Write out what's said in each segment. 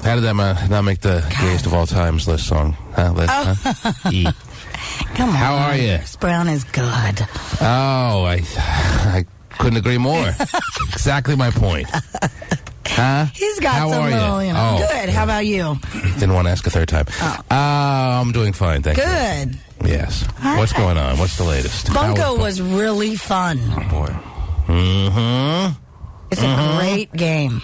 How did that not make the gayest of all times list song? E. Come on. How are you? Chris Brown is good. Oh, I couldn't agree more. Exactly my point. Huh? He's got some little, good. How about you? Didn't want to ask a third time. I'm doing fine, thank you. Good. Yes. What's going on? What's the latest? Bunko was really fun. Oh, boy. Mm-hmm. It's a great game.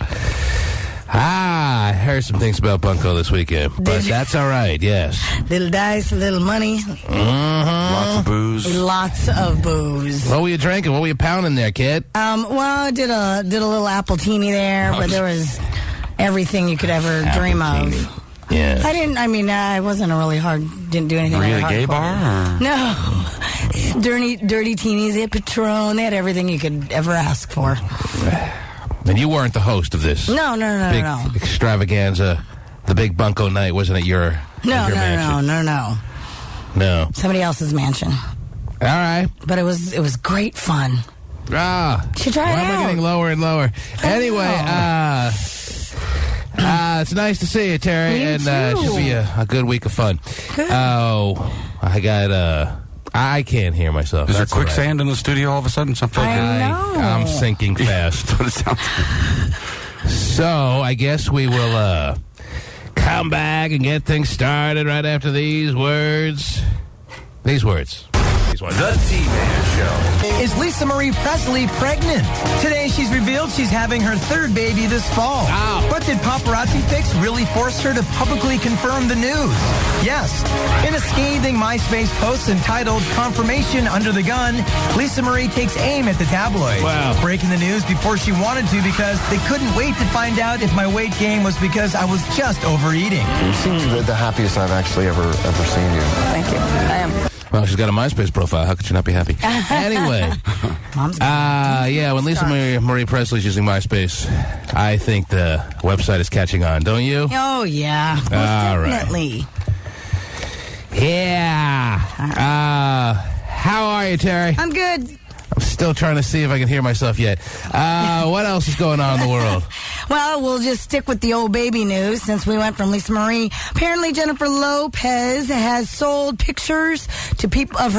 I heard some things about Bunko this weekend, but that's all right, yes. Little dice, little money. Lots of booze. Lots of booze. What were you drinking? What were you pounding there, kid? Well, I did a little appletini there, but there was everything you could ever dream of. Yeah. I wasn't didn't do anything really hardcore. Gay bar? Or? No. Dirty teenies, they had Patron, they had everything you could ever ask for. And you weren't the host of this. No. Big extravaganza, the big Bunko night, wasn't it your mansion? No. Somebody else's mansion. All right. But it was great fun. You should try it Why am I out. getting lower and lower? Anyway, it's nice to see you, Terry. Me and too. It should be a good week of fun. Good. Oh, I got I can't hear myself. Is there That's all right. quicksand in the studio all of a sudden? Something like I know. I'm sinking fast. That's what it sounds like. So I guess we will come back and get things started right after these words. These words. The T-Man Show. Is Lisa Marie Presley pregnant? Today she's revealed she's having her third baby this fall. Ow. But did paparazzi pics really force her to publicly confirm the news? Yes. In a scathing MySpace post entitled Confirmation Under the Gun, Lisa Marie takes aim at the tabloids. Wow. Breaking the news before she wanted to because they couldn't wait to find out if my weight gain was because I was just overeating. You seem the happiest I've actually ever seen you. Thank you. I am. Well, she's got a MySpace profile. How could she not be happy? Anyway, Mom's when Lisa Marie Presley's using MySpace, I think the website is catching on, don't you? Oh, yeah. Most All right. definitely. Yeah. How are you, Terry? I'm good. I'm still trying to see if I can hear myself yet. What else is going on in the world? Well, we'll just stick with the old baby news since we went from Lisa Marie. Apparently, Jennifer Lopez has sold pictures to people of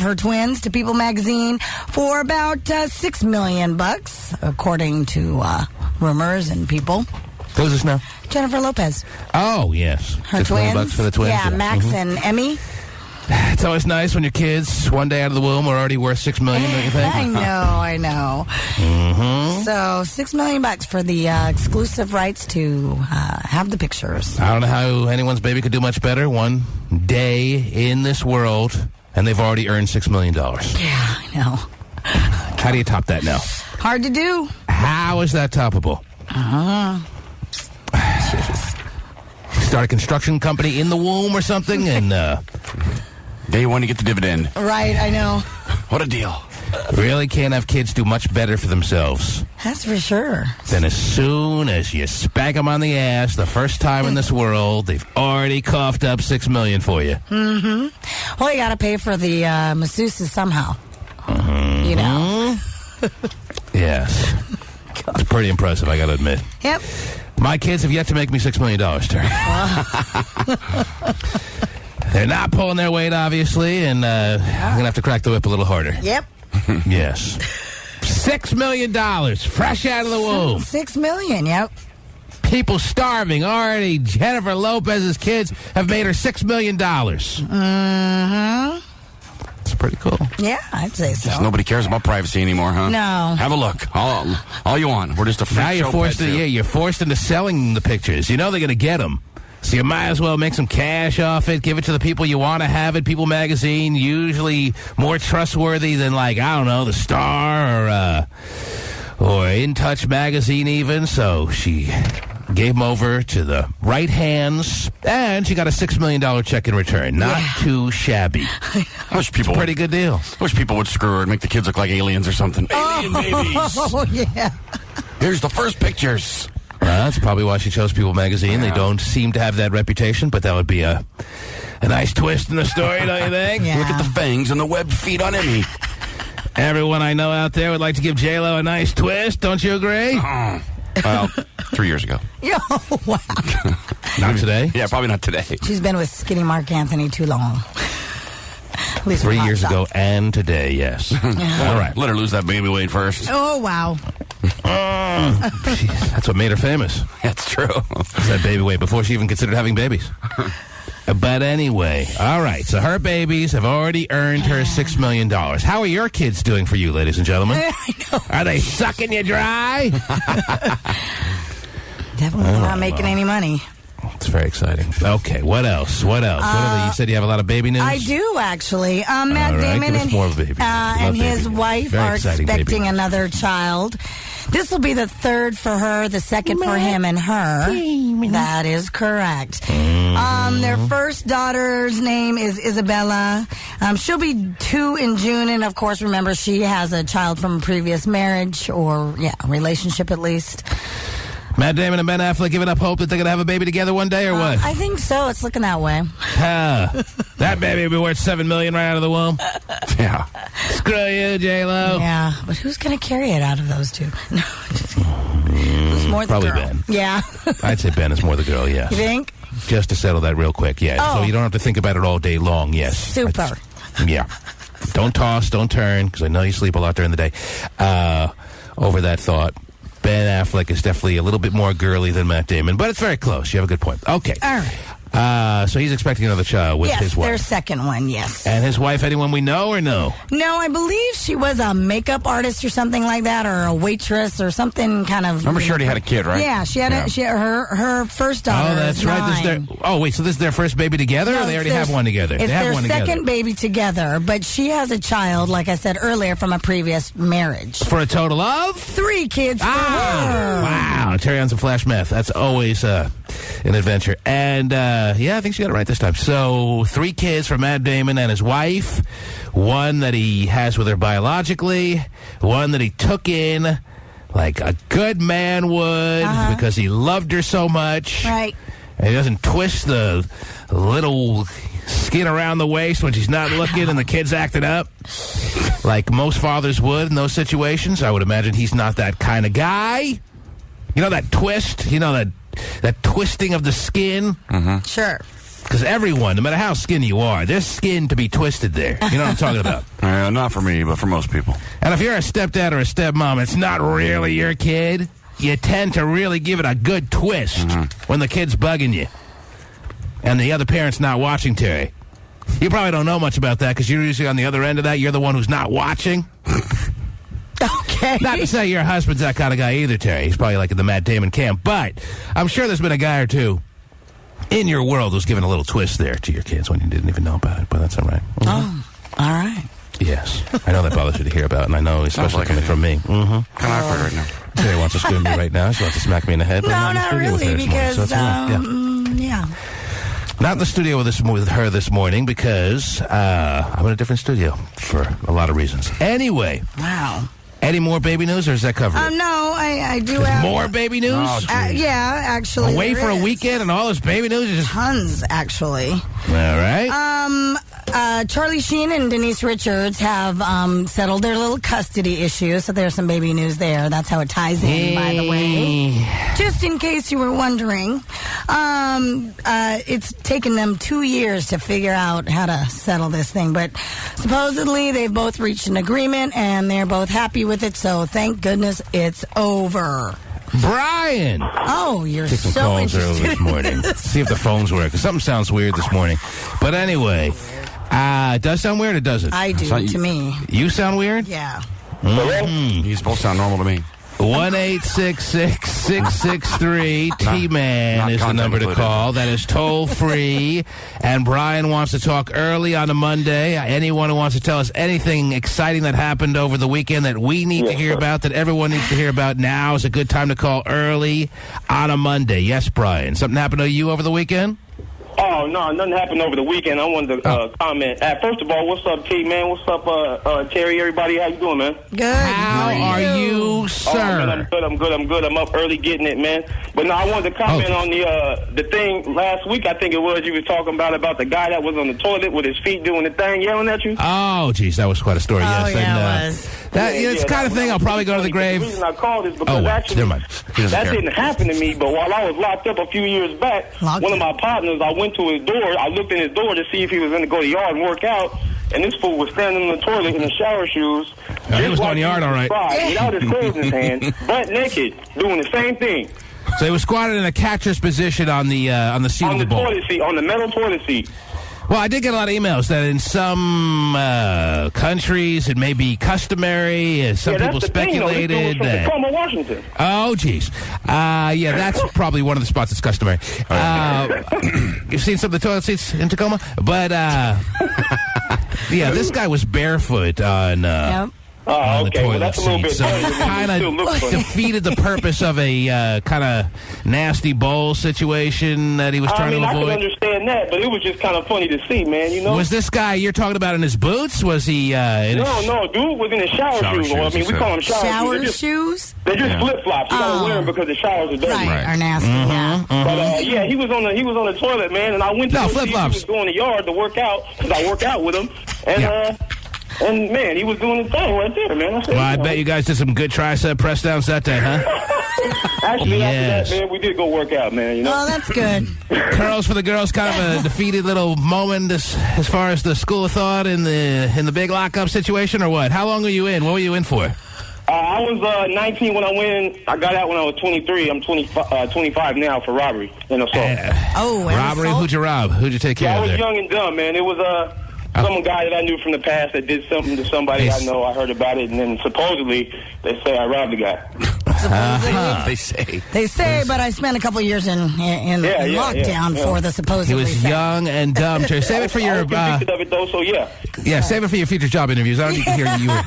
her twins to People magazine for about $6 million, according to rumors and people. Who's this now? Jennifer Lopez. Oh, yes. Her $6 million twins. for the twins. Yeah, Max and Emmy. It's always nice when your kids, one day out of the womb, are already worth $6 million, don't you think? I know. Mm-hmm. So $6 million for the exclusive rights to have the pictures. I don't know how anyone's baby could do much better. One day in this world, and they've already earned $6 million. Yeah, I know. How do you top that now? Hard to do. How is that toppable? Start a construction company in the womb or something, and Day one to get the dividend. Right, I know. What a deal. really can't have kids do much better for themselves That's for sure. than as soon as you spank them on the ass the first time in this world, they've already coughed up $6 million for you. Mm-hmm. Well, you got to pay for the masseuses somehow. You know. Yes. It's pretty impressive, I got to admit. Yep. My kids have yet to make me $6 million, Terry. They're not pulling their weight, obviously, and I'm going to have to crack the whip a little harder. Yep. Yes. $6 million, fresh out of the womb. $6 million, yep. People starving already. Jennifer Lopez's kids have made her $6 million. Mm-hmm. It's pretty cool. Yeah, I'd say so. Just nobody cares about privacy anymore, huh? No. Have a look. All you want. We're just a freak Now you're show forced pets here. you're forced into selling the pictures. You know they're going to get them. So you might as well make some cash off it, give it to the people you want to have it. People magazine, usually more trustworthy than, like, I don't know, The Star or In Touch magazine even. So she gave them over to the right hands, and she got a $6 million check in return. Not too shabby. I wish people Pretty good deal. wish people would screw her and make the kids look like aliens or something. Alien babies. Oh, yeah. Here's the first pictures. That's probably why she chose People magazine. They don't seem to have that reputation, but that would be a nice twist in the story, don't you think? Yeah. Look at the fangs and the webbed feet on Emmy. Everyone I know out there would like to give J-Lo a nice twist. Don't you agree? Well, 3 years ago. Oh, wow. Not today? Yeah, probably not today. She's been with skinny Mark Anthony too long. At least 3 years ago and today, yes. All right. Let her lose that baby weight first. Oh, wow. That's what made her famous. That's true. That baby weight before she even considered having babies. But anyway, all right. So her babies have already earned her $6 million. How are your kids doing for you, ladies and gentlemen? I know. Are they sucking you dry? Definitely not making any money. It's very exciting. Okay, what else? What else? You said you have a lot of baby news? I do, actually. Matt All right, Damon give us more baby news. and his baby news. wife Very are exciting baby expecting news. another child. This will be the third for her, the second for him and her. That is correct. Their first daughter's name is Isabella. She'll be 2 in June, and of course, remember, she has a child from a previous marriage or, relationship at least. Matt Damon and Ben Affleck giving up hope that they're going to have a baby together one day, or what? I think so. It's looking that way. That baby will be worth $7 million right out of the womb. Yeah. Screw you, J-Lo. Yeah, but who's going to carry it out of those two? No, just who's more the Probably girl? Ben. Yeah. I'd say Ben is more the girl, yes. You think? Just to settle that real quick, yeah. Oh. So you don't have to think about it all day long, yes. Super. Yeah. Don't toss, don't turn, because I know you sleep a lot during the day. Over that thought. Ben Affleck is definitely a little bit more girly than Matt Damon, but it's very close. You have a good point. Okay. All right. So he's expecting another child with his wife. Their second one, yes. And his wife, anyone we know or no? No, I believe she was a makeup artist or something like that, or a waitress or something kind of. Remember, she already had a kid, right? Yeah, she had her first daughter. Oh, that's right. So this is their first baby together, or they already have one together? It's They have their one second together. baby together, but she has a child, like I said earlier, from a previous marriage. For a total of 3 kids for her. Wow. Terry on some flash meth. That's always an adventure. And, I think she got it right this time. So 3 kids for Matt Damon and his wife. 1 that he has with her biologically. 1 that he took in like a good man would because he loved her so much. Right. And he doesn't twist the little skin around the waist when she's not looking and the kid's acting up like most fathers would in those situations. I would imagine he's not that kind of guy. You know that twist? You know that twisting of the skin? Mm-hmm. Sure. Because everyone, no matter how skinny you are, there's skin to be twisted there. You know what I'm talking about? Not for me, but for most people. And if you're a stepdad or a stepmom, it's not really your kid. You tend to really give it a good twist when the kid's bugging you. And the other parent's not watching, Terry. You probably don't know much about that because you're usually on the other end of that. You're the one who's not watching. Okay. Not to say your husband's that kind of guy either, Terry. He's probably like in the Matt Damon camp. But I'm sure there's been a guy or two in your world who's given a little twist there to your kids when you didn't even know about it. But that's all right. Oh, all right. Yes. I know that bothers you to hear about, and I know especially like coming from me. Kind of awkward right now. Terry wants to spoon me right now. She wants to smack me in the head. but I'm No, not in the not studio with her really, this morning, so because, it's all right. yeah. Not in the studio with her this morning because I'm in a different studio for a lot of reasons. Anyway. Wow. Any more baby news, or is that covered? No, I do There's have more baby news? Oh, yeah, actually. Away there for a is. weekend and all this baby news is just... Tons, actually. All right. Charlie Sheen and Denise Richards have settled their little custody issue, so there's some baby news there. That's how it ties in, by the way. Just in case you were wondering, it's taken them 2 years to figure out how to settle this thing, but supposedly they've both reached an agreement, and they're both happy with it, so thank goodness it's over. Brian! Oh, you're Take some so calls early interested. this morning. See if the phones work. Something sounds weird this morning. But anyway, it does sound weird or does it? I do, to me. You sound weird? Yeah. He's both sound normal to me. 1-866-663-T-MAN Not is the number to included. call. That is toll free. And Brian wants to talk early on a Monday. Anyone who wants to tell us anything exciting that happened over the weekend that we need to hear about, that everyone needs to hear about now, is a good time to call early on a Monday. Yes, Brian. Something happened to you over the weekend? Oh, no, nothing happened over the weekend. I wanted to comment. First of all, what's up, T-Man? What's up, Terry, everybody? How you doing, man? Good. How are you, sir? Oh, man, I'm good. I'm up early getting it, man. But no, I wanted to comment on the thing last week, I think it was, you were talking about the guy that was on the toilet with his feet doing the thing, yelling at you. Oh, geez, that was quite a story. Oh, yes, yeah, and, it was. It's the kind of thing I'll probably go to the grave. The reason I called is because actually never mind. that didn't happen to me. But while I was locked up a few years back, one of my partners, I went to his door. I looked in his door to see if he was going to go to the yard and work out. And this fool was standing in the toilet in his shower shoes. He was going to the yard, all right. Without his clothes in his hand, butt naked, doing the same thing. So he was squatted in a catcher's position on the seat of the bowl. Toilet seat, on the metal toilet seat. Well, I did get a lot of emails that in some countries it may be customary. Some people speculated that. Tacoma, Washington. Oh, geez. That's probably one of the spots that's customary. You've seen some of the toilet seats in Tacoma? But, this guy was barefoot on... Oh, okay. Well, that's a little bit kind of defeated the purpose of a kind of nasty bowl situation that he was trying to avoid. I can understand that, but it was just kind of funny to see, man. You know, was this guy you're talking about in his boots? Was he? No, dude was in his shower shoes. Well, I mean, we call them shower shoes. They're just flip flops. You gotta wear them because the showers are dirty. Right, are nasty. But he was on the toilet, man, and I went to flip flops. He was going to the yard to work out because I work out with him, and. And, man, he was doing his thing right there, man. I bet you guys did some good tricep press downs that day, huh? Actually, after that, man, we did go work out, man, you know? Oh, that's good. Curls for the girls, kind of a defeated little moment as far as the school of thought in the big lockup situation, or what? How long were you in? What were you in for? I was 19 when I went in. I got out when I was 23. I'm 25 now for robbery and assault. Robbery? Who'd you rob? Who'd you take care of? I was young and dumb, man. It was some guy that I knew from the past that did something to somebody I know. I heard about it, and then supposedly they say I robbed the guy. They say, but I spent a couple of years in lockdown for the supposedly. He was young and dumb. Save it for your. Convicted of it though, so yeah, save it for your future job interviews. I don't need to hear you were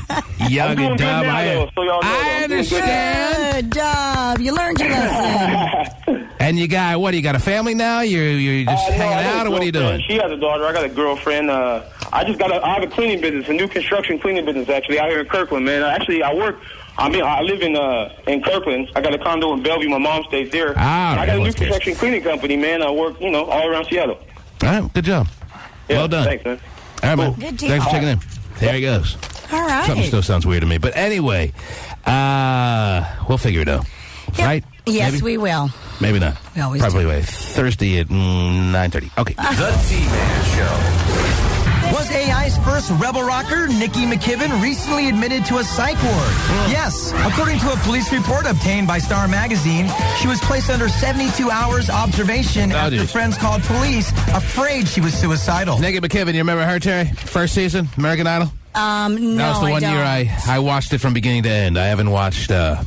young and dumb. I understand. Good job. You learned your lesson. And you got what? You got a family now? You're just hanging out, or what are you doing? She has a daughter. I got a girlfriend. I have a cleaning business, a new construction cleaning business, actually, out here in Kirkland, man. Actually, I live in Kirkland. I got a condo in Bellevue. My mom stays there. I got a new construction cleaning company, man. I work, all around Seattle. All right, good job. Yeah, well done. Thanks, man. All right, man. Good deal. Thanks for checking in. There he goes. All right. Something still sounds weird to me. But anyway, we'll figure it out. Yep. Right? Yes, Maybe? we will. Maybe not. We always Probably wait. Thursday at 9:30. Okay. The T-Man Show. Was AI's first rebel rocker, Nikki McKibben, recently admitted to a psych ward? Yes. According to a police report obtained by Star Magazine, she was placed under 72 hours observation after friends called police, afraid she was suicidal. Nikki McKibben, you remember her, Terry? First season, American Idol? No, that was the one year I watched it from beginning to end. I haven't watched an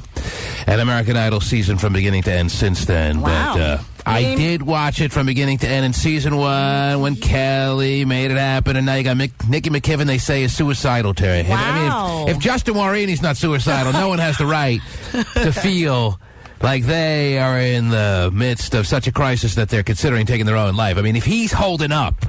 American Idol season from beginning to end since then. Wow. But I did watch it from beginning to end in season 1 when Kelly made it happen, and now you got Nikki McKibben, they say, is suicidal, Terry. Wow. I mean, if Justin Guarini's not suicidal, no one has the right to feel like they are in the midst of such a crisis that they're considering taking their own life. I mean, if he's holding up,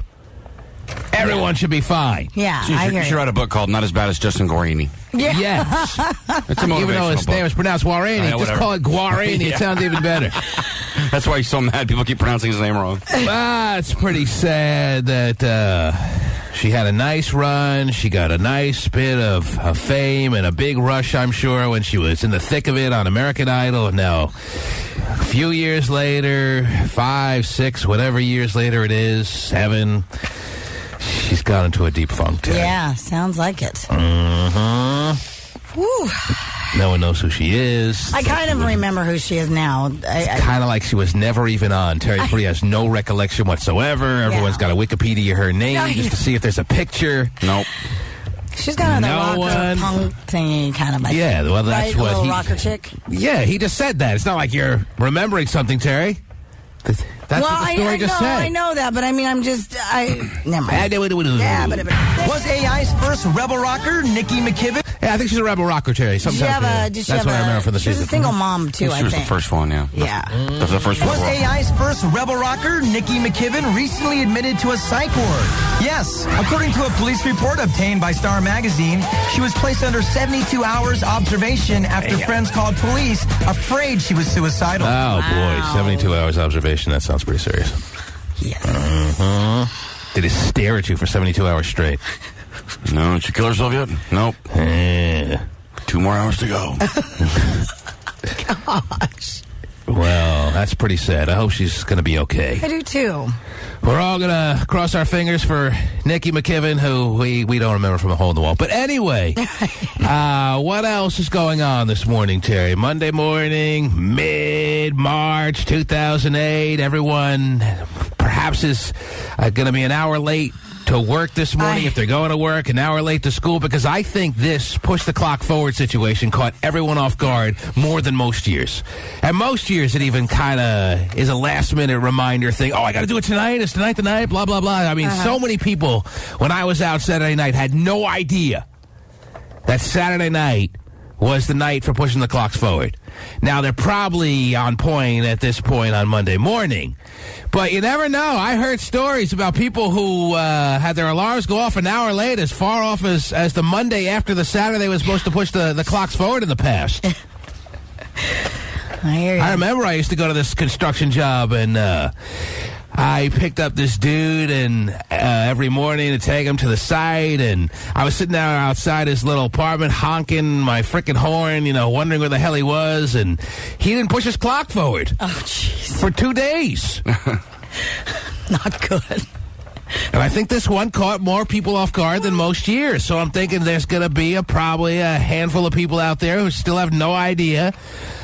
everyone should be fine. Yeah, I hear you should write a book called Not As Bad as Justin Guarini. Yeah. Yes. It's a motivational Even though his name is pronounced Guarini, just call it Guarini. It sounds even better. That's why he's so mad people keep pronouncing his name wrong. It's pretty sad that she had a nice run. She got a nice bit of fame and a big rush, I'm sure, when she was in the thick of it on American Idol. Now, a few years later, 5, 6, whatever years later it is, 7... she's gone into a deep funk, Terry. Yeah, sounds like it. Mm-hmm. Whew. No one knows who she is. I kind of remember who she is now. It's kind of like she was never even on. Terry Free has no recollection whatsoever. Everyone's got to Wikipedia her name just to see if there's a picture. Nope. She's got a rocker punk thingy kind of. Yeah, well, that's right? what a little rocker chick. Yeah, he just said that. It's not like you're remembering something, Terry. That's what the story just said. I know that, but I mean, never mind. Was AI's first rebel rocker, Nikki McKibben? Yeah, I think she's a rebel rocker, Terry. That's what I remember from the season. She was a single mom, too, I think. She was the first one, yeah. Yeah. That was the first one. Was AI's first rebel rocker, Nikki McKibben, recently admitted to a psych ward? Yes. According to a police report obtained by Star Magazine, she was placed under 72 hours observation after friends called police, afraid she was suicidal. Oh, boy. 72 hours observation. That sounds pretty serious. Yes. Did he stare at you for 72 hours straight? No. Did she kill herself yet? Nope. 2 more hours to go. Gosh. Well, that's pretty sad. I hope she's going to be okay. I do, too. We're all going to cross our fingers for Nikki McKibben, who we don't remember from a hole in the wall. But anyway, what else is going on this morning, Terry? Monday morning, mid-March 2008. Everyone perhaps is going to be an hour late to work this morning if they're going to work, an hour late to school, because I think this push-the-clock-forward situation caught everyone off guard more than most years. And most years it even kind of is a last-minute reminder thing. Oh, I got to do it tonight? Is tonight the night? Blah, blah, blah. I mean, so many people, when I was out Saturday night, had no idea that Saturday night was the night for pushing the clocks forward. Now, they're probably on point at this point on Monday morning. But you never know. I heard stories about people who had their alarms go off an hour late, as far off as the Monday after the Saturday was supposed to push the clocks forward in the past. I hear you. I remember I used to go to this construction job, and I picked up this dude and every morning to take him to the site, and I was sitting there outside his little apartment honking my frickin' horn, wondering where the hell he was, and he didn't push his clock forward. Oh, jeez. For 2 days. Not good. And I think this one caught more people off guard than most years, so I'm thinking there's going to be probably a handful of people out there who still have no idea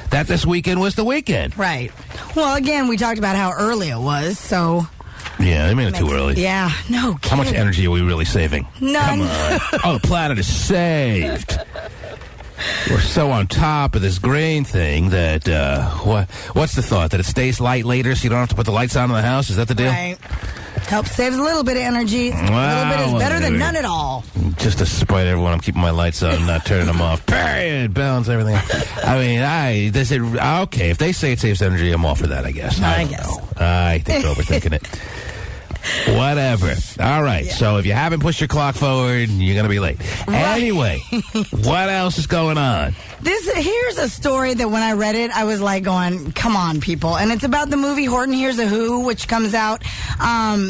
that this weekend was the weekend. Right. Well, again, we talked about how early it was, so... Yeah, they made it too early. Yeah, no kidding. How much energy are we really saving? None. Come on. Oh, the planet is saved. We're so on top of this grain thing that, what's the thought? That it stays light later so you don't have to put the lights on in the house? Is that the deal? Right. Helps saves a little bit of energy. A little bit is better than none at all. Just to spite everyone, I'm keeping my lights on, not turning them off. Period. Balance everything. I mean, they say, okay, if they say it saves energy, I'm all for that, I guess. I guess. Know. I think they're overthinking it. Whatever. All right. Yeah. So if you haven't pushed your clock forward, you're going to be late. Right. Anyway, what else is going on? Here's a story that when I read it, I was like going, come on, people. And it's about the movie Horton Hears a Who, which comes out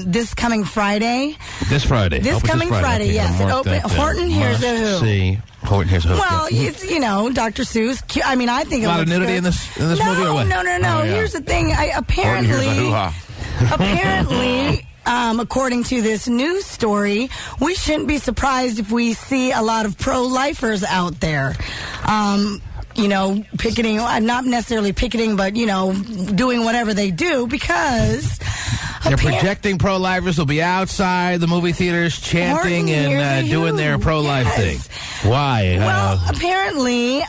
this coming Friday. This Friday. This coming Friday, yes. Horton Hears a Who. See. Horton Hears a Who. Well, it's, Dr. Seuss. I mean, I think a lot of nudity in this movie or what? No. Oh, yeah. Here's the thing. Apparently, according to this news story, we shouldn't be surprised if we see a lot of pro-lifers out there. Picketing, not necessarily picketing, but, doing whatever they do because... They're projecting pro-lifers will be outside the movie theaters chanting and doing their pro-life thing. Why? Well, apparently,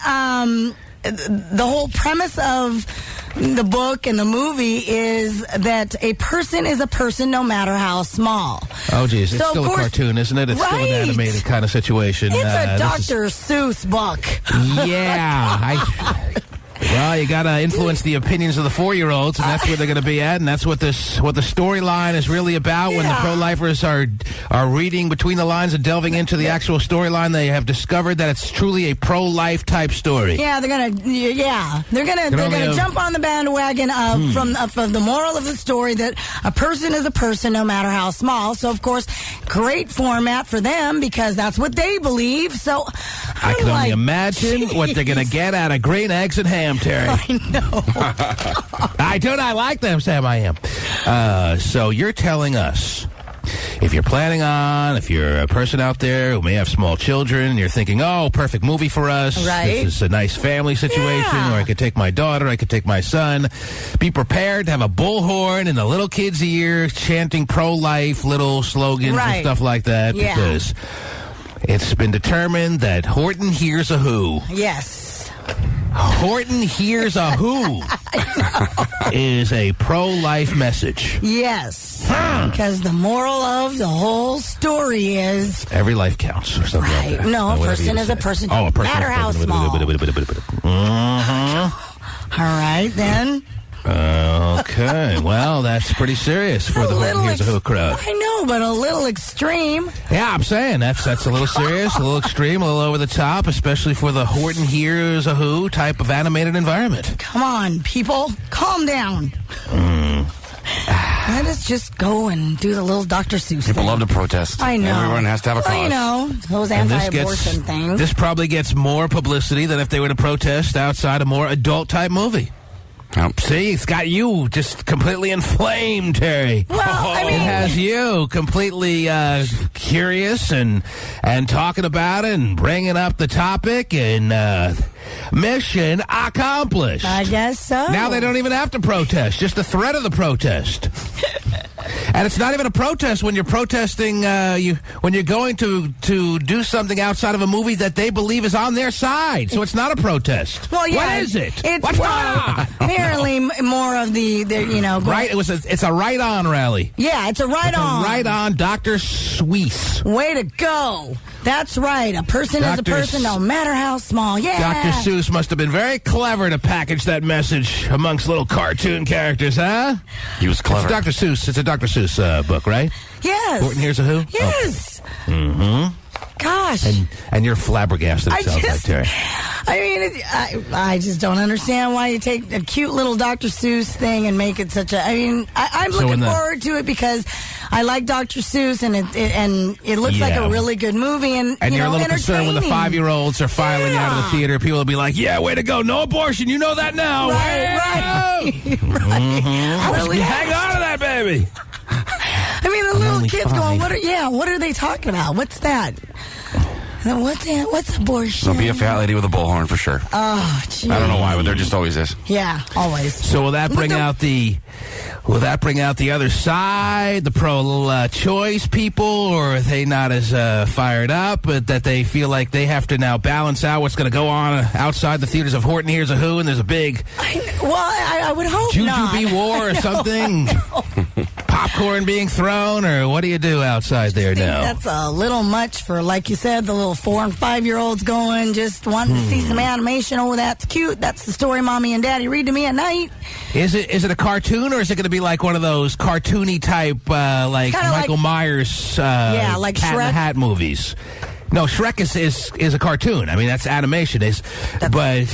the whole premise of the book and the movie is that a person is a person no matter how small. Oh, geez. It's still a cartoon, isn't it? It's still an animated kind of situation. It's a Dr. Seuss book. Yeah. Well, you got to influence the opinions of the 4-year-olds, and that's where they're going to be at, and that's what the storyline is really about. When the pro-lifers are reading between the lines and delving into the actual storyline, they have discovered that it's truly a pro-life type story. Yeah, they're gonna jump on the bandwagon from the moral of the story that a person is a person no matter how small. So, of course, great format for them because that's what they believe. So I can only imagine what they're going to get out of green eggs and ham, Terry. I know. I do not like them, Sam. I am. So you're telling us, if you're a person out there who may have small children, and you're thinking, oh, perfect movie for us. Right. This is a nice family situation, or I could take my daughter, I could take my son. Be prepared to have a bullhorn in the little kid's ear chanting pro-life little slogans and stuff like that. Yeah. Because it's been determined that Horton Hears a Who. Yes. Horton Hears a Who is a pro-life message. Yes. Because the moral of the whole story is... every life counts or something like that. No, a person is a person. Oh, a person. No matter how small. All right, then. Okay. Well, that's pretty serious for the Horton Hears a Who crowd. I know, but a little extreme. Yeah, I'm saying that's a little serious, a little extreme, a little over the top, especially for the Horton Hears a Who type of animated environment. Come on, people. Calm down. Let us just go and do the little Dr. Seuss People thing. love to protest. I know. Everyone has to have a cause. I know. Those And anti-abortion things. This probably gets more publicity than if they were to protest outside a more adult-type movie. Yep. See, it's got you just completely inflamed, Terry. Well, I mean- it has you completely curious and talking about it and bringing up the topic and mission accomplished. I guess so. Now they don't even have to protest, just the threat of the protest. And it's not even a protest when you're protesting, when you're going to do something outside of a movie that they believe is on their side. So it's not a protest. Well, yeah. What is it? It's What's going on? apparently more of the Right? It's a right-on rally. Yeah, it's a right-on. Right-on Dr. Seuss. Way to go. That's right. A person is a Dr. person, no matter how small. Yeah. Dr. Seuss must have been very clever to package that message amongst little cartoon characters, huh? He was clever. It's a Dr. Seuss book, right? Yes. Horton Hears a Who? Yes. Oh. Mm-hmm. Gosh. And you're flabbergasted, it sounds like, Terry. I mean, I just don't understand why you take a cute little Dr. Seuss thing and make it such a. I mean, I'm looking forward to it because I like Dr. Seuss and it looks like a really good movie and you're a little concerned when the 5-year-olds are filing out of the theater. People will be like, "Yeah, way to go, no abortion. You know that now, right? Mm-hmm. Hang on to that, baby." I mean, the little kids going, what are they talking about? What's that? What's abortion? There'll be a fat lady with a bullhorn for sure. Oh, geez. I don't know why, but there just always is. Yeah, always. So will that bring out the other side, the pro-choice people, or are they not as fired up, but that they feel like they have to now balance out what's going to go on outside the theaters of Horton Hears a Who, and there's a big I would hope not. Jujube war or something? Popcorn being thrown, or what do you do outside there now? That's a little much for, like you said, the little 4 and 5-year-olds going, just wanting to see some animation. Oh, that's cute. That's the story Mommy and Daddy read to me at night. Is it a cartoon, or is it going to be like one of those cartoony type, like Michael Myers, like Cat in the Shrek? Hat movies? No, Shrek is a cartoon. I mean, that's animation. But,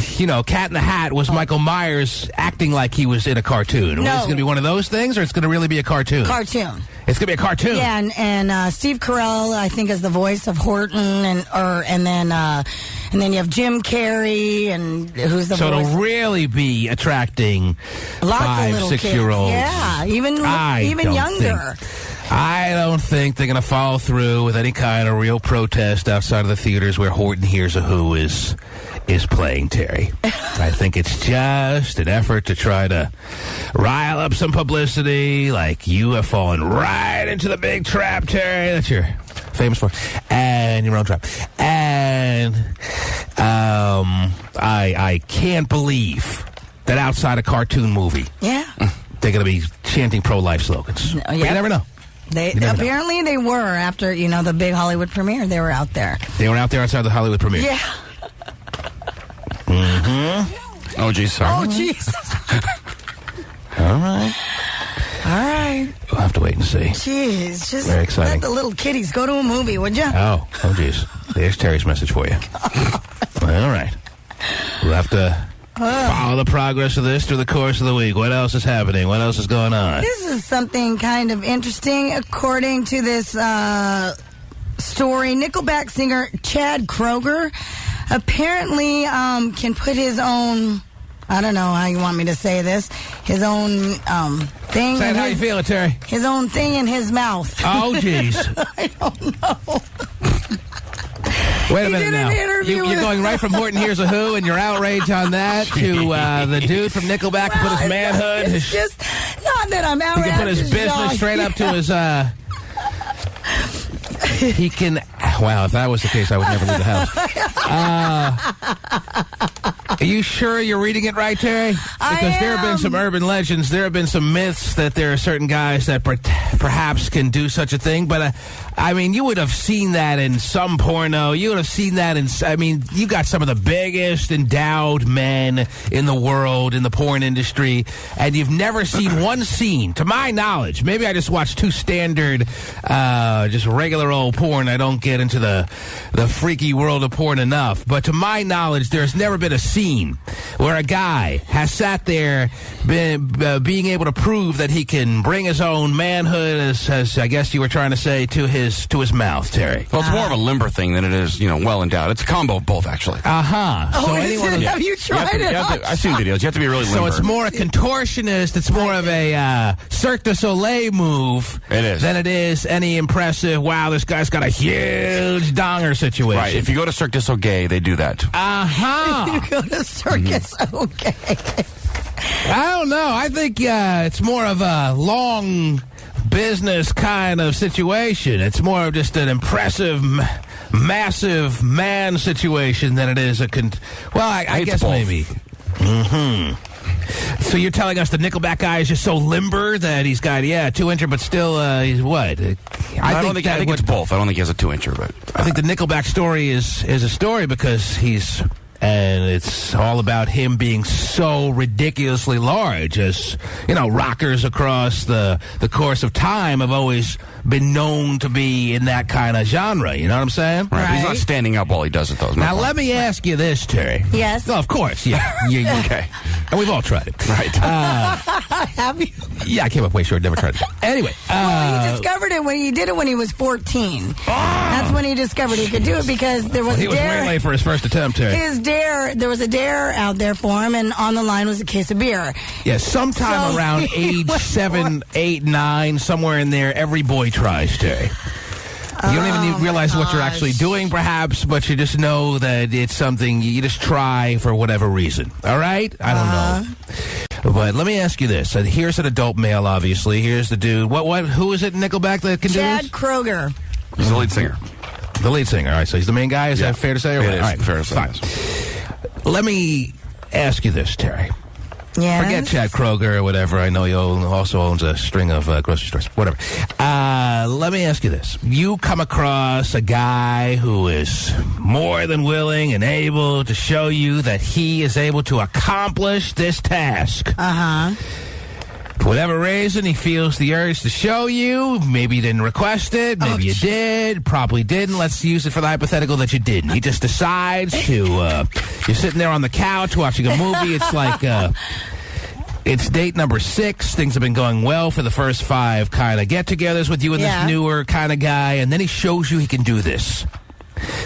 Cat in the Hat was Michael Myers acting like he was in a cartoon. No. Is it going to be one of those things, or it's going to really be a cartoon? Cartoon. It's going to be a cartoon. Yeah, and Steve Carell, I think, is the voice of Horton, and then you have Jim Carrey, and who's the voice? So it'll really be attracting Lots 5, of little 6-year-olds. kids. Yeah, even younger. I don't think they're going to follow through with any kind of real protest outside of the theaters where Horton Hears a Who is playing, Terry. I think it's just an effort to try to rile up some publicity, like you have fallen right into the big trap, Terry, that you're famous for, and your own trap. And I can't believe that outside a cartoon movie, they're going to be chanting pro-life slogans. Yeah. But you never know. They were after the big Hollywood premiere. They were out there. They were out there outside the Hollywood premiere. Yeah. Mm-hmm. Oh, geez, sorry. Oh, jeez. All right. We'll have to wait and see. Jeez, just very exciting. Let the little kiddies go to a movie, would you? Oh, geez. There's Terry's message for you. All right. We'll have to follow the progress of this through the course of the week. What else is happening? What else is going on? This is something kind of interesting. According to this story, Nickelback singer Chad Kroeger apparently can put his own, I don't know how you want me to say this, his own thing. Say it how you feel it, Terry. His own thing in his mouth. Oh, jeez. I don't know. Wait a minute now. You're going right from Horton Hears a Who and your outrage on that to the dude from Nickelback who put his manhood. It's just not that I'm outraged. He can put his business straight up to his. He can. Wow, if that was the case, I would never leave the house. Are you sure you're reading it right, Terry? Because there have been some urban legends. There have been some myths that there are certain guys that perhaps can do such a thing. But, I mean, you would have seen that in some porno. You would have seen that in, I mean, you got some of the biggest endowed men in the world in the porn industry. And you've never seen one scene, to my knowledge. Maybe I just watch too standard, just regular old porn. I don't get into the freaky world of porn enough. But to my knowledge, there's never been a scene scene where a guy has sat there being able to prove that he can bring his own manhood, as I guess you were trying to say, to his mouth, Terry? Well, it's more of a limber thing than it is, well endowed. It's a combo of both, actually. Oh, So have you tried it? I've seen videos. You have to be really limber. So it's more a contortionist. It's more of a Cirque du Soleil move. It is. Than it is any impressive, wow, this guy's got a huge donger situation. Right. If you go to Cirque du Soleil, they do that. You go to circus, okay. I don't know. I think it's more of a long business kind of situation. It's more of just an impressive, massive man situation than it is a... I guess both. maybe. So you're telling us the Nickelback guy is just so limber that he's got, 2-incher, but still, he's what? I think it's both. I don't think he has a 2-incher, but... I think the Nickelback story is a story because and it's all about him being so ridiculously large, as rockers across the course of time have always been known to be in that kind of genre. You know what I'm saying? Right. He's not standing up while he does it, though. Now, let me ask you this, Terry. Yes. Well, of course, yeah. Okay. And we've all tried it. Right. Have you? Yeah, I came up way short. Never tried it. Anyway. He discovered it when he did it when he was 14. That's when he discovered he could do it because there was he was way late for his first attempt, Terry. There was a dare out there for him, and on the line was a case of beer. Yeah, sometime around age 7, 8, 9, somewhere in there, every boy tries, Terry. You don't even realize what you're actually doing, perhaps, but you just know that it's something you just try for whatever reason. All right? I don't know. But let me ask you this. Here's an adult male, obviously. Here's the dude. Who is it in Nickelback that can do this? Chad Kroeger. He's the lead singer. The lead singer. All right, so he's the main guy. Is that fair to say? It is all right, fair to say. Fine. Let me ask you this, Terry. Yes. Forget Chad Kroeger or whatever. I know he also owns a string of grocery stores. Whatever. Let me ask you this. You come across a guy who is more than willing and able to show you that he is able to accomplish this task. For whatever reason, he feels the urge to show you. Maybe you didn't request it. Maybe you did. Probably didn't. Let's use it for the hypothetical that you didn't. He just decides to... you're sitting there on the couch watching a movie. It's like... it's date number 6. Things have been going well for the first 5 kind of get-togethers with you and this newer kind of guy. And then he shows you he can do this.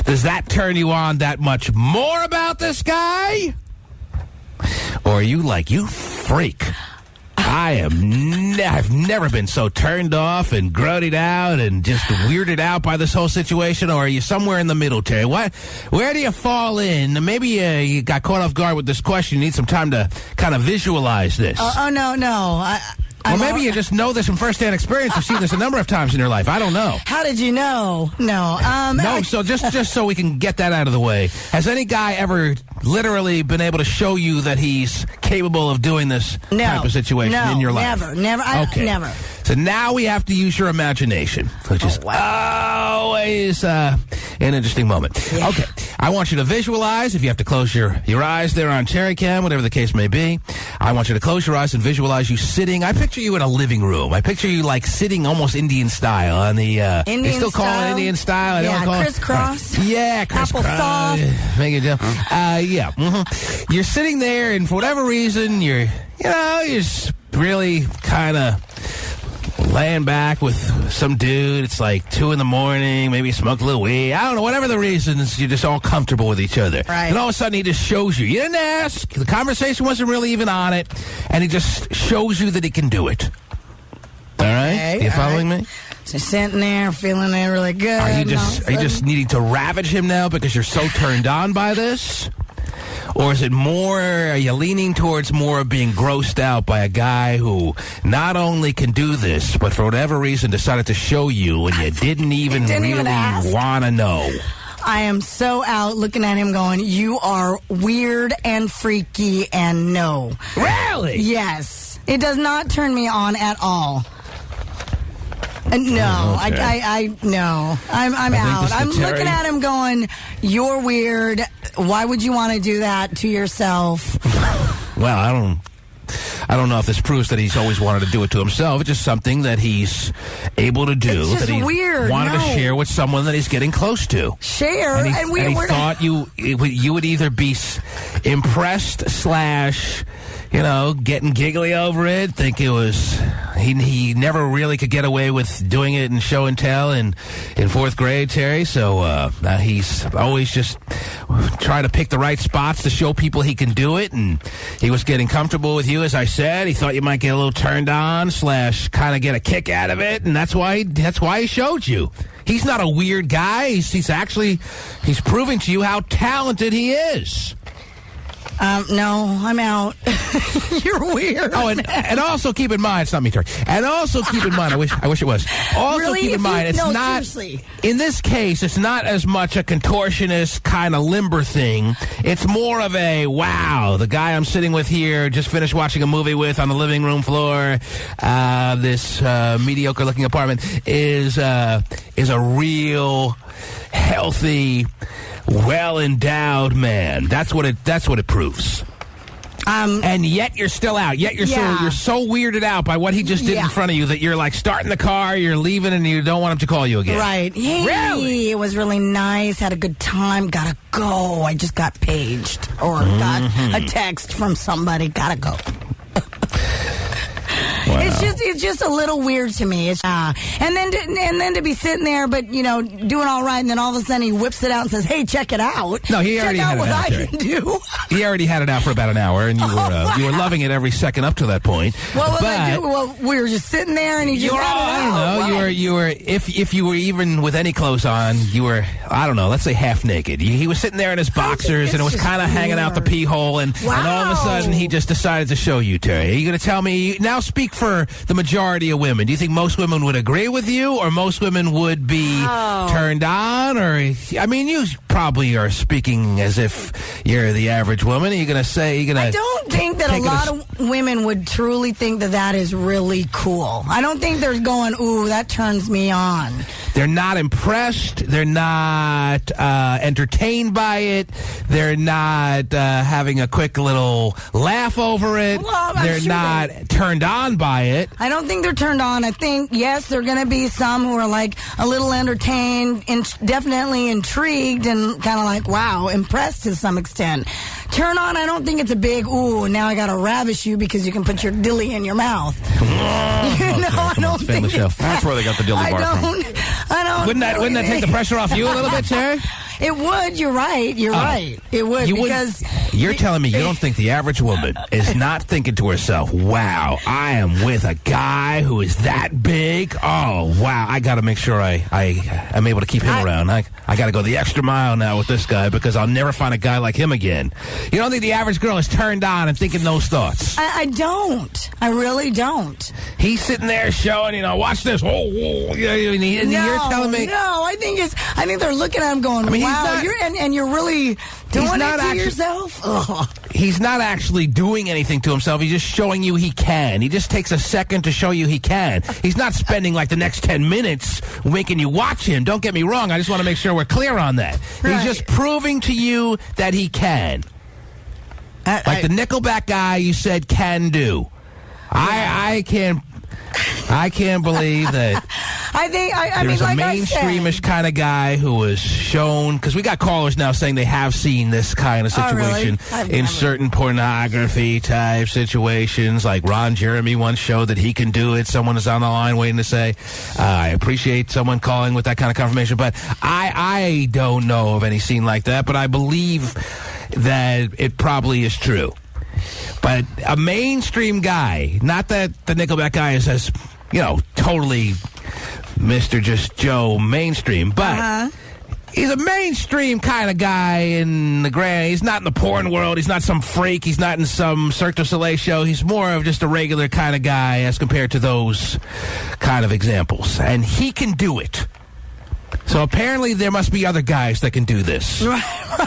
Does that turn you on that much more about this guy? Or are you like, you freak? I've never been so turned off and grodied out and just weirded out by this whole situation. Or are you somewhere in the middle, Terry? Where do you fall in? Maybe you got caught off guard with this question. You need some time to kind of visualize this. No. Or maybe you just know this from first-hand experience. You've seen this a number of times in your life. I don't know. How did you know? No. So just so we can get that out of the way, has any guy ever literally been able to show you that he's capable of doing this type of situation in your life? Never. Okay. Never. So now we have to use your imagination, which is always an interesting moment. Yeah. Okay, I want you to visualize. If you have to close your eyes there on Cherry Cam, whatever the case may be, I want you to close your eyes and visualize you sitting. I picture you in a living room. I picture you like sitting almost Indian style on the... Indian they still call style? it Indian style? Yeah, crisscross. Right. Yeah, crisscross. Applesauce. Make it jump. Yeah. Mm-hmm. You're sitting there, and for whatever reason, you're just really kind of laying back with some dude. It's like 2 a.m. Maybe you smoked a little weed. I don't know. Whatever the reasons, you're just all comfortable with each other. Right. And all of a sudden, he just shows you. You didn't ask. The conversation wasn't really even on it. And he just shows you that he can do it. All right? Okay, Are you following me? Just sitting there, feeling it really good. Are you just needing to ravage him now because you're so turned on by this? Or is it more, are you leaning towards more of being grossed out by a guy who not only can do this, but for whatever reason decided to show you and you didn't even really want to know? I am so out looking at him going, you are weird and freaky and no. Really? Yes. It does not turn me on at all. No, okay. No. I'm out. I'm looking at him going, you're weird. Why would you want to do that to yourself? Well, I I don't know if this proves that he's always wanted to do it to himself. It's just something that he's able to do. It's just that he weird. wanted to share with someone that he's getting close to. Share, and he thought you would either be impressed / getting giggly over it, think it was he never really could get away with doing it in show and tell in 4th grade, Terry. So he's always just trying to pick the right spots to show people he can do it, and he was getting comfortable with you, as I said. He thought you might get a little turned on / kind of get a kick out of it, and that's why he showed you. He's not a weird guy. He's proving to you how talented he is. No, I'm out. You're weird. Oh, and also keep in mind, it's not me, Terry. And also keep in mind, I wish it was. Also really? Keep in mind, it's not. Seriously. In this case, it's not as much a contortionist kind of limber thing. It's more of a wow. The guy I'm sitting with here just finished watching a movie with on the living room floor. This mediocre-looking apartment is a real healthy, well-endowed man. That's what it proves. And yet you're still out. Yet you're so weirded out by what he just did in front of you that you're like starting the car, you're leaving, and you don't want him to call you again. Right. Hey, really? It was really nice. Had a good time. Gotta go. I just got paged or got a text from somebody. Gotta go. Wow. It's just a little weird to me. And then to be sitting there, but doing all right, and then all of a sudden he whips it out and says, "Hey, check it out." No, he already had it out. Check out what I can do. He already had it out for about an hour, and you were loving it every second up to that point. What was I doing? Well, we were just sitting there, and he just had it out. I don't know. You were if you were even with any clothes on, you were, I don't know, let's say half naked. He was sitting there in his boxers, and it was kind of hanging out the pee hole, and all of a sudden he just decided to show you, Terry. Are you going to tell me now? Speak for the majority of women. Do you think most women would agree with you, or most women would be turned on? Or, I mean, you probably are speaking as if you're the average woman. Are you going to say... I don't think that a lot of women would truly think that is really cool. I don't think they're going, ooh, that turns me on. They're not impressed. They're not entertained by it. They're not having a quick little laugh over it. Well, they're not turned on by it. I don't think they're turned on. I think, yes, there are going to be some who are like a little entertained, definitely intrigued, and kind of like, wow, impressed to some extent. Turn on, I don't think it's a big, ooh, now I got to ravish you because you can put your dilly in your mouth. I don't think that's where they got the dilly bar from. I don't. Wouldn't that take the pressure off you a little bit, Terry? It would. You're right. You're right. It would because you're telling me you don't think the average woman is not thinking to herself, "Wow, I am with a guy who is that big. Oh, wow, I got to make sure I am able to keep him around. I got to go the extra mile now with this guy because I'll never find a guy like him again." You don't think the average girl is turned on and thinking those thoughts? I don't. I really don't. He's sitting there showing, watch this. You're telling me. No, I think they're looking at him going, wow, you're really doing it to yourself? Ugh. He's not actually doing anything to himself. He's just showing you he can. He just takes a second to show you he can. He's not spending like the next 10 minutes making you watch him. Don't get me wrong. I just want to make sure we're clear on that. Right. He's just proving to you that he can. Like the Nickelback guy you said can do. I can't believe that. There's a mainstreamish kind of guy who was shown, because we got callers now saying they have seen this kind of situation in certain pornography type situations. Like Ron Jeremy once showed that he can do it. Someone is on the line waiting to say, I appreciate someone calling with that kind of confirmation, but I don't know of any scene like that, but I believe that it probably is true. But a mainstream guy, not that the Nickelback guy is as, totally Mr. Just Joe mainstream, but he's a mainstream kind of guy in the grand. He's not in the porn world. He's not some freak. He's not in some Cirque du Soleil show. He's more of just a regular kind of guy as compared to those kind of examples. And he can do it. So apparently there must be other guys that can do this. Right.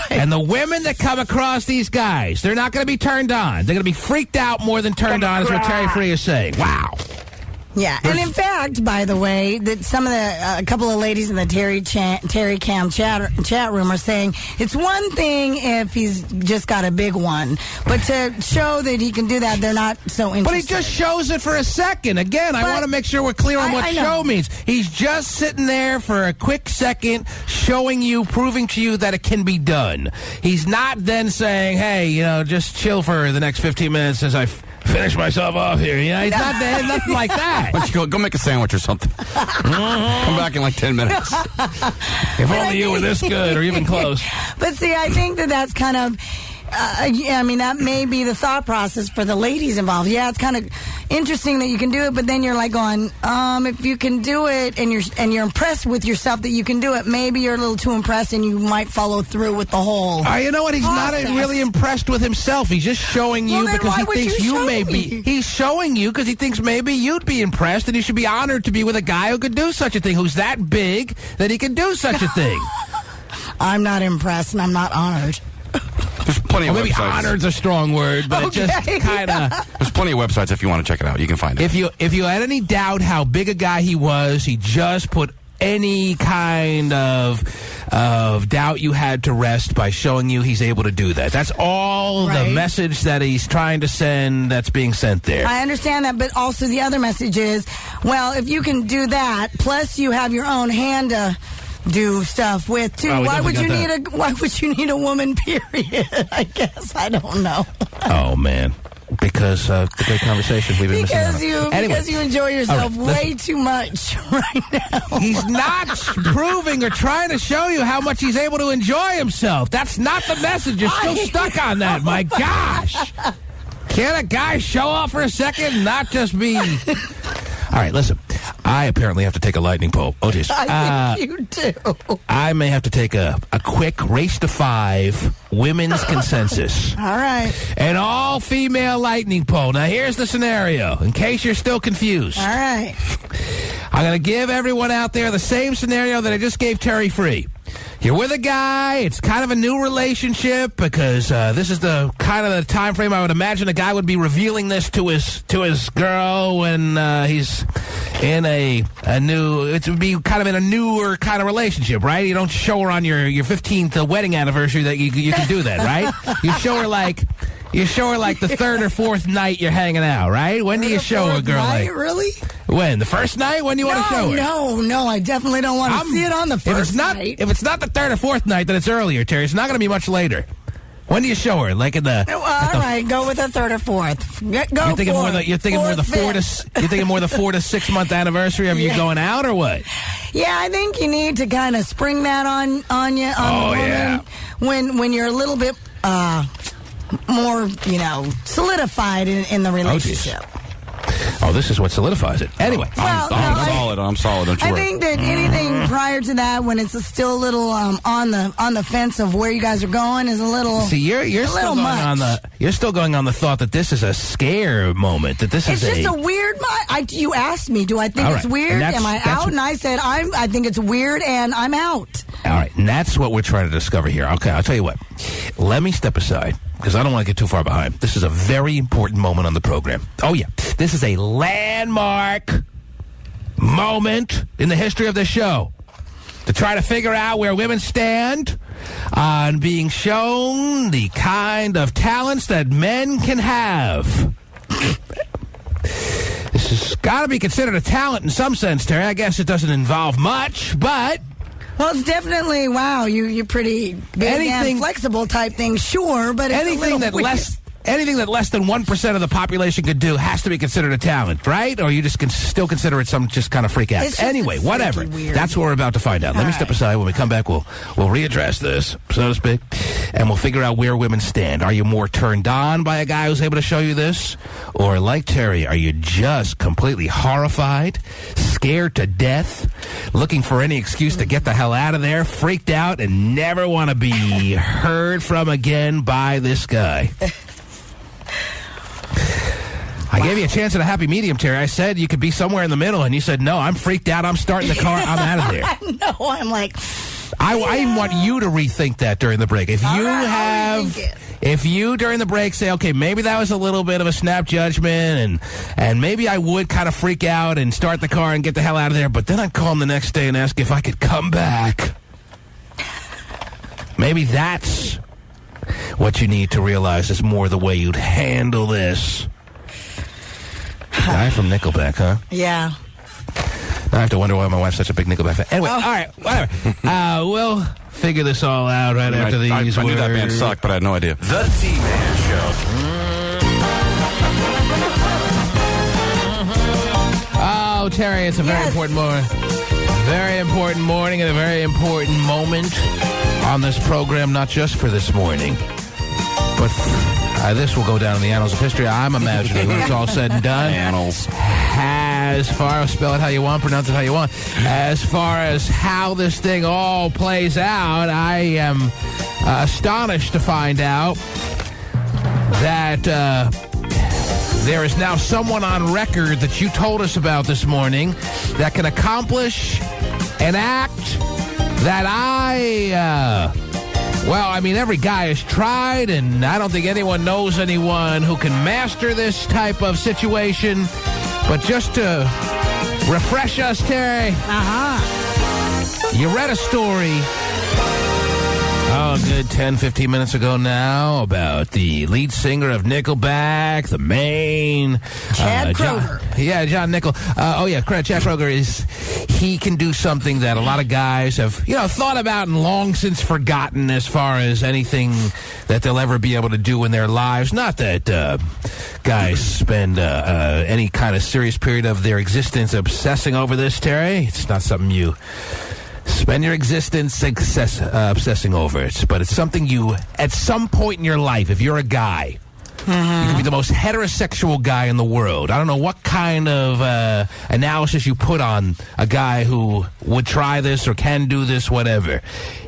And the women that come across these guys, they're not going to be turned on. They're going to be freaked out more than turned on, is what Terry Free is saying. Wow. Yeah, and in fact, by the way, that some of a couple of ladies in the Tari Cam chat room are saying it's one thing if he's just got a big one, but to show that he can do that, they're not so interested. But he just shows it for a second. Again, I want to make sure we're clear on what show means. He's just sitting there for a quick second, showing you, proving to you that it can be done. He's not then saying, hey, just chill for the next 15 minutes as I finish myself off here. He's not nothing like that. Why don't you go make a sandwich or something? Come back in like 10 minutes. If only you were this good or even close. But see, I think that's kind of... that may be the thought process for the ladies involved. Yeah, it's kind of interesting that you can do it, but then you're like going, if you can do it and you're impressed with yourself that you can do it, maybe you're a little too impressed and you might follow through with the whole you know what? He's process. Not really impressed with himself. He's just showing you because he thinks you may be. He's showing you because he thinks maybe you'd be impressed and you should be honored to be with a guy who could do such a thing, who's that big that he can do such a thing. I'm not impressed and I'm not honored. There's plenty of maybe websites. Honored's a strong word, but it just kind of... There's plenty of websites if you want to check it out. You can find it. If you had any doubt how big a guy he was, he just put any kind of doubt you had to rest by showing you he's able to do that. That's all the message that he's trying to send that's being sent there. I understand that, but also the other message is, well, if you can do that, plus you have your own hand to do stuff with too. Why would you need a woman, period? I guess. I don't know. Oh man. Because the great conversation we've been missing out on. Because you enjoy yourself way too much right now. He's not proving or trying to show you how much he's able to enjoy himself. That's not the message. You're still stuck on that. My gosh. Can a guy show off for a second and not just be... All right, listen. I apparently have to take a lightning poll. Oh, jeez. I think you do. I may have to take a quick race to 5 women's consensus. All right. An all-female lightning poll. Now, here's the scenario, in case you're still confused. All right. I'm going to give everyone out there the same scenario that I just gave Terry Free. You're with a guy. It's kind of a new relationship because this is the kind of the time frame I would imagine a guy would be revealing this to his girl when he's in a new. It would be kind of in a newer kind of relationship, right? You don't show her on your 15th wedding anniversary that you can do that, right? You show her like the third or fourth night you're hanging out, right? When do you show a girl night, like? Really? When? The first night? When do you want to show her? No, I definitely don't want to see it on the first night. If it's not the third or fourth night, then it's earlier, Terry. It's not going to be much later. When do you show her? Like in the... All right, go with the third or fourth. You're thinking more the 4 to 6 month anniversary of you going out, or what? Yeah, I think you need to kind of spring that on you, the woman, when you're a little bit more, solidified in the relationship. Oh, this is what solidifies it. Anyway. I'm solid. Don't you worry. I think that anything prior to that, when it's still a little on the fence of where you guys are going, is a little. See, you're still going on the thought that this is a scare moment. That this is just a weird. You asked me, do I think it's weird? Am I out? And I said I think it's weird, and I'm out. All right, and that's what we're trying to discover here. Okay, I'll tell you what. Let me step aside, because I don't want to get too far behind. This is a very important moment on the program. Oh, yeah. This is a landmark moment in the history of the show to try to figure out where women stand on being shown the kind of talents that men can have. This has got to be considered a talent in some sense, Terry. I guess it doesn't involve much, but... Well, it's definitely, you're pretty big and flexible type thing, sure, but it's anything that less than 1% of the population could do has to be considered a talent, right? Or you just can still consider it some just kind of freak act. Anyway, whatever. That's what we're about to find out. Let me step aside. When we come back, we'll readdress this, so to speak, and we'll figure out where women stand. Are you more turned on by a guy who's able to show you this? Or like Terry, are you just completely horrified, scared to death, looking for any excuse to get the hell out of there, freaked out, and never want to be heard from again by this guy? I gave you a chance at a happy medium, Terry. I said you could be somewhere in the middle, and you said, no, I'm freaked out. I'm starting the car. I'm out of there. No, I'm like, I even want you to rethink that during the break. If you during the break say, okay, maybe that was a little bit of a snap judgment, and maybe I would kind of freak out and start the car and get the hell out of there, but then I'd call him the next day and ask if I could come back. Maybe that's what you need to realize is more the way you'd handle this. Guy from Nickelback, huh? Yeah. I have to wonder why my wife's such a big Nickelback fan. Anyway, all right, whatever. We'll figure this all out right after these words. I knew that band sucked, but I had no idea. The T-Man Show. Oh, Terry, it's a very important morning. Very important morning and a very important moment on this program, not just for this morning, but this will go down in the annals of history. I'm imagining when it's all said and done. Annals. As far as spell it how you want, pronounce it how you want. As far as how this thing all plays out, I am astonished to find out that there is now someone on record that you told us about this morning that can accomplish an act that every guy has tried, and I don't think anyone knows anyone who can master this type of situation. But just to refresh us, Terry, you read a story, a good 10, 15 minutes ago now, about the lead singer of Nickelback, the main... Chad Kroeger. John Nickel. Chad Kroeger he can do something that a lot of guys have, thought about and long since forgotten as far as anything that they'll ever be able to do in their lives. Not that guys spend any kind of serious period of their existence obsessing over this, Terry. It's not something you spend your existence obsessing over it, but it's something you, at some point in your life, if you're a guy, you can be the most heterosexual guy in the world. I don't know what kind of analysis you put on a guy who would try this or can do this, whatever.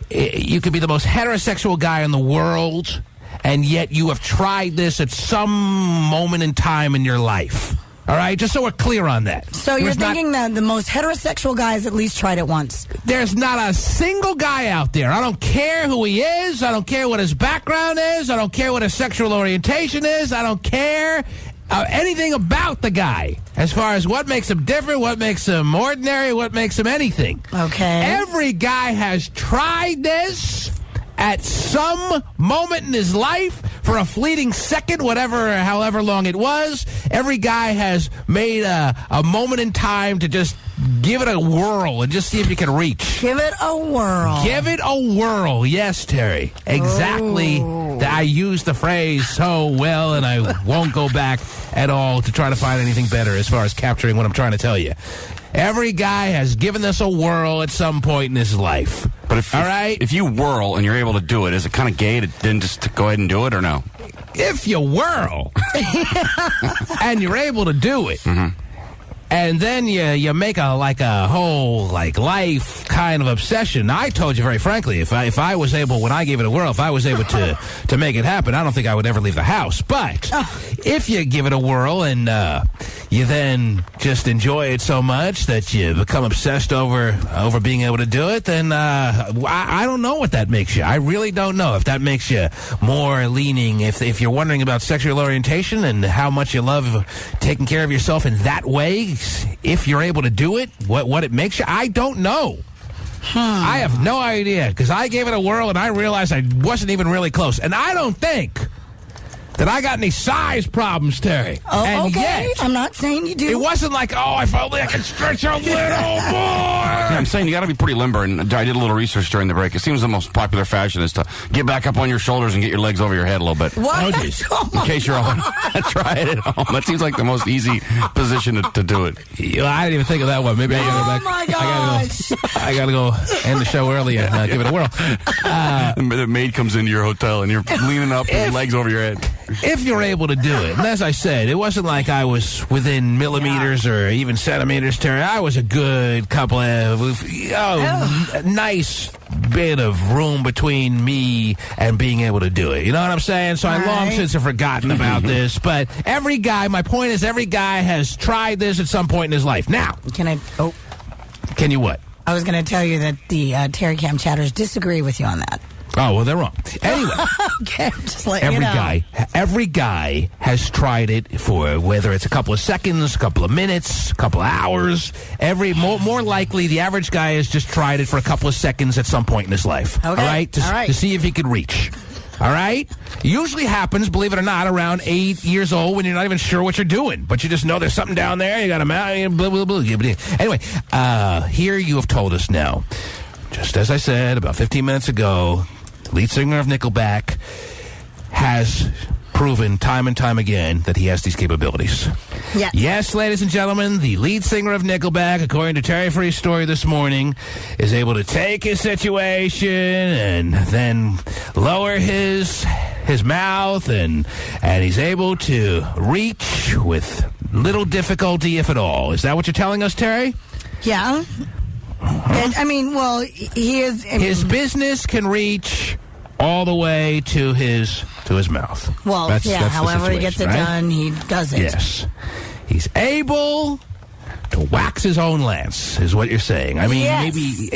You could be the most heterosexual guy in the world, and yet you have tried this at some moment in time in your life. All right, just so we're clear on that. So you're thinking that the most heterosexual guys at least tried it once? There's not a single guy out there. I don't care who he is. I don't care what his background is. I don't care what his sexual orientation is. I don't care anything about the guy as far as what makes him different, what makes him ordinary, what makes him anything. Okay. Every guy has tried this at some moment in his life for a fleeting second, however long it was. Every guy has made a moment in time to just give it a whirl and just see if you can reach. Give it a whirl. Give it a whirl. Yes, Terry. Exactly. Oh. I used the phrase so well, and I won't go back at all to try to find anything better as far as capturing what I'm trying to tell you. Every guy has given this a whirl at some point in his life. But if you whirl and you're able to do it, is it kind of gay to then just go ahead and do it, or no? If you whirl and you're able to do it, and then you make a whole life kind of obsession. I told you very frankly, if I was able, when I gave it a whirl, if I was able to make it happen, I don't think I would ever leave the house. But if you give it a whirl and you then just enjoy it so much that you become obsessed over being able to do it, then I don't know what that makes you. I really don't know if that makes you more leaning. If you're wondering about sexual orientation and how much you love taking care of yourself in that way, if you're able to do it, what it makes you, I don't know. I have no idea, because I gave it a whirl and I realized I wasn't even really close. And I don't think that I got any size problems, Terry. Oh, and okay. Yet, I'm not saying you do. it wasn't like, if only I could stretch a little more. Yeah, I'm saying you got to be pretty limber, and I did a little research during the break. It seems the most popular fashion is to get back up on your shoulders and get your legs over your head a little bit. What? In case you're all try it at home. That seems like the most easy position to do it. I didn't even think of that one. Maybe I gotta go back. Oh my gosh! I gotta go end the show early and give it a whirl. The maid comes into your hotel and you're leaning up and legs over your head. If you're able to do it, and as I said, it wasn't like I was within millimeters or even centimeters, Terry. I was a good couple of nice bit of room between me and being able to do it. You know what I'm saying? So I long since have forgotten about this. But every guy, my point is, every guy has tried this at some point in his life. Now, can you what? I was going to tell you that the Terry Cam chatters disagree with you on that. Oh, well, they're wrong. Anyway. Okay, just letting you know. Every guy has tried it for whether it's a couple of seconds, a couple of minutes, a couple of hours. More likely, the average guy has just tried it for a couple of seconds at some point in his life. Okay. All right? To see if he could reach. All right? Usually happens, believe it or not, around 8 years old when you're not even sure what you're doing. But you just know there's something down there. You got a mouth. Blah, blah, blah. Anyway, here you have told us now, just as I said about 15 minutes ago, lead singer of Nickelback has proven time and time again that he has these capabilities. Yes. Yes, ladies and gentlemen, the lead singer of Nickelback, according to Terry Free's story this morning, is able to take his situation and then lower his mouth, and he's able to reach with little difficulty, if at all. Is that what you're telling us, Terry? Yeah. And, I mean, well, he is... his business can reach all the way to his mouth. Well, that's however he gets it done, he does it. Yes. He's able to wax his own lance, is what you're saying. I mean, maybe...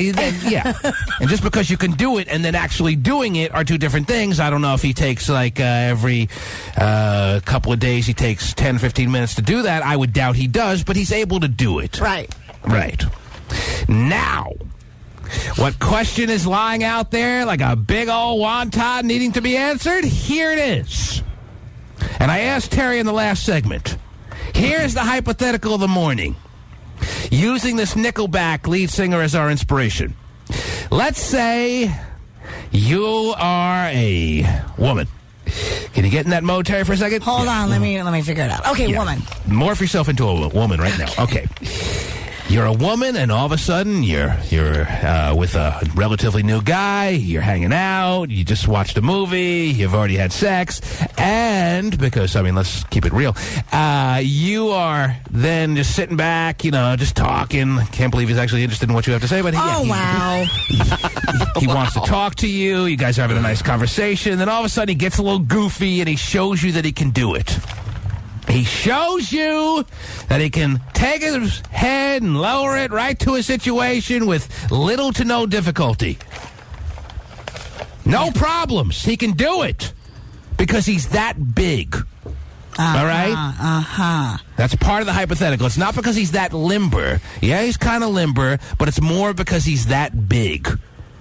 yeah. And just because you can do it and then actually doing it are two different things. I don't know if he takes, every couple of days he takes 10, 15 minutes to do that. I would doubt he does, but he's able to do it. Right. Right. Now, what question is lying out there like a big old wonton needing to be answered? Here it is. And I asked Terry in the last segment. Here's the hypothetical of the morning. Using this Nickelback lead singer as our inspiration. Let's say you are a woman. Can you get in that mode, Terry, for a second? Hold on, let me figure it out. Okay, woman. Morph yourself into a woman right now. Okay. You're a woman, and all of a sudden, you're with a relatively new guy. You're hanging out. You just watched a movie. You've already had sex. And, because, let's keep it real, you are then just sitting back, just talking. Can't believe he's actually interested in what you have to say. But wow. He wants to talk to you. You guys are having a nice conversation. Then all of a sudden, he gets a little goofy, and he shows you that he can do it. He shows you that he can take his head and lower it right to a situation with little to no difficulty. No problems. He can do it because he's that big. All right? That's part of the hypothetical. It's not because he's that limber. Yeah, he's kind of limber, but it's more because he's that big.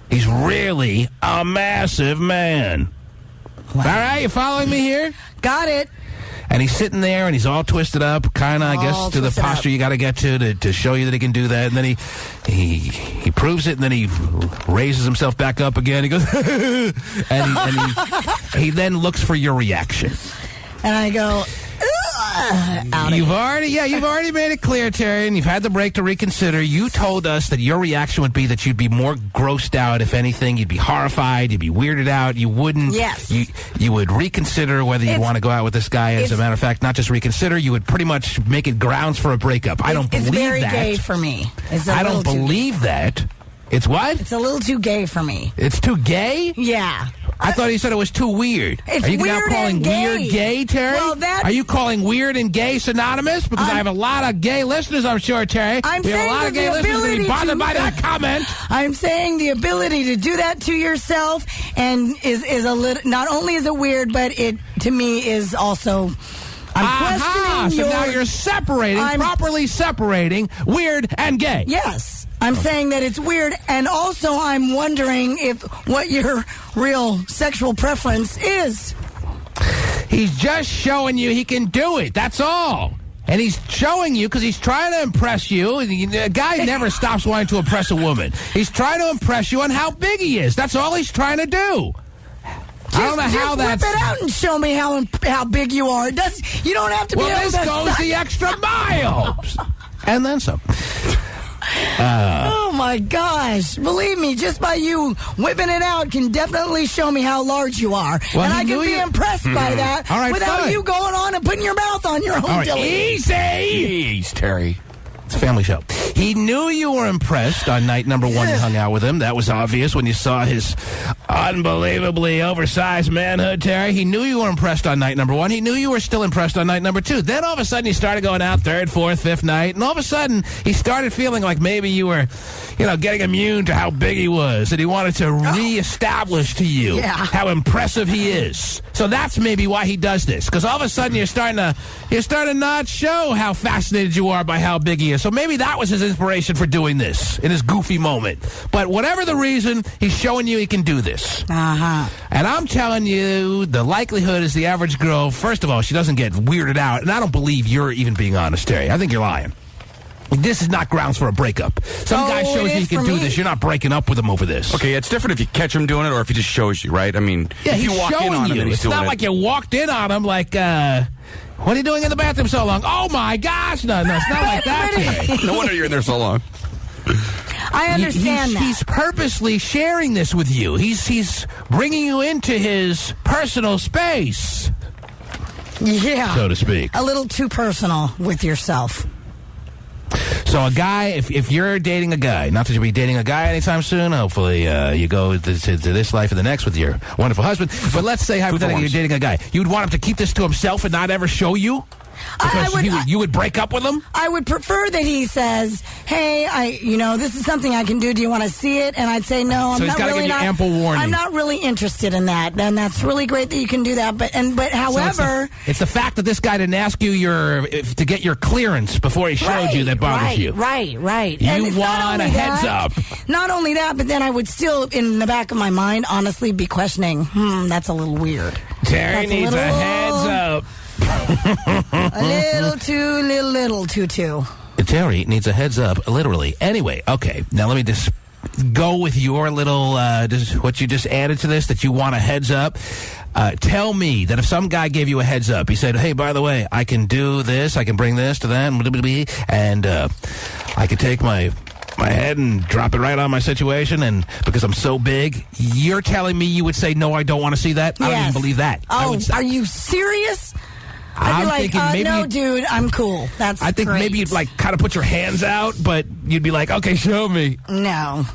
He's really a massive man. Wow. All right, you following me here? Got it. And he's sitting there, and he's all twisted up, kind of, I guess, to the posture you got to get to show you that he can do that. And then he proves it, and then he raises himself back up again. He goes, and he then looks for your reaction. And I go, You've already made it clear, Terry, and you've had the break to reconsider. You told us that your reaction would be that you'd be more grossed out, if anything. You'd be horrified. You'd be weirded out. You wouldn't. Yes. You would reconsider whether you'd want to go out with this guy. As a matter of fact, not just reconsider, you would pretty much make it grounds for a breakup. I don't believe that. It's very gay for me. I don't believe that. It's what? It's a little too gay for me. It's too gay? Yeah. I thought he said it was too weird. It's Are you weird now calling and gay. weird gay, Terry? Well, Are you calling weird and gay synonymous? Because I have a lot of gay listeners, I'm sure, Terry. We have a lot of gay listeners who be bothered by that comment. I'm saying the ability to do that to yourself and is a little. Not only is it weird, but it to me is also. I'm questioning now you're separating, properly separating weird and gay. Yes. I'm saying that it's weird, and also I'm wondering what your real sexual preference is. He's just showing you he can do it. That's all. And he's showing you because he's trying to impress you. A guy never stops wanting to impress a woman. He's trying to impress you on how big he is. That's all he's trying to do. I don't know how that's... Whip it out and show me how big you are. You don't have to be able to... Well, this goes the extra mile. And then some. Oh, my gosh. Believe me, just by you whipping it out can definitely show me how large you are. Well, and I can be impressed by that without you going on and putting your mouth on your own. Easy, Terry. It's a family show. He knew you were impressed on night number 1 you hung out with him. That was obvious when you saw his unbelievably oversized manhood, Terry. He knew you were impressed on night number 1. He knew you were still impressed on night number 2. Then all of a sudden you started going out 3rd, 4th, 5th night, and all of a sudden he started feeling like maybe you were, getting immune to how big he was, and he wanted to reestablish to you how impressive he is. So that's maybe why he does this, because all of a sudden you're starting to not show how fascinated you are by how big he is. So maybe that was his inspiration for doing this in his goofy moment. But whatever the reason, he's showing you he can do this. Uh-huh. And I'm telling you, the likelihood is the average girl, first of all, she doesn't get weirded out. And I don't believe you're even being honest, Terry. I think you're lying. This is not grounds for a breakup. Some guy shows you he can do this. You're not breaking up with him over this. Okay, it's different if you catch him doing it or if he just shows you, right? I mean, if you walk in on him and he's doing it. It's not like you walked in on him like, what are you doing in the bathroom so long? Oh, my gosh. No, it's not like that, Terry. No wonder you're in there so long. I understand that. He's purposely sharing this with you. He's bringing you into his personal space. Yeah. So to speak. A little too personal with yourself. So a guy, if you're dating a guy, not that you'll be dating a guy anytime soon, hopefully you go to this life and the next with your wonderful husband, but let's say hypothetically you're dating a guy. You'd want him to keep this to himself and not ever show you? Because you would break up with him? I would prefer that he says, hey, this is something I can do. Do you want to see it? And I'd say, no, I'm not really ample warning. I'm not really interested in that. And that's really great that you can do that. But however... So it's the fact that this guy didn't ask you to get your clearance before he showed you that bothers you. Right. You want a heads up. Not only that, but then I would still, in the back of my mind, honestly be questioning, that's a little weird. Terry needs a heads up. A little too. Terry needs a heads up, literally. Anyway, okay. Now let me just go with your little, what you just added to this, that you want a heads up. Tell me that if some guy gave you a heads up, he said, hey, by the way, I can do this, I can bring this to that, and I can take my head and drop it right on my situation, and because I'm so big, you're telling me you would say, no, I don't want to see that? Yes. I don't even believe that. Oh, are you serious? I'm thinking maybe no, dude, I'm cool. That's I think great. maybe you'd kind of put your hands out, but you'd be like, okay, show me. No.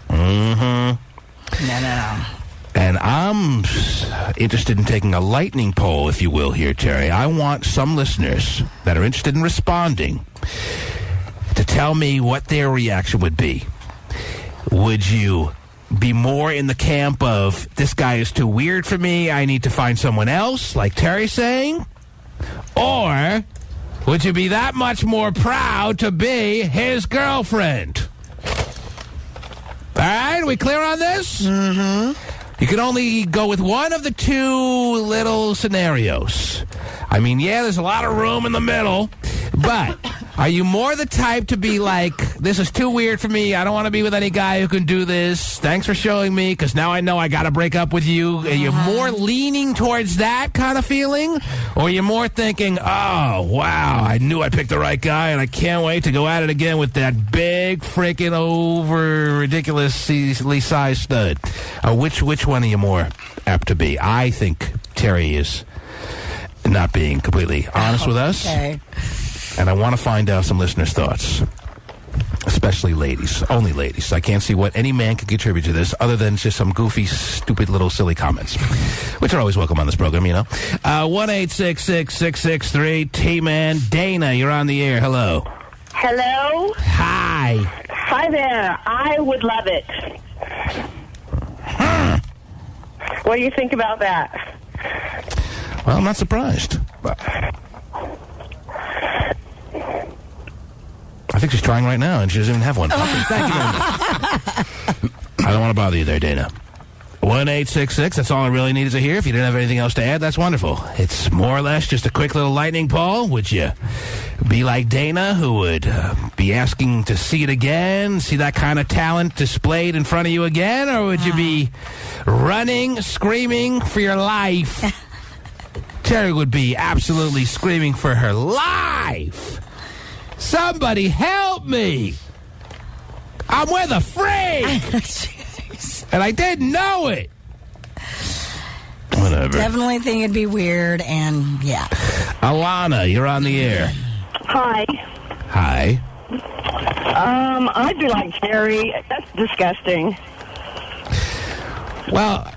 Mm-hmm. No. And I'm interested in taking a lightning poll, if you will, here, Terry. I want some listeners that are interested in responding to tell me what their reaction would be. Would you be more in the camp of, this guy is too weird for me, I need to find someone else, like Terry's saying? Or would you be that much more proud to be his girlfriend? All right, we clear on this? Mm-hmm. You can only go with one of the two little scenarios. I mean, yeah, there's a lot of room in the middle, but are you more the type to be like, this is too weird for me, I don't want to be with any guy who can do this, thanks for showing me, because now I know I got to break up with you? Are you more leaning towards that kind of feeling? Or are you more thinking, oh, wow, I knew I picked the right guy, and I can't wait to go at it again with that big, freaking over ridiculously sized stud? Which one are you more apt to be? I think Terry is not being completely honest with us. Okay. And I want to find out some listeners' thoughts, especially ladies, only ladies. I can't see what any man can contribute to this other than just some goofy, stupid little silly comments, which are always welcome on this program, 1-866-663-T-Man. Dana, you're on the air. Hello. Hello? Hi. Hi there. I would love it. What do you think about that? Well, I'm not surprised. I think she's trying right now, and she doesn't even have one. Okay, thank you very much. I don't want to bother you there, Dana. 1-866, that's all I really needed to hear. If you didn't have anything else to add, that's wonderful. It's more or less just a quick little lightning poll. Would you be like Dana, who would be asking to see it again, see that kind of talent displayed in front of you again, or would you be running, screaming for your life? Terry would be absolutely screaming for her life. Somebody help me. I'm with a freak. And I didn't know it. Whatever. Definitely think it'd be weird, and yeah. Alana, you're on the air. Hi. Hi. I'd be like Tari. That's disgusting. Well,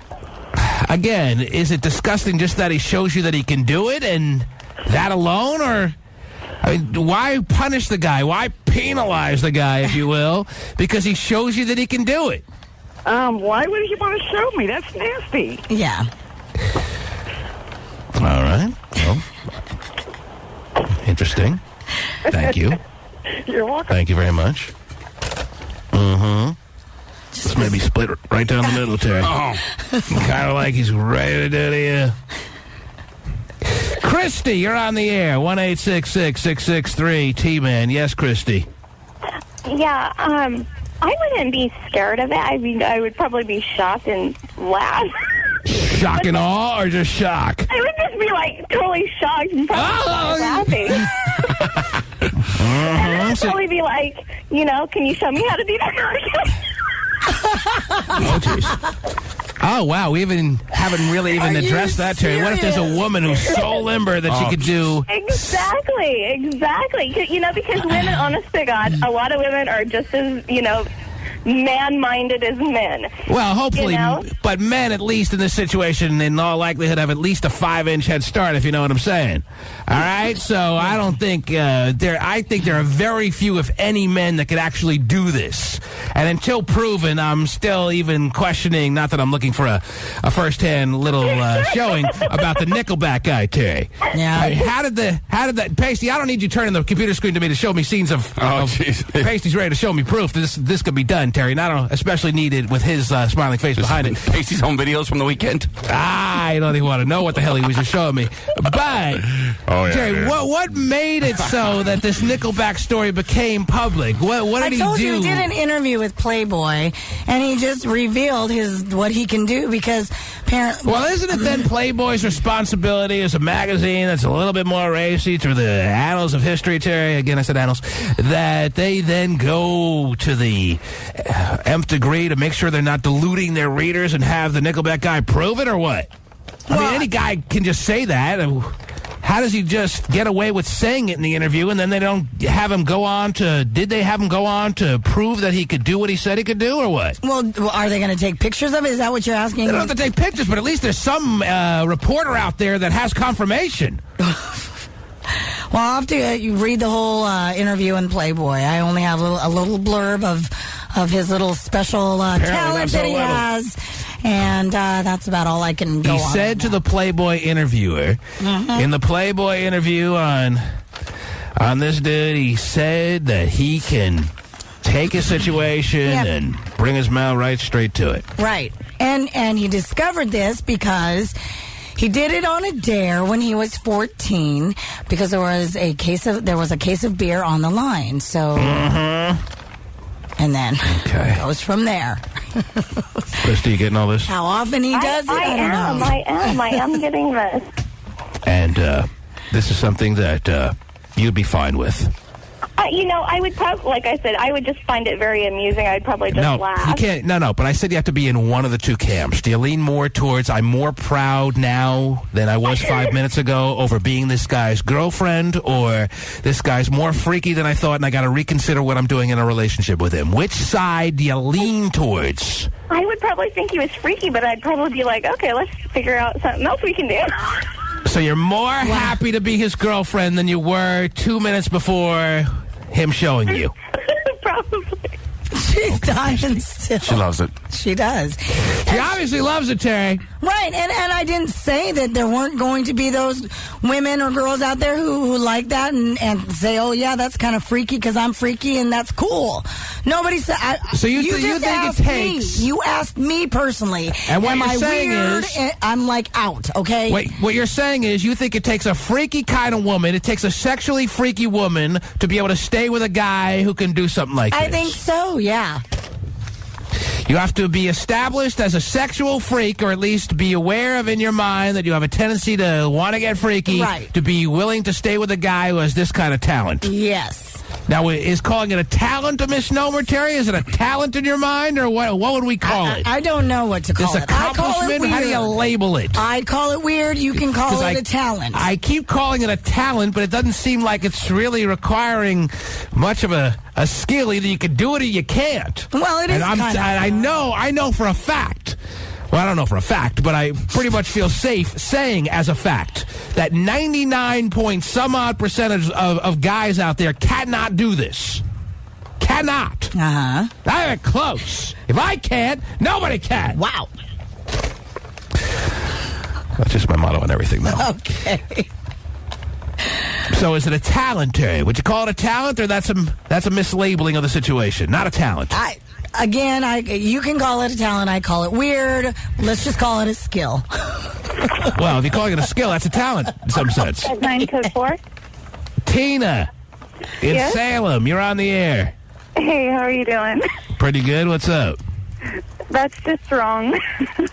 again, is it disgusting just that he shows you that he can do it and that alone? Or, I mean, why punish the guy? Why penalize the guy, if you will? Because he shows you that he can do it. Why would he want to show me? That's nasty. Yeah. All right. Well, interesting. Thank you. You're welcome. Thank you very much. Mm-hmm. Just maybe split right down the middle, Terry. Kind of like he's ready to do to you. Christy, you're on the air. 1-866-663-T-Man. Yes, Christy. Yeah, I wouldn't be scared of it. I mean, I would probably be shocked and laugh. Shock and awe, or just shock? I would just be, like, totally shocked and probably laughing. And then I'd probably be like, can you show me how to do that? Oh, jeez. Oh, wow. We haven't really even addressed that, Terry. What if there's a woman who's so limber that she could do... Exactly. Because women, honest to God, a lot of women are just as, man-minded as men. Well, hopefully, but men, at least in this situation, in all likelihood, have at least a 5-inch head start, if you know what I'm saying. All right? So I don't think I think there are very few, if any, men that could actually do this. And until proven, I'm still even questioning, not that I'm looking for a first-hand little showing about the Nickelback guy, Terry. Yeah. I mean, how did that, Pasty, I don't need you turning the computer screen to me to show me scenes of Pasty's ready to show me proof this could be done, Terry, and I don't especially need it with his smiling face behind it. Pasty's home videos from the weekend? I don't even want to know what the hell he was just showing me. But, Terry, what made it so that this Nickelback story became public? What did he do? I told you he did an interview with Playboy, and he just revealed what he can do because apparently... Well, isn't it then Playboy's responsibility as a magazine that's a little bit more racy through the annals of history, Terry, again I said annals, that they then go to the nth degree to make sure they're not deluding their readers and have the Nickelback guy prove it, or what? I mean, any guy can just say that. How does he just get away with saying it in the interview, and then they don't have him go on to... Did they have him go on to prove that he could do what he said he could do, or what? Well, are they going to take pictures of it? Is that what you're asking? They don't have to take pictures, but at least there's some reporter out there that has confirmation. Well, I'll have to read the whole interview in Playboy. I only have a little blurb of his little special talent that he has. And that's about all I can go on. He said to the Playboy interviewer, in the Playboy interview on this dude, he said that he can take a situation and bring his mouth right straight to it. Right. And he discovered this because he did it on a dare when he was 14 because there was a case of beer on the line. So and then it goes from there. Christy, you getting all this? How often he does it? I am getting this. And this is something that you'd be fine with. I would probably, like I said, I would just find it very amusing. I'd probably just laugh. You can't. No. But I said you have to be in one of the two camps. Do you lean more towards I'm more proud now than I was 5 minutes ago over being this guy's girlfriend, or this guy's more freaky than I thought and I got to reconsider what I'm doing in a relationship with him? Which side do you lean towards? I would probably think he was freaky, but I'd probably be like, okay, let's figure out something else we can do. So you're more happy to be his girlfriend than you were 2 minutes before him showing you? Probably. She's dying still. She loves it. She does. She obviously loves it, Terry. Right, and I didn't say that there weren't going to be those women or girls out there who like that and say, oh, yeah, that's kind of freaky because I'm freaky and that's cool. Nobody said... So you think it takes... You asked me personally. And what you're saying is... I'm like out, okay? Wait, what you're saying is you think it takes a freaky kind of woman, it takes a sexually freaky woman to be able to stay with a guy who can do something like this. I think so, yeah. You have to be established as a sexual freak, or at least be aware of in your mind that you have a tendency to want to get freaky, to be willing to stay with a guy who has this kind of talent. Yes. Now, is calling it a talent a misnomer, Terry? Is it a talent in your mind, or what would we call it? I don't know what to call this it. Accomplishment? How do you label it? I call it weird. You can call it a talent. I keep calling it a talent, but it doesn't seem like it's really requiring much of a skill. Either you can do it or you can't. Well, it is kind of. I know for a fact. Well, I don't know for a fact, but I pretty much feel safe saying as a fact that 99.some-odd% of guys out there cannot do this. Cannot. Uh-huh. Not even close. If I can't, nobody can. Wow. That's just my motto on everything, though. Okay. So is it a talent, Terry? Would you call it a talent, or that's a mislabeling of the situation? Not a talent. You can call it a talent. I call it weird. Let's just call it a skill. Well, if you're calling it a skill, that's a talent in some sense. 924. Tina in Salem, you're on the air. Hey, how are you doing? Pretty good. What's up? That's just wrong.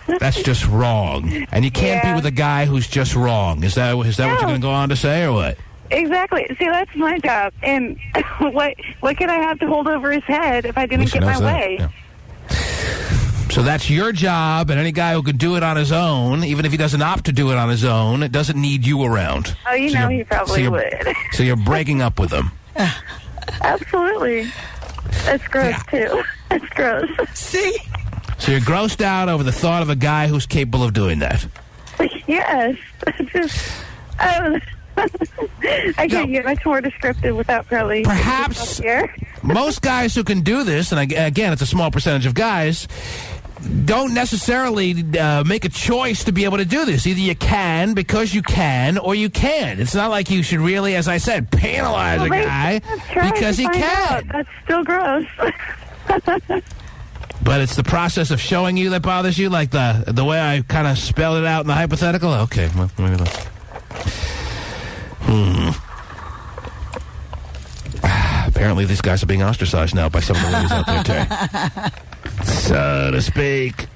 That's just wrong. And you can't be with a guy who's just wrong. Is that what you're going to go on to say, or what? Exactly. See, that's my job. And what could I have to hold over his head if I didn't get my way? Yeah. So that's your job, and any guy who could do it on his own, even if he doesn't opt to do it on his own, it doesn't need you around. Oh, he probably would. So you're breaking up with him. Absolutely. That's gross, too. That's gross. See? So you're grossed out over the thought of a guy who's capable of doing that. Yes. I can't get much more descriptive without probably... Perhaps most guys who can do this, and again, it's a small percentage of guys, don't necessarily make a choice to be able to do this. Either you can because you can, or you can. It's not like you should really, as I said, penalize a guy because he can. That's still gross. But it's the process of showing you that bothers you, like the way I kind of spelled it out in the hypothetical? Okay, well, maybe let's... Apparently these guys are being ostracized now by some of the ladies out there, Terry. So to speak.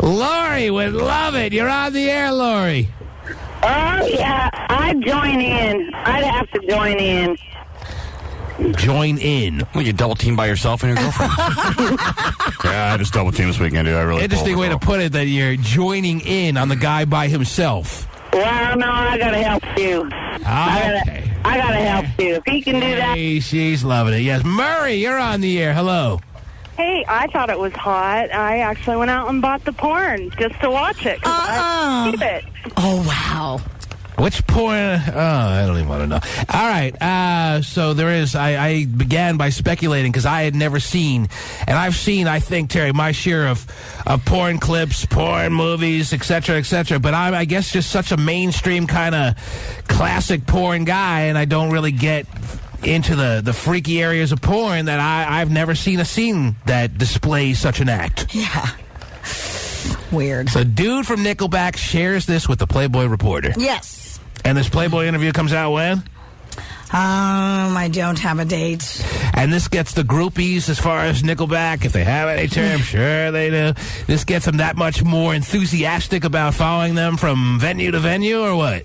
Lori would love it. You're on the air, Lori. Oh, yeah. I'd join in. I'd have to join in. Join in? Well, you double team by yourself and your girlfriend. Yeah, I just double team this weekend, dude. I really interesting way to put it, that you're joining in on the guy by himself. Well, no, I gotta help you. Okay. I gotta help you. If he can do that. Hey, she's loving it. Yes, Murray, you're on the air. Hello. Hey, I thought it was hot. I actually went out and bought the porn just to watch it. I keep it. Oh, wow. Which porn? Oh, I don't even want to know. All right. So there is. I began by speculating because I had never seen, and I've seen, I think, Terry, my share of porn clips, porn movies, etc., etc. But I'm, I guess, just such a mainstream kind of classic porn guy, and I don't really get into the freaky areas of porn that I've never seen a scene that displays such an act. Yeah. Weird. So dude from Nickelback shares this with the Playboy Reporter. Yes. And this Playboy interview comes out when? I don't have a date. And this gets the groupies as far as Nickelback, if they have any term, sure they do. This gets them that much more enthusiastic about following them from venue to venue, or what?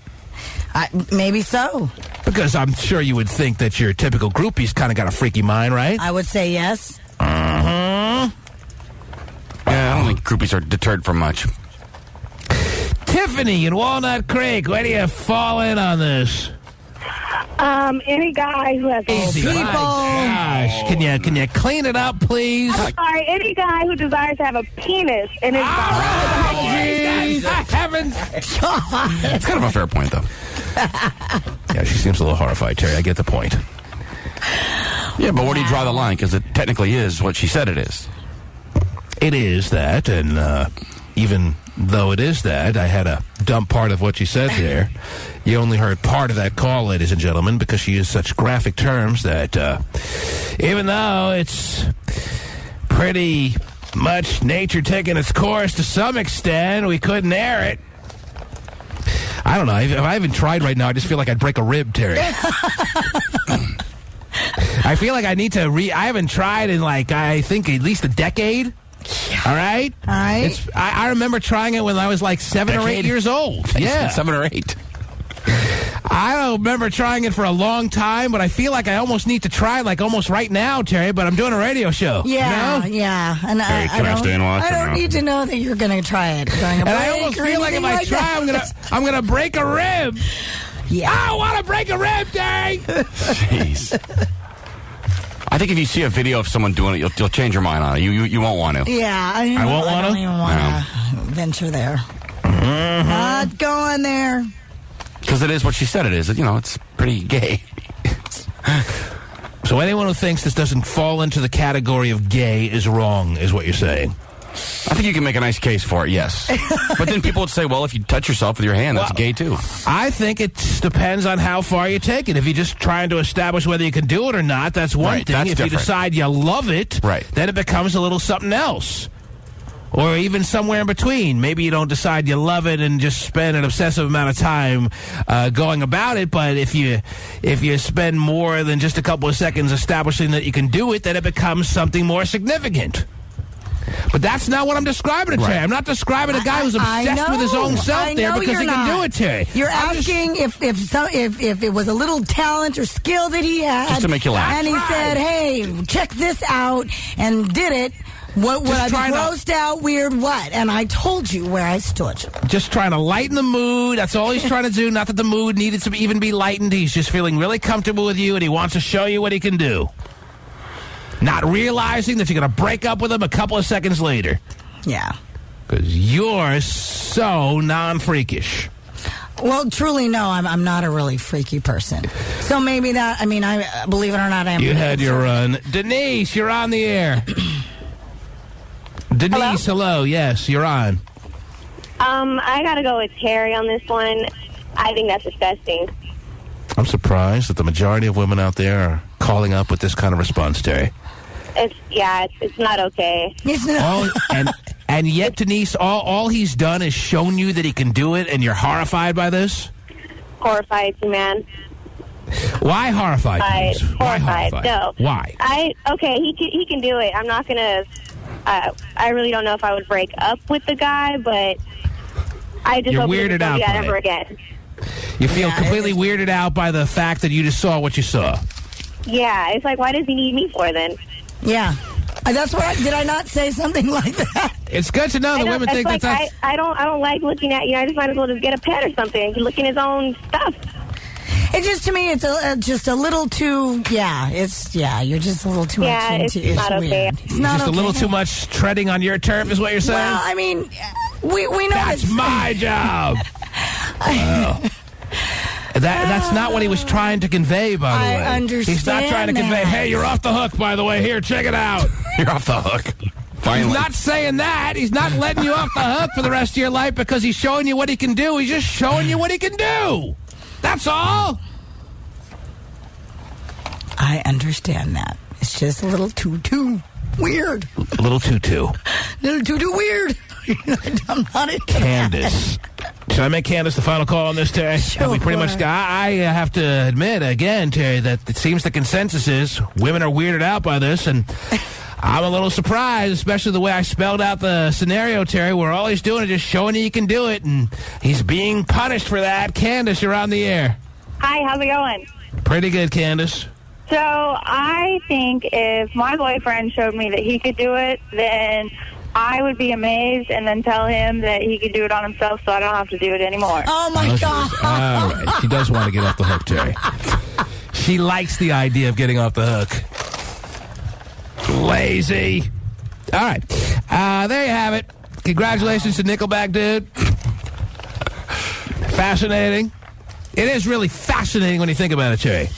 Maybe so. Because I'm sure you would think that your typical groupie's kind of got a freaky mind, right? I would say yes. Yeah, I don't think groupies are deterred from much. Tiffany in Walnut Creek, where do you fall in on this? Any guy who has Easy. People. Gosh, can you clean it up, please? I'm sorry, any guy who desires to have a penis in his body. Jeez, heavens! That's kind of a fair point, though. Yeah, she seems a little horrified, Terry. I get the point. Yeah, but where do you draw the line? Because it technically is what she said it is. It is that, and even though it is that, I had to dump part of what she said there. You only heard part of that call, ladies and gentlemen, because she used such graphic terms that even though it's pretty much nature taking its course to some extent, we couldn't air it. I don't know. If I even tried right now, I just feel like I'd break a rib, Terry. I feel like I need to I haven't tried in, like, I think at least a decade. Yeah. All right? All right. I remember trying it when I was like 7 or 8 years old. Yeah. 7 or 8. I don't remember trying it for a long time, but I feel like I almost need to try it, like almost right now, Terry, but I'm doing a radio show. Yeah, you know? yeah. And I don't need to know that you're going to try it during a break. And I almost feel like if I try, I'm gonna break a rib. Yeah. I don't want to break a rib, Terry. Jeez. I think if you see a video of someone doing it, you'll change your mind on it. You won't want to. Yeah. I won't want to? I don't even want to venture there. Mm-hmm. Not going there. Because it is what she said it is. You know, it's pretty gay. So anyone who thinks this doesn't fall into the category of gay is wrong, is what you're saying. I think you can make a nice case for it, yes. But then people would say, well, if you touch yourself with your hand, that's gay too. I think it depends on how far you take it. If you're just trying to establish whether you can do it or not, that's one thing. If you decide you love it, then it becomes a little something else. Or even somewhere in between. Maybe you don't decide you love it and just spend an obsessive amount of time going about it. But if you spend more than just a couple of seconds establishing that you can do it, then it becomes something more significant. But that's not what I'm describing it, Terry. I'm not describing a guy who's obsessed with his own self there because he can do it, Terry. You're asking if it was a little talent or skill that he had. Just to make you laugh. And he said, hey, check this out, and did it. What would I be grossed out, weird, what? And I told you where I stood. Just trying to lighten the mood. That's all he's trying to do. Not that the mood needed to even be lightened. He's just feeling really comfortable with you, and he wants to show you what he can do. Not realizing that you're going to break up with him a couple of seconds later. Yeah. Because you're so non-freakish. Well, truly, no, I'm not a really freaky person. So maybe that, I believe it or not, I am. You had your run. Denise, you're on the air. Denise, hello. Yes, you're on. I got to go with Terry on this one. I think that's disgusting. I'm surprised that the majority of women out there are calling up with this kind of response, Terry. It's not okay. It's not. And yet, Denise, all he's done is shown you that he can do it, and you're horrified by this? Horrified, man. Why horrified? Horrified. No. Why? He can do it. I'm not going to... I really don't know if I would break up with the guy, but I just hope he doesn't do that ever again. You feel completely weirded out by the fact that you just saw what you saw. Yeah, it's like, why does he need me for then? Yeah. That's what did I not say something like that? It's good to know that women think like, that's... I don't like looking at you. I just might as well just get a pet or something. Looking at his own stuff. It just, to me, it's just a little too, you're just a little too much into it. It's not okay. It's not just a little too much treading on your turf is what you're saying? Well, we know that's my job. That's not what he was trying to convey, by the way. I understand. He's not trying to convey, hey, you're off the hook, by the way. Here, check it out. You're off the hook. Finally. He's not saying that. He's not letting you off the hook for the rest of your life because he's showing you what he can do. He's just showing you what he can do. That's all. I understand that. It's just a little too weird. A little too. Little too weird. I'm not into Candace. Should I make Candace the final call on this, Terry? Sure. We pretty much. I have to admit again, Terry, that it seems the consensus is women are weirded out by this, and I'm a little surprised, especially the way I spelled out the scenario, Terry, where all he's doing is just showing you can do it, and he's being punished for that. Candace, you're on the air. Hi, how's it going? Pretty good, Candace. So I think if my boyfriend showed me that he could do it, then I would be amazed and then tell him that he could do it on himself so I don't have to do it anymore. Oh, my God. All right. She does want to get off the hook, Terry. She likes the idea of getting off the hook. Lazy. All right. There you have it. Congratulations to Nickelback, dude. Fascinating. It is really fascinating when you think about it, Terry.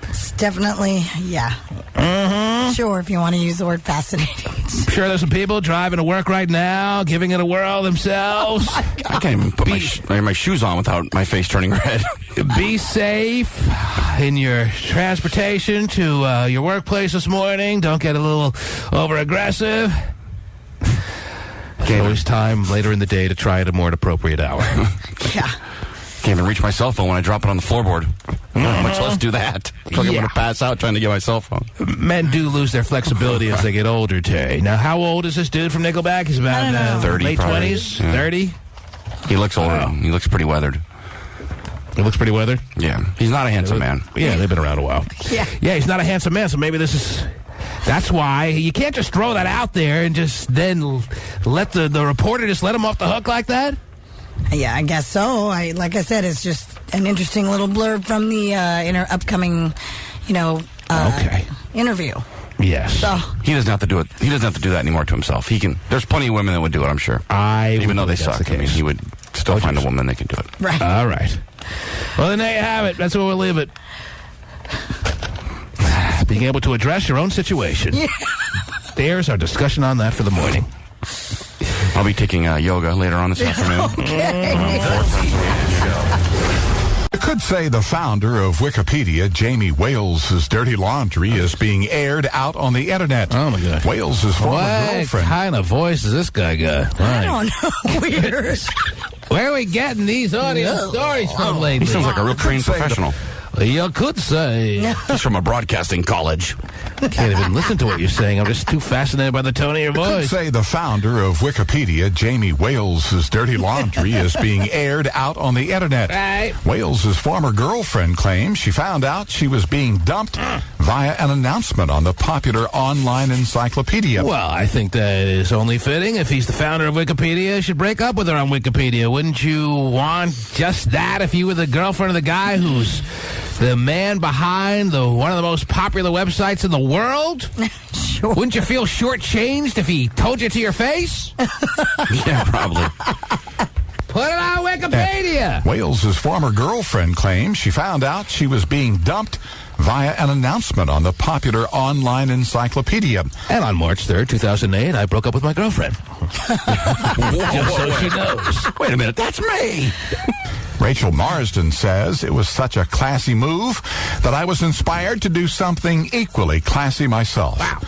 It's definitely, yeah. Mm-hmm. Sure, if you want to use the word fascinating. I'm sure there's some people driving to work right now, giving it a whirl themselves. Oh, I can't even put my shoes on without my face turning red. Be safe in your transportation to your workplace this morning. Don't get a little over-aggressive. There's always time later in the day to try at a more appropriate hour. Yeah. Can't even reach my cell phone when I drop it on the floorboard. Much less do that. I'm going to pass out trying to get my cell phone. Men do lose their flexibility as they get older, Terry. Now, how old is this dude from Nickelback? He's about 30, late probably. 20s? Yeah. 30? He looks older. He looks pretty weathered. He looks pretty weathered? Yeah. He's not a handsome man. Yeah, they've been around a while. Yeah. Yeah, he's not a handsome man, so maybe this is... That's why you can't just throw that out there and just then let the reporter just let him off the hook like that? Yeah, I guess so. Like I said, it's just an interesting little blurb from the upcoming, interview. Yes. So he doesn't have to do it. He doesn't have to do that anymore to himself. He can. There's plenty of women that would do it, I'm sure. Even though they suck. I mean, he would still find a woman that can do it. Right. All right. Well, then there you have it. That's where we'll leave it. Being able to address your own situation. Yeah. There's our discussion on that for the morning. I'll be taking yoga later on this afternoon. I could say the founder of Wikipedia, Jamie Wales' dirty laundry is being aired out on the internet. Oh, my God. Wales' former girlfriend. What kind of voice does this guy got? I don't know. Weird. Where are we getting these audio stories from lately? He sounds like a real trained professional. You could say. He's from a broadcasting college. I can't even listen to what you're saying. I'm just too fascinated by the tone of your voice. I could say the founder of Wikipedia, Jamie Wales' dirty laundry is being aired out on the internet. Right. Wales' former girlfriend claims she found out she was being dumped via an announcement on the popular online encyclopedia. Well, I think that is only fitting. If he's the founder of Wikipedia, he should break up with her on Wikipedia. Wouldn't you want just that if you were the girlfriend of the guy who's the man behind one of the most popular websites in the world? Sure. Wouldn't you feel shortchanged if he told you to your face? Yeah, probably. Put it on Wikipedia. Wales' former girlfriend claims she found out she was being dumped via an announcement on the popular online encyclopedia. And on March 3rd, 2008, I broke up with my girlfriend. Just so she knows. Wait a minute, that's me. Rachel Marsden says it was such a classy move that I was inspired to do something equally classy myself. Wow.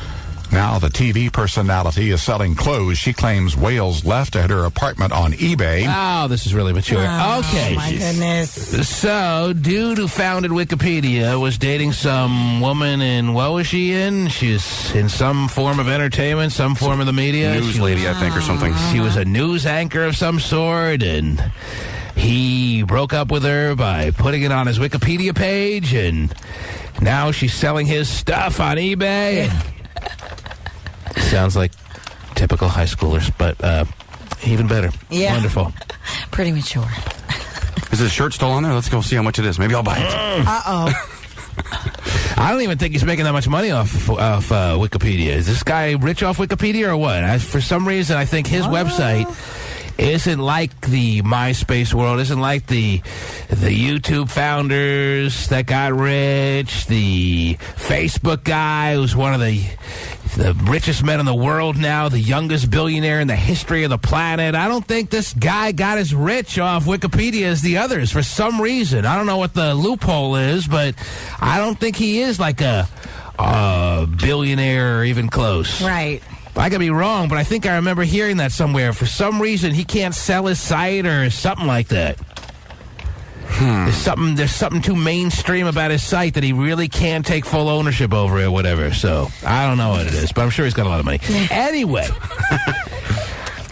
Now the TV personality is selling clothes she claims Wales left at her apartment on eBay. Oh, this is really mature. Okay. Oh, my goodness. So, dude who founded Wikipedia was dating some woman in, what was she in? She's in some form of entertainment, some form of the media. News lady, I think, or something. She was a news anchor of some sort, and he broke up with her by putting it on his Wikipedia page, and now she's selling his stuff on eBay. Sounds like typical high schoolers, but even better. Yeah. Wonderful. Pretty mature. Is his shirt still on there? Let's go see how much it is. Maybe I'll buy it. Uh-oh. I don't even think he's making that much money off Wikipedia. Is this guy rich off Wikipedia or what? For some reason, I think his website isn't like the MySpace world, isn't like the YouTube founders that got rich, the Facebook guy who's one of the richest men in the world now, the youngest billionaire in the history of the planet. I don't think this guy got as rich off Wikipedia as the others for some reason. I don't know what the loophole is, but I don't think he is like a billionaire or even close. Right. I could be wrong, but I think I remember hearing that somewhere. For some reason, he can't sell his site or something like that. There's something too mainstream about his site that he really can't take full ownership over it or whatever. So, I don't know what it is, but I'm sure he's got a lot of money. Anyway,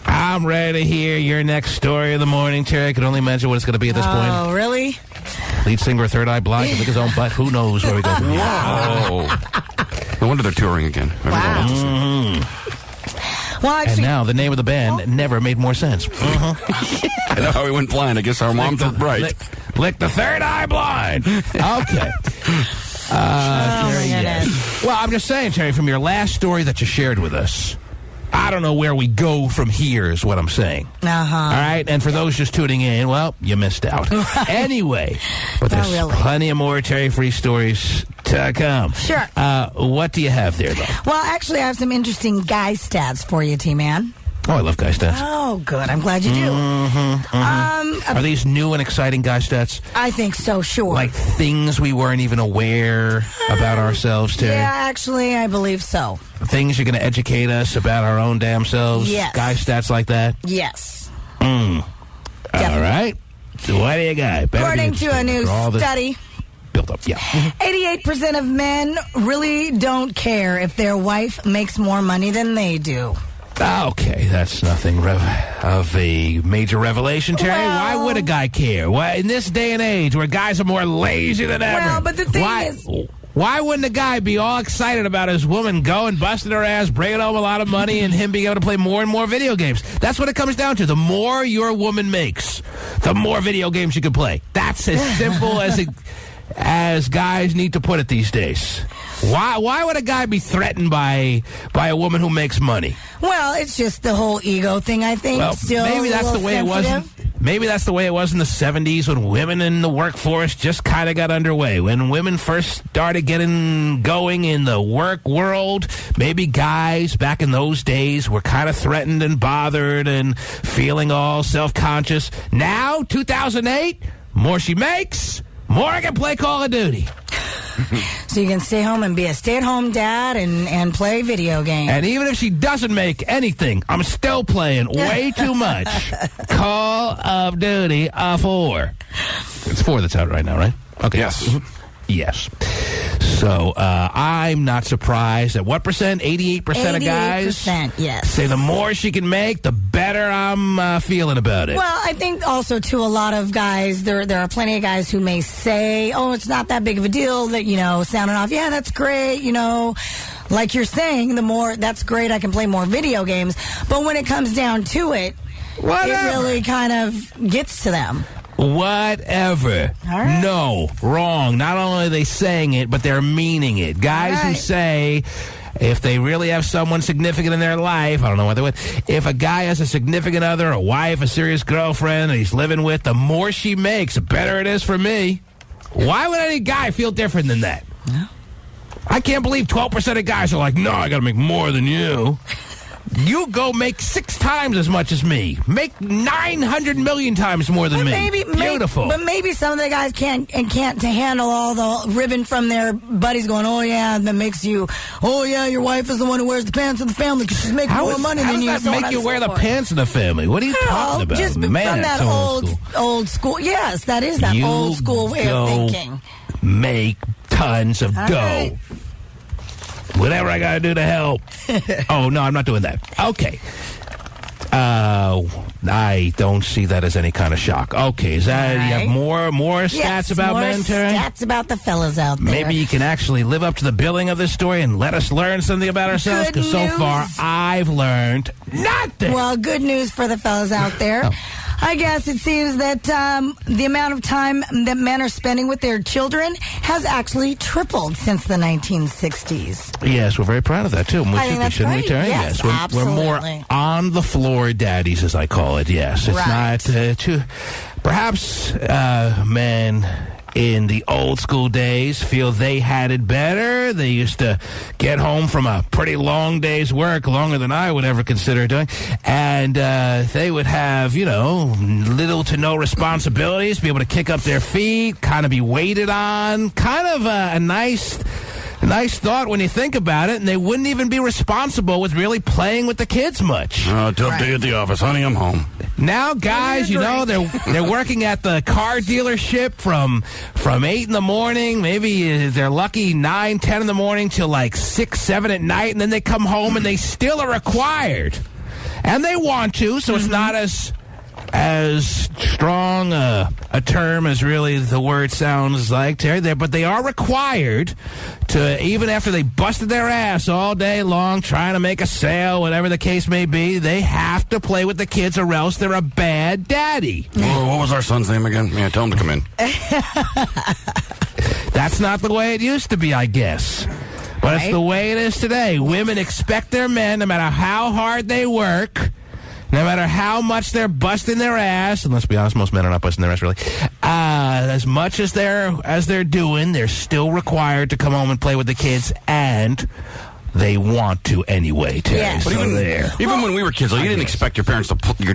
I'm ready to hear your next story of the morning, Terry. I can only imagine what it's going to be at this point. Oh, really? Lead singer of Third Eye Blind can lick his own butt. Who knows where we go from here? Whoa. No wonder they're touring again. Wow. Well, actually, and now the name of the band never made more sense. I know how we went blind. I guess our moms were right. Lick the third eye blind. Okay. Well, I'm just saying, Terry, from your last story that you shared with us, I don't know where we go from here is what I'm saying. All right? And for those just tuning in, well, you missed out. Anyway, but there's plenty of more Terry Free stories to come. Sure. What do you have there, though? Well, actually, I have some interesting guy stats for you, T-Man. Oh, I love guy stats. Oh, good. I'm glad you do. Are these new and exciting guy stats? I think so, sure. Like things we weren't even aware about ourselves, Terry? Yeah, actually, I believe so. Things you're going to educate us about our own damn selves? Yes. Guy stats like that? Yes. All right. So what do you got? According to a new study, built up, 88% of men really don't care if their wife makes more money than they do. Okay, that's nothing of a major revelation, Terry. Why would a guy care? Why, in this day and age where guys are more lazy than ever? Well, but the thing is... Why wouldn't a guy be all excited about his woman going, busting her ass, bringing home a lot of money, and him being able to play more and more video games? That's what it comes down to. The more your woman makes, the more video games you can play. That's as simple as guys need to put it these days. Why would a guy be threatened by a woman who makes money? Well, it's just the whole ego thing, I think. Well, still maybe that's the way sensitive. it was. Maybe that's the way it was in the 70s when women in the workforce just kind of got underway. When women first started getting going in the work world, maybe guys back in those days were kind of threatened and bothered and feeling all self-conscious. Now, 2008, more she makes, more I can play Call of Duty. So you can stay home and be a stay-at-home dad and play video games. And even if she doesn't make anything, I'm still playing way too much Call of Duty 4. It's 4 that's out right now, right? Okay. Yes. Yes. So I'm not surprised at what percent? 88% of guys 88%, yes. say the more she can make, the better I'm feeling about it. Well, I think also, too, a lot of guys, there are plenty of guys who may say, oh, it's not that big of a deal, that, sounding off, yeah, that's great, like you're saying, the more, that's great, I can play more video games. But when it comes down to it, it really kind of gets to them. Whatever. All right. No, wrong. Not only are they saying it, but they're meaning it. Guys who say, if they really have someone significant in their life, I don't know what they would, if a guy has a significant other, a wife, a serious girlfriend that he's living with, the more she makes, the better it is for me. Why would any guy feel different than that? No. I can't believe 12% of guys are like, no, I got to make more than you. You go make 6 times as much as me. Make 900 million times more than me. Beautiful. But maybe some of the guys can't to handle all the ribbon from their buddies going, oh, yeah, that makes you, oh, yeah, your wife is the one who wears the pants in the family because she's making more money than you. How does that make you wear the pants in the family? What are you talking about? Just from that old school. Yes, that is that old school way of thinking. Make tons of dough. Right. Whatever I got to do to help. Oh, no, I'm not doing that. Okay. I don't see that as any kind of shock. Okay, is that, you have more stats about men, Terry? Stats about the fellas out there. Maybe you can actually live up to the billing of this story and let us learn something about ourselves, because so far I've learned nothing. Well, good news for the fellas out there. Oh. I guess it seems that the amount of time that men are spending with their children has actually tripled since the 1960s. Yes, we're very proud of that, too. I think that's great. Yes, we're more on-the-floor daddies, as I call it, yes. It's not too... Perhaps men in the old school days feel they had it better. They used to get home from a pretty long day's work, longer than I would ever consider doing, and they would have, little to no responsibilities, be able to kick up their feet, kind of be waited on, kind of a nice thought when you think about it, and they wouldn't even be responsible with really playing with the kids much. Tough day at the office. Honey, I'm home. Now, guys, they're working at the car dealership from 8 in the morning. Maybe they're lucky 9, 10 in the morning till like 6, 7 at night, and then they come home and they still are required. And they want to, so it's not as strong a term as really the word sounds like, Terry, but they are required to, even after they busted their ass all day long trying to make a sale, whatever the case may be, they have to play with the kids or else they're a bad daddy. What was our son's name again? Yeah, tell him to come in. That's not the way it used to be, I guess. But it's the way it is today. Women expect their men, no matter how hard they work, no matter how much they're busting their ass, and let's be honest, most men are not busting their ass, really. As much as they're doing, they're still required to come home and play with the kids, and they want to anyway, Terry. Yes. But even when we were kids, you didn't expect your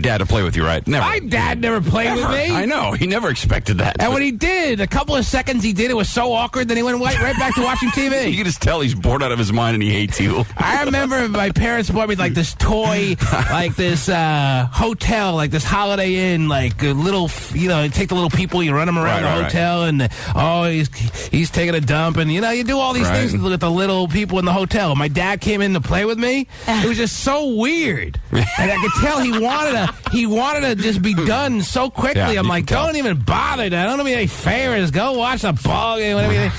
dad to play with you, right? Never. My dad never played with me. I know. He never expected that. And when he did, a couple of seconds he did, it was so awkward that he went right back to watching TV. You can just tell he's bored out of his mind and he hates you. I remember my parents bought me like this toy, like this hotel, like this Holiday Inn, like a little, take the little people, you run them around the hotel, and he's taking a dump, and you do all these things with the little people in the hotel. My dad came in to play with me. It was just so weird. And I could tell he wanted to just be done so quickly. I'm like, don't even bother. I don't know any favors. Go watch the ball game.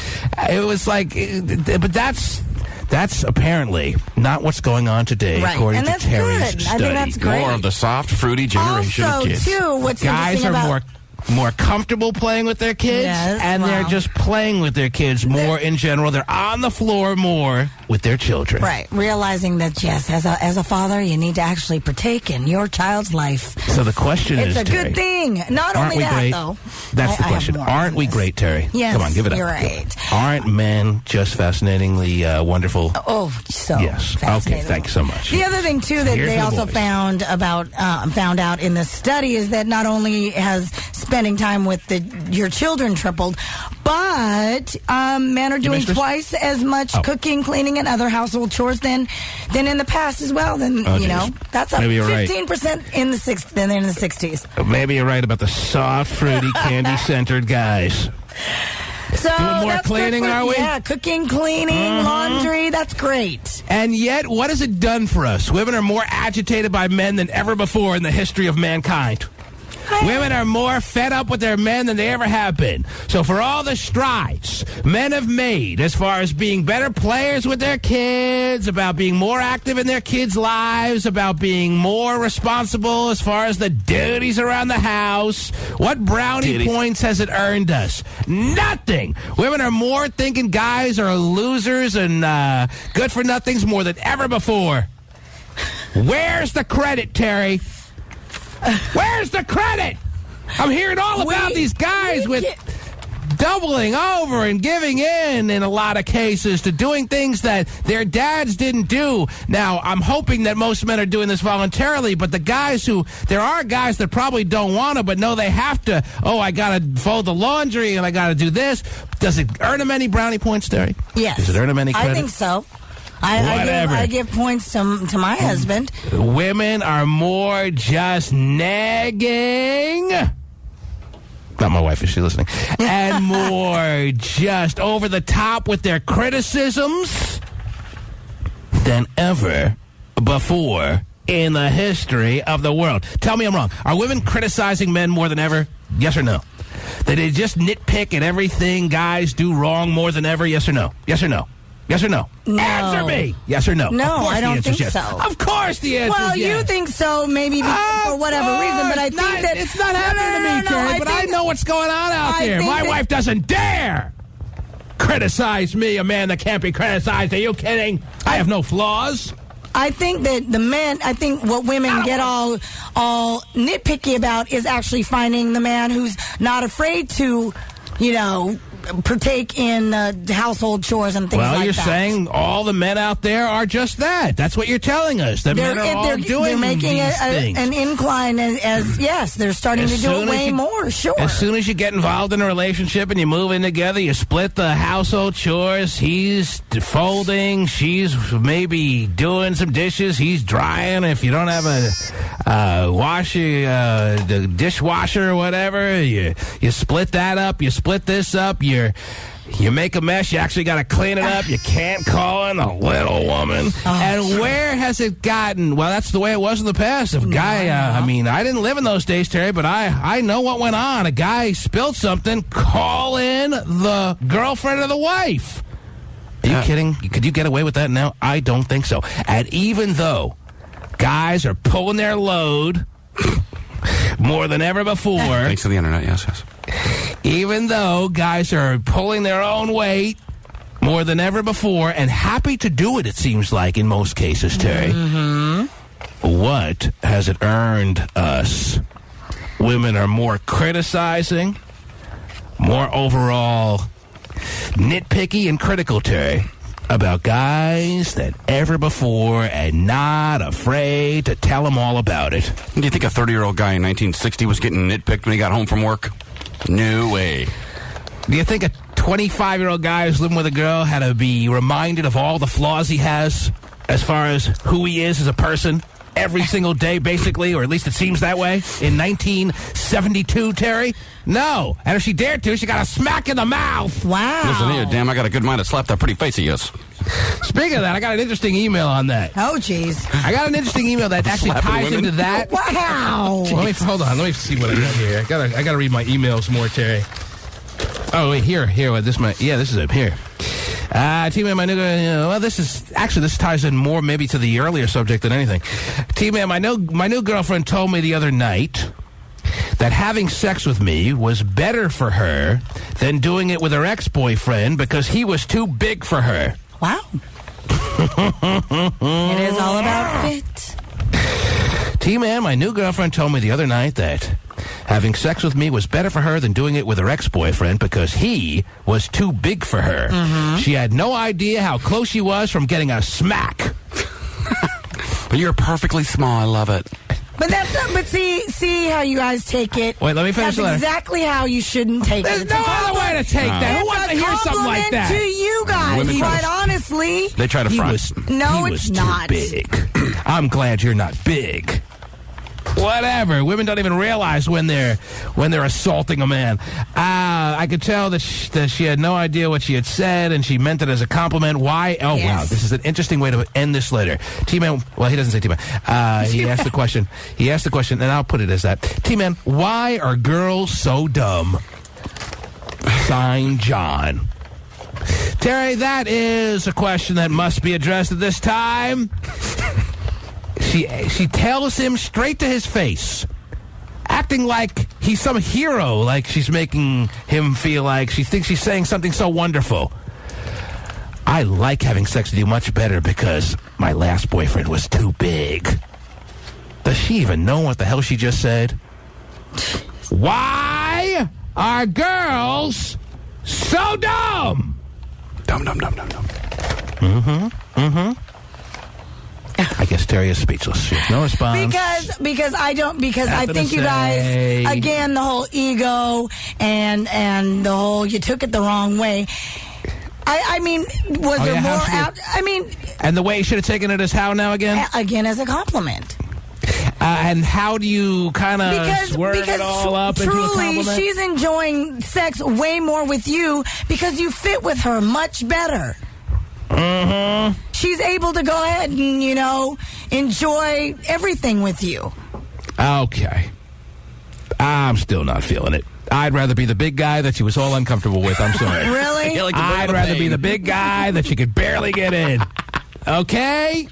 It was like, but that's apparently not what's going on today, according to Terry's study. I think that's great. More of the soft, fruity generation of kids. Too, what's guys are more comfortable playing with their kids, and they're just playing with their kids more in general. They're on the floor more with their children. Right. Realizing that, yes, as a father, you need to actually partake in your child's life. So the question is, it's a good thing. Not only that, though. That's the question. Aren't we great, Terry? Yes. Come on, give it up. You're right. Aren't men just fascinatingly wonderful? Oh, so yes. Okay, thank you so much. The other thing, too, that they also found out in the study is that not only has spending time with your children tripled, but men are doing twice as much cooking, cleaning, and other household chores than in the past as well. Then that's up 15% in the 60s. Maybe you're right about the soft, fruity, candy-centered guys. So doing more cleaning, are we? Yeah, cooking, cleaning, laundry. That's great. And yet, what has it done for us? Women are more agitated by men than ever before in the history of mankind. Women are more fed up with their men than they ever have been. So for all the strides men have made as far as being better players with their kids, about being more active in their kids' lives, about being more responsible as far as the duties around the house, what brownie points has it earned us? Nothing. Women are more thinking guys are losers and good-for-nothings more than ever before. Where's the credit, Terry? Where's the credit? I'm hearing all about these guys with doubling over and giving in a lot of cases to doing things that their dads didn't do. Now, I'm hoping that most men are doing this voluntarily, but there are guys that probably don't want to, but know they have to. Oh, I got to fold the laundry and I got to do this. Does it earn them any brownie points, Terry? Yes. Does it earn them any credit? I think so. I give points to my husband. Women are more just nagging. Not my wife, is she listening? And more just over the top with their criticisms than ever before in the history of the world. Tell me I'm wrong. Are women criticizing men more than ever? Yes or no? That they just nitpick at everything guys do wrong more than ever? Yes or no? Yes or no? Yes or no? No. Answer me. Yes or no? No, I don't think so. Of course the answer is yes. Well, you think so, maybe for whatever reason, but I think that... It's not happening to me, Terry, but I know what's going on out there. My wife doesn't dare criticize me, a man that can't be criticized. Are you kidding? I have no flaws. I think that what women get all nitpicky about is actually finding the man who's not afraid to, partake in household chores and things like that. Well, you're saying all the men out there are just that. That's what you're telling us. The men are all doing they're making these things. An incline as yes, they're starting to do it way more, sure. As soon as you get involved in a relationship and you move in together, you split the household chores. He's folding. She's maybe doing some dishes. He's drying. If you don't have the dishwasher or whatever, you split that up. You split this up. You make a mess, you actually got to clean it up. You can't call in a little woman. And where has it gotten? Well, that's the way it was in the past. If a guy, I didn't live in those days, Terry, but I know what went on. A guy spilled something, call in the girlfriend or the wife. Are you kidding? Could you get away with that now? I don't think so. And even though guys are pulling their load more than ever before. Thanks to the internet, yes. Even though guys are pulling their own weight more than ever before and happy to do it, it seems like, in most cases, Terry. Mm-hmm. What has it earned us? Women are more criticizing, more overall nitpicky and critical, Terry, about guys than ever before and not afraid to tell them all about it. Do you think a 30-year-old guy in 1960 was getting nitpicked when he got home from work? No way. Do you think a 25-year-old guy who's living with a girl had to be reminded of all the flaws he has as far as who he is as a person every single day, basically, or at least it seems that way, in 1972, Terry? No. And if she dared to, she got a smack in the mouth. Wow. Listen here, damn, I got a good mind to slap that pretty face of yours. Speaking of that, I got an interesting email on that. Oh, jeez. I got an interesting email that actually ties into that. Wow. Hold on. Let me see what I got here. I gotta read my emails more, Terry. Oh, wait, here. This is it. Here. T-Man, my new this ties in more maybe to the earlier subject than anything. T-Man, my new girlfriend told me the other night that having sex with me was better for her than doing it with her ex-boyfriend because he was too big for her. Wow. It is all about fit. T-Man, my new girlfriend told me the other night that having sex with me was better for her than doing it with her ex-boyfriend because he was too big for her. Mm-hmm. She had no idea how close she was from getting a smack. But you're perfectly small. I love it. But see how you guys take it. Wait, let me finish That's exactly how you shouldn't take it. There's no other way to take that. Who wants to hear something like that? To you guys, quite honestly. They try to front. It's not. Too big. I'm glad you're not big. Whatever. Women don't even realize when they're assaulting a man. I could tell that she had no idea what she had said, and she meant it as a compliment. Why? Oh, yes. Wow. This is an interesting way to end this letter. T-Man, well, he doesn't say T-Man. He asked the question. And I'll put it as that. T-Man, why are girls so dumb? Signed, John. Terry, that is a question that must be addressed at this time. She tells him straight to his face, acting like he's some hero, like she's making him feel like she thinks she's saying something so wonderful. I like having sex with you much better because my last boyfriend was too big. Does she even know what the hell she just said? Why are girls so dumb? Dumb. Mm-hmm. I guess Terry is speechless. She has no response. Because I think you guys, again, the whole ego and the whole you took it the wrong way. I mean, was there more out? I mean, and the way you should have taken it as how now again? Again, as a compliment. And how do you kind of swerve it all up into a compliment? Truly, she's enjoying sex way more with you because you fit with her much better. Mm-hmm. She's able to go ahead and, enjoy everything with you. Okay. I'm still not feeling it. I'd rather be the big guy that she was all uncomfortable with. I'm sorry. Really? I'd rather be the big guy that she could barely get in. Okay?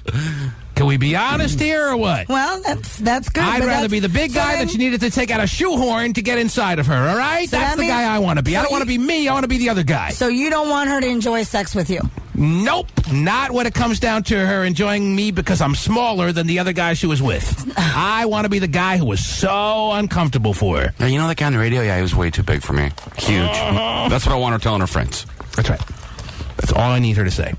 Can we be honest here or what? Well, that's good. I'd rather be the big guy that you needed to take out a shoehorn to get inside of her, all right? So that's the guy I want to be. I don't want to be me. I want to be the other guy. So you don't want her to enjoy sex with you? Nope. Not when it comes down to her enjoying me because I'm smaller than the other guy she was with. I want to be the guy who was so uncomfortable for her. Yeah, you know that guy on the radio? Yeah, he was way too big for me. Huge. That's what I want her telling her friends. That's right. That's all I need her to say.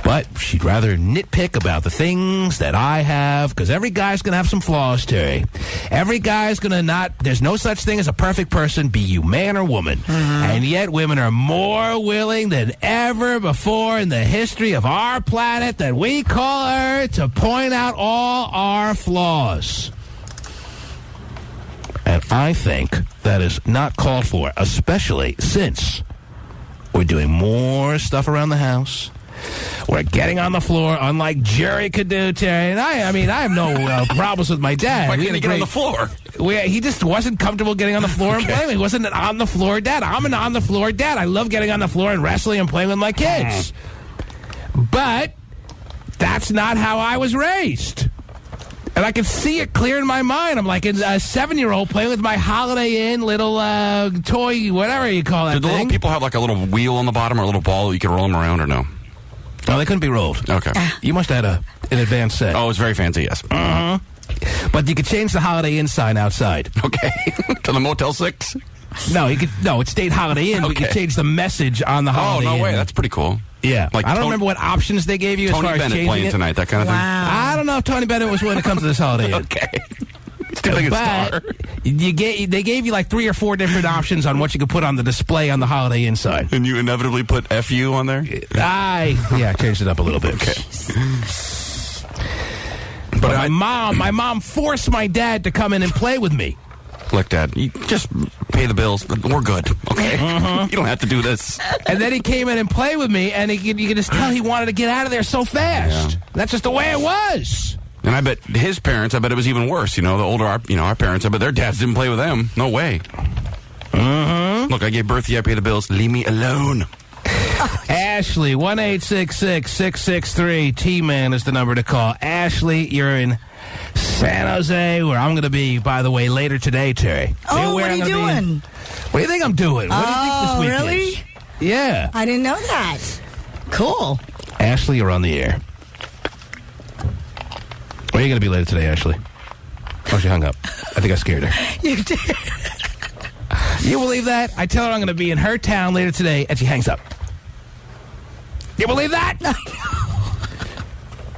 But she'd rather nitpick about the things that I have, because every guy's going to have some flaws, Terry. Every guy's going to not, there's no such thing as a perfect person, be you man or woman. Mm-hmm. And yet women are more willing than ever before in the history of our planet that we call Earth to point out all our flaws. And I think that is not called for, especially since we're doing more stuff around the house. We're getting on the floor, unlike Jerry could do, Terry. And I have no problems with my dad. Why can't he get on the floor? He just wasn't comfortable getting on the floor and playing. He wasn't an on-the-floor dad. I'm an on-the-floor dad. I love getting on the floor and wrestling and playing with my kids. But that's not how I was raised. And I can see it clear in my mind. I'm like a 7-year-old playing with my Holiday Inn little toy, whatever you call that thing. Did the little people have like a little wheel on the bottom or a little ball that you could roll them around or no? No, they couldn't be rolled. Okay. You must have had an advanced set. Oh, it was very fancy, yes. Uh-huh. But you could change the Holiday Inn sign outside. Okay. To the Motel 6? No, it stayed Holiday Inn. Okay. But you could change the message on the Holiday Inn. Oh, no way. That's pretty cool. Yeah. Like I don't remember what options they gave you as far as changing it. Tony Bennett playing tonight, that kind of thing. I don't know if Tony Bennett was when it comes to this Holiday Inn. Okay. But they gave you like 3 or 4 different options on what you could put on the display on the Holiday Inn side. And you inevitably put FU on there? I changed it up a little bit. Okay. But my mom forced my dad to come in and play with me. Look, Dad, you just pay the bills. We're good, okay? You don't have to do this. And then he came in and played with me, and you can just tell he wanted to get out of there so fast. Yeah. That's just the way it was. And I bet his parents, it was even worse. The older, our parents, I bet their dads didn't play with them. No way. Look, I gave birth to you, I pay the bills. Leave me alone. Ashley, 1-866-663-T-Man is the number to call. Ashley, you're in San Jose, where I'm going to be, by the way, later today, Terry. Oh, what are you doing? What do you think I'm doing? What do you think this week really? is? Yeah. I didn't know that. Cool. Ashley, you're on the air. Where are you going to be later today, Ashley? Oh, she hung up. I think I scared her. You did. You believe that? I tell her I'm going to be in her town later today, and she hangs up. You believe that?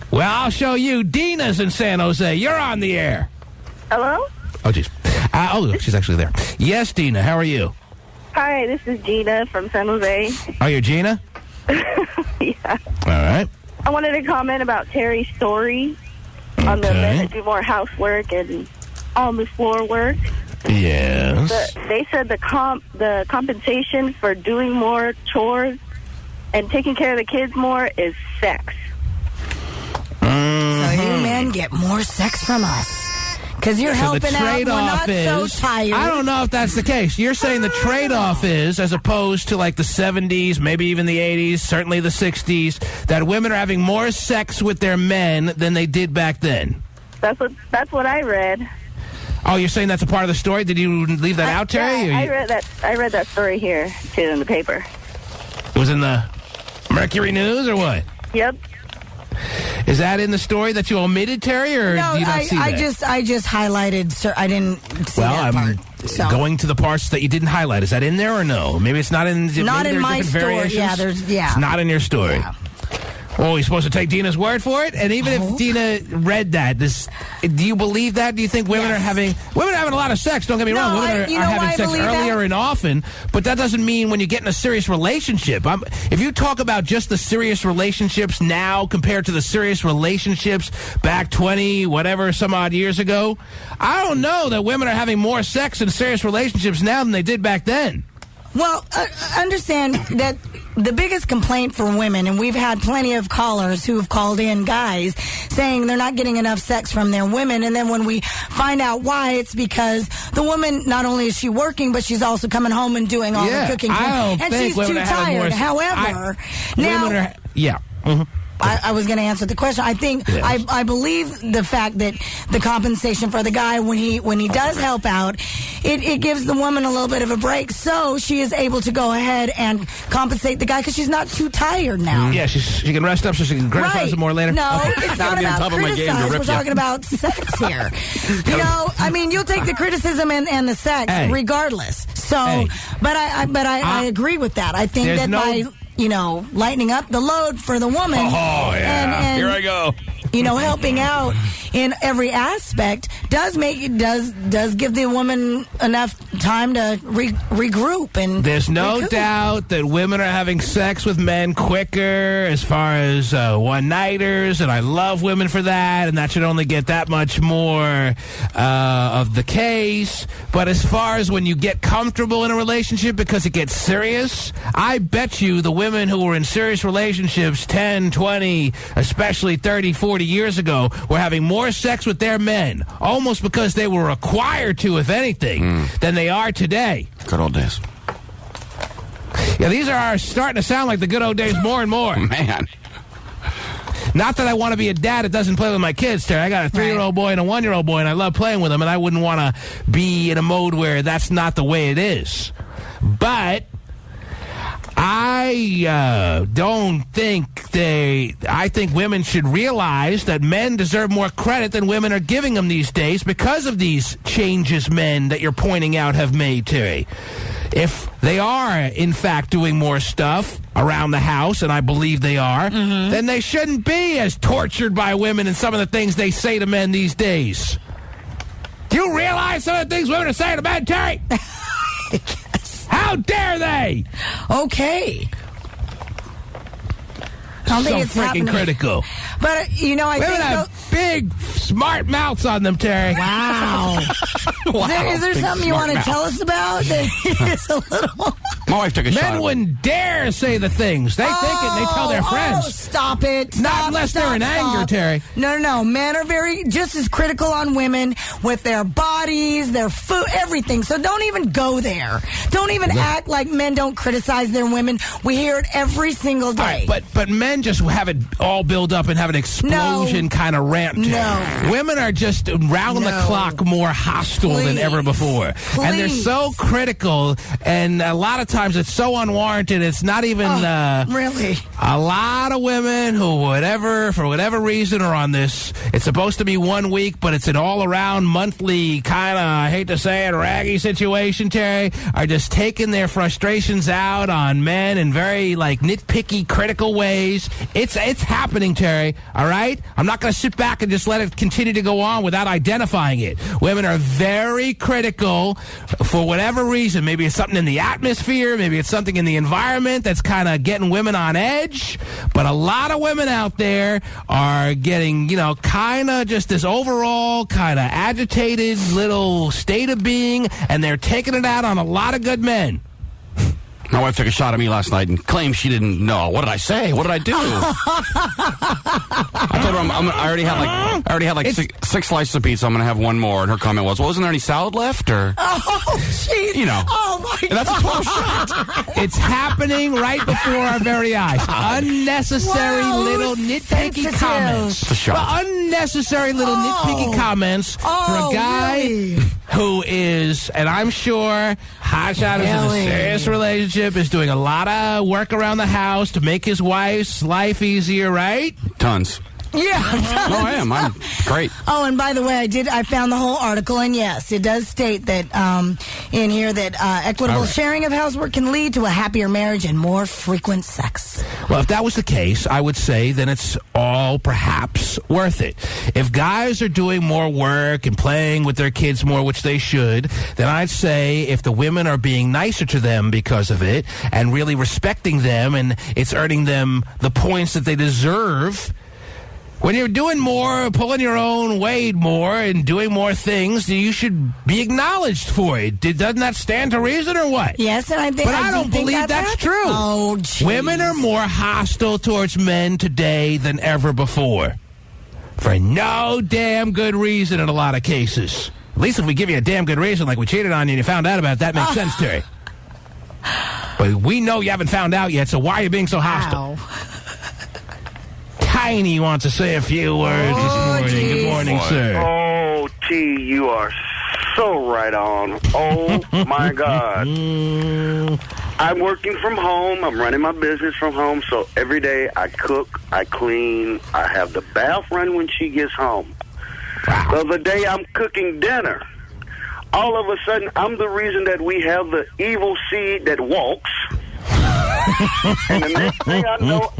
Well, I'll show you. Dina's in San Jose. You're on the air. Hello? Oh, jeez. Look, she's actually there. Yes, Dina. How are you? Hi, this is Gina from San Jose. Oh, you're Gina? Yeah. All right. I wanted to comment about Terry's story on the men that do more housework and on the floor work. Yes. They said the compensation for doing more chores and taking care of the kids more is sex. So you men get more sex from us. Because you're helping out, we're not so tired. I don't know if that's the case. You're saying the trade-off is, as opposed to like the 70s, maybe even the 80s, certainly the 60s, that women are having more sex with their men than they did back then. That's what I read. Oh, you're saying that's a part of the story? Did you leave that out, Terry? I read that story here, too, in the paper. It was in the Mercury News or what? Yep. Is that in the story that you omitted, Terry, or no, do you not see that? I just highlighted, sir. I didn't see that part. I'm going to the parts that you didn't highlight. Is that in there or no? Maybe it's not in. Not in my story. Yeah, it's not in your story. Yeah. Oh, you're supposed to take Dina's word for it? And even if Dina read that, do you believe that? Do you think women are having a lot of sex? Don't get me wrong. Women are having sex earlier and often, but that doesn't mean when you get in a serious relationship. If you talk about just the serious relationships now compared to the serious relationships back 20, whatever, some odd years ago, I don't know that women are having more sex in serious relationships now than they did back then. Well, understand that the biggest complaint for women, and we've had plenty of callers who have called in, guys, saying they're not getting enough sex from their women. And then when we find out why, it's because the woman, not only is she working, but she's also coming home and doing all the cooking. And she's too tired. However, now... I was going to answer the question. I think I believe the fact that the compensation for the guy when he does help out, it gives the woman a little bit of a break, so she is able to go ahead and compensate the guy because she's not too tired now. Yeah, she can rest up so she can criticize him more later. No, it's not about criticize. We're talking about sex here. You'll take the criticism and the sex regardless. So, but I agree with that. I think that by lightening up the load for the woman. Oh, yeah. And here I go. Helping out in every aspect does give the woman enough time to regroup. And there's no doubt that women are having sex with men quicker as far as one-nighters, and I love women for that, and that should only get that much more of the case. But as far as when you get comfortable in a relationship because it gets serious, I bet you the women who were in serious relationships 10, 20, especially 30, 40 years ago were having more sex with their men, almost because they were required to, if anything, than they are today. Good old days. Yeah, these are starting to sound like the good old days more and more. Man. Not that I want to be a dad that doesn't play with my kids, Terry. I got a 3-year-old boy and a 1-year-old boy, and I love playing with them, and I wouldn't want to be in a mode where that's not the way it is. But I don't think I think women should realize that men deserve more credit than women are giving them these days because of these changes men that you're pointing out have made, Terry. If they are, in fact, doing more stuff around the house, and I believe they are, then they shouldn't be as tortured by women and some of the things they say to men these days. Do you realize some of the things women are saying to men, Terry? How dare they? Okay. don't think so it's freaking happening. critical. But, women I think... have big, smart mouths on them, Terry. Wow. Is there something you want to tell us about? It's a little... My wife took a shot. Men wouldn't dare say the things. They think it and they tell their friends. Stop it. Not unless they're in anger, Terry. No. Men are just as critical on women with their bodies, their food, everything. So don't even go there. Don't even act like men don't criticize their women. We hear it every single day. Right, but men just have it all build up and have an explosion kind of rant. No. Women are just round the clock more hostile than ever before. And they're so critical, and a lot of times it's so unwarranted, it's not even... really? A lot of women who, for whatever reason, are on this. It's supposed to be 1 week, but it's an all-around, monthly, kind of, I hate to say it, raggy situation, Terry, are just taking their frustrations out on men in very, nitpicky, critical ways. It's happening, Terry, all right? I'm not going to sit back and just let it continue to go on without identifying it. Women are very critical for whatever reason. Maybe it's something in the atmosphere, maybe it's something in the environment that's kind of getting women on edge, but a lot of women out there are getting, kind of just this overall kind of agitated little state of being, and they're taking it out on a lot of good men. My wife took a shot at me last night and claimed she didn't know. What did I say? What did I do? I told her I already had six slices of pizza. I'm going to have one more. And her comment was, "Well, isn't there any salad left?" Or jeez. Oh my God. That's a 12 shot. It's happening right before our very eyes. Unnecessary little nitpicky comments. It's a shot. Unnecessary little nitpicky comments for a guy who is, and I'm sure Hotshot is in a serious relationship, is doing a lot of work around the house to make his wife's life easier, right? Tons. Yeah. No, I am. I'm great. Oh, and by the way, I found the whole article, and yes, it does state that in here that equitable sharing of housework can lead to a happier marriage and more frequent sex. Well, if that was the case, I would say then it's all perhaps worth it. If guys are doing more work and playing with their kids more, which they should, then I'd say if the women are being nicer to them because of it and really respecting them and it's earning them the points that they deserve. When you're doing more, pulling your own weight more, and doing more things, you should be acknowledged for it. Doesn't that stand to reason, or what? Yes, and I think. But I don't believe that's true. Oh, geez. Women are more hostile towards men today than ever before, for no damn good reason in a lot of cases. At least if we give you a damn good reason, like we cheated on you and you found out about it, that makes sense, Terry. But we know you haven't found out yet, so why are you being so hostile? Tiny wants to say a few words this morning. Geez. Good morning, sir. Oh, T, you are so right on. Oh, my God. I'm working from home. I'm running my business from home. So every day I cook, I clean, I have the bath run when she gets home. Wow. So the day I'm cooking dinner, all of a sudden I'm the reason that we have the evil seed that walks. And the next thing I know,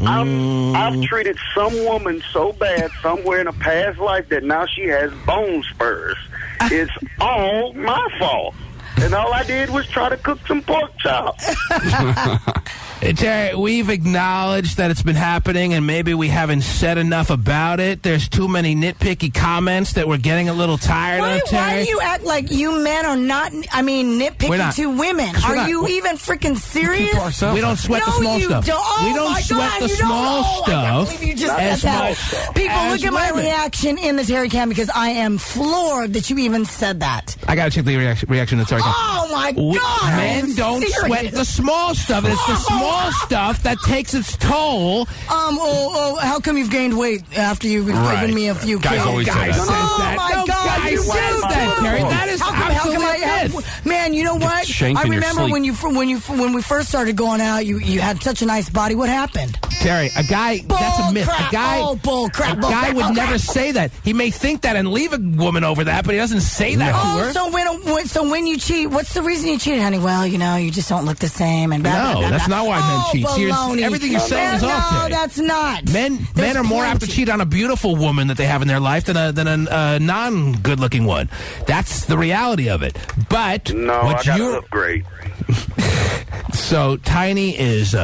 I've treated some woman so bad somewhere in a past life that now she has bone spurs. It's all my fault. And all I did was try to cook some pork chops. Terry, we've acknowledged that it's been happening, and maybe we haven't said enough about it. There's too many nitpicky comments that we're getting a little tired of, Terry. Why do you act like you men are not, nitpicky to women? Are you even freaking serious? We don't sweat the small stuff. We don't sweat the small stuff. I can't believe you just said that. People, look at my reaction in the Terry Cam because I am floored that you even said that. I got to check the reaction in the Terry Cam. Oh, my God. Men don't sweat the small stuff. It's the small stuff that takes its toll. How come you've gained weight after you've given me a few guys kilos? Always say that. Oh, my God. Guys says that, Terry. That is absolutely man, you know what? I remember when we first started going out, you had such a nice body. What happened? Terry, a guy, that's a myth. Crap. A guy, bull crap. A guy would never say that. He may think that and leave a woman over that, but he doesn't say that to her. So when you cheat, what's the reason you cheat, honey? Well, you just don't look the same. And that's not why men cheat. Everything you're saying is off, Terry. No, that's not. Men are more apt to cheat on a beautiful woman that they have in their life than a non-good-looking one. That's the reality of it. But no, I gotta look great. So Tiny is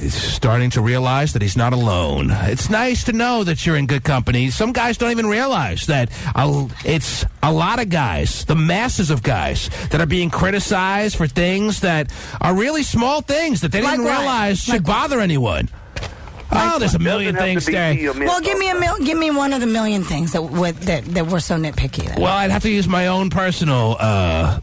starting to realize that he's not alone. It's nice to know that you're in good company. Some guys don't even realize that it's a lot of guys, the masses of guys, that are being criticized for things that are really small things that they didn't realize should bother anyone. Oh, there's a million things there. Well, give me one of the million things that were so nitpicky. Then. Well, I'd have to use my own personal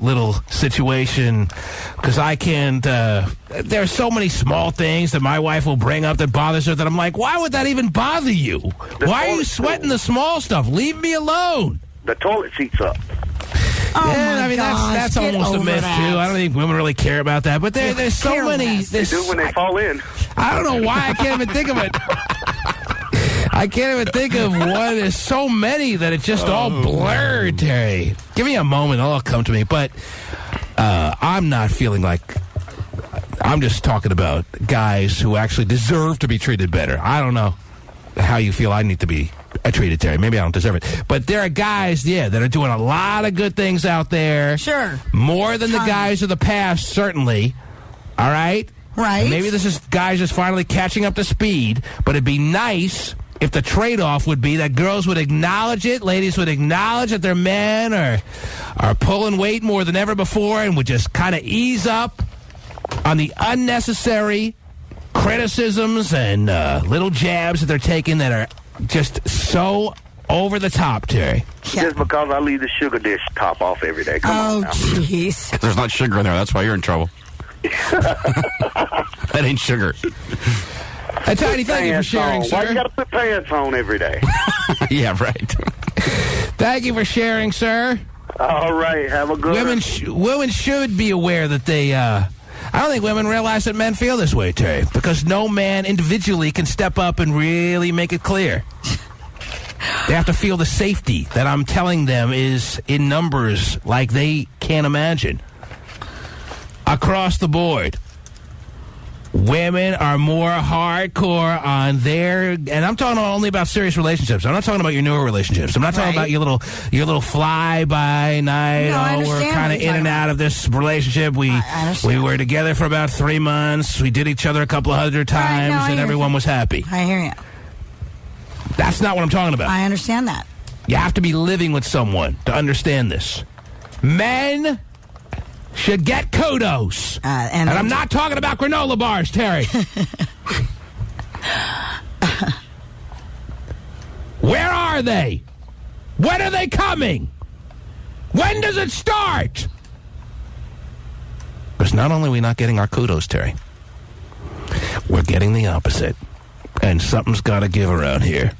little situation because I can't. There are so many small things that my wife will bring up that bothers her that I'm like, why would that even bother you? Why are you sweating the small stuff? Leave me alone. The toilet seat's up. Oh yeah, I mean that's almost a myth too. I don't think women really care about that, but there's so many. They do when they fall in. I don't know why I can't even think of it. I can't even think of one. There's so many that it's just all blurred, Terry. Give me a moment, it'll all come to me. But I'm not feeling like. I'm just talking about guys who actually deserve to be treated better. I don't know how you feel I need to be treated, Terry. Maybe I don't deserve it. But there are guys, that are doing a lot of good things out there. Sure. More than the guys of the past, certainly. All right? Right. And maybe this is guys just finally catching up to speed, but it'd be nice if the trade-off would be that girls would acknowledge it, ladies would acknowledge that their men are pulling weight more than ever before and would just kind of ease up on the unnecessary criticisms and little jabs that they're taking that are just so over the top, Terry. Just because I leave the sugar dish top off every day. Come on now. Jeez. There's not sugar in there. That's why you're in trouble. That ain't sugar. Hey, Tiny, thank you for sharing, sir. Why you got to put pants on every day? Yeah, right. Thank you for sharing, sir. All right, have a good Women should be aware that they... I don't think women realize that men feel this way, Terry, because no man individually can step up and really make it clear. They have to feel the safety that I'm telling them is in numbers like they can't imagine. Across the board, women are more hardcore on their, and I'm talking only about serious relationships. I'm not talking about your newer relationships. I'm not talking about your little fly-by night. No, we're kind of in and out of this relationship. We were together for about 3 months. We did each other a couple of 100 times, and everyone was happy. I hear you. That's not what I'm talking about. I understand that. You have to be living with someone to understand this. Men should get kudos. And I'm not talking about granola bars, Terry. Where are they? When are they coming? When does it start? Because not only are we not getting our kudos, Terry, we're getting the opposite. And something's got to give around here.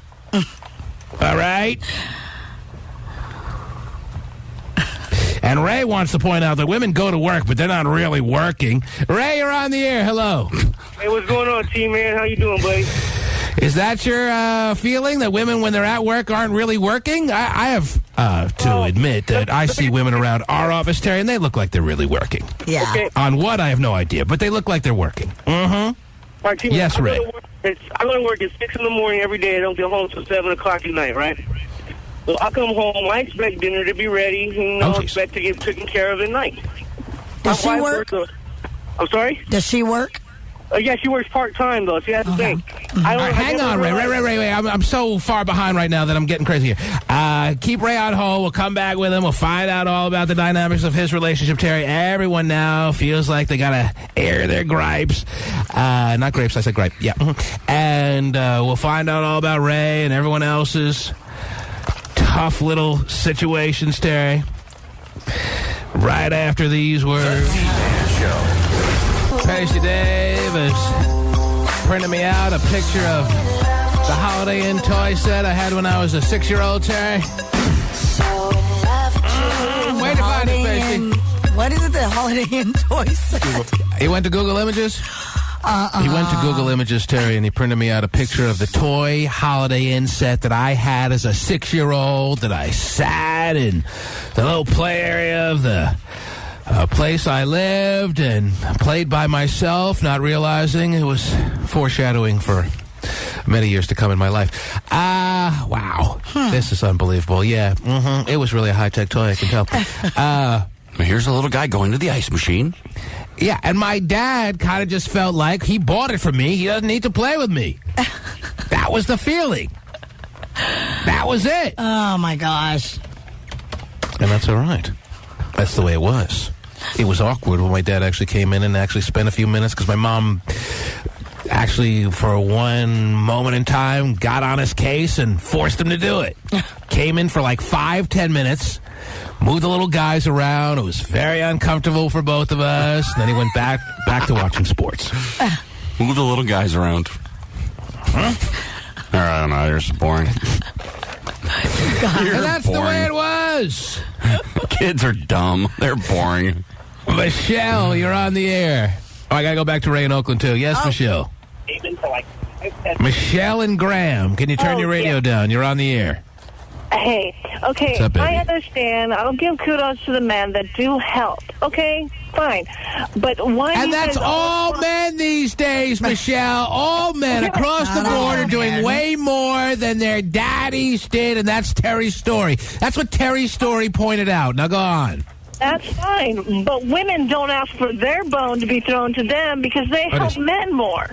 All right? And Ray wants to point out that women go to work, but they're not really working. Ray, you're on the air. Hello. Hey, what's going on, T-Man? How you doing, buddy? Is that your feeling, that women, when they're at work, aren't really working? I have to admit that I see women around our office, Terry, and they look like they're really working. Yeah. Okay. On what, I have no idea, but they look like they're working. Mm-hmm. Right, T-Man, yes, Ray. I go to work at 6 in the morning every day. I don't get home till 7 o'clock at night, right? So I come home, I expect dinner to be ready, expect to get taken care of at night. Does she work? I'm sorry? Does she work? Yeah, she works part-time, though. See, that's the thing. Hang on, Ray. I'm so far behind right now that I'm getting crazy here. Keep Ray on hold. We'll come back with him. We'll find out all about the dynamics of his relationship, Terry. Everyone now feels like they got to air their gripes. Not grapes, I said gripe. Yeah. And we'll find out all about Ray and everyone else's tough little situations, Terry. Right after these words. Pasty Dave is printing me out a picture of the Holiday Inn toy set I had when I was a 6-year-old, Terry. Wait to find it, Pasty. What is it, the Holiday Inn toy set? He went to Google Images? He went to Google Images, Terry, and he printed me out a picture of the toy Holiday Inn set that I had as a 6-year-old, that I sat in the little play area of the place I lived and played by myself, not realizing it was foreshadowing for many years to come in my life. Wow. This is unbelievable. Yeah, it was really a high-tech toy, I can tell. Here's a little guy going to the ice machine. Yeah, and my dad kind of just felt like he bought it for me. He doesn't need to play with me. That was the feeling. That was it. Oh, my gosh. And that's all right. That's the way it was. It was awkward when my dad actually came in and actually spent a few minutes because my mom actually, for one moment in time, got on his case and forced him to do it. Came in for like 5-10 minutes. Moved the little guys around. It was very uncomfortable for both of us. And then he went back to watching sports. Move the little guys around. Huh? All right, I don't know. You're so boring. And that's boring. The way it was. Kids are dumb. They're boring. Michelle, you're on the air. Oh, I got to go back to Ray in Oakland, too. Yes, Michelle. Michelle and Graham, can you turn your radio down? You're on the air. Hey, okay, up, I understand. I'll give kudos to the men that do help. Okay, fine. But why? And that's all men these days, Michelle. All men across the board are doing way more than their daddies did, and that's Terry's story. That's what Terry's story pointed out. Now go on. That's fine, but women don't ask for their bone to be thrown to them because they help men more.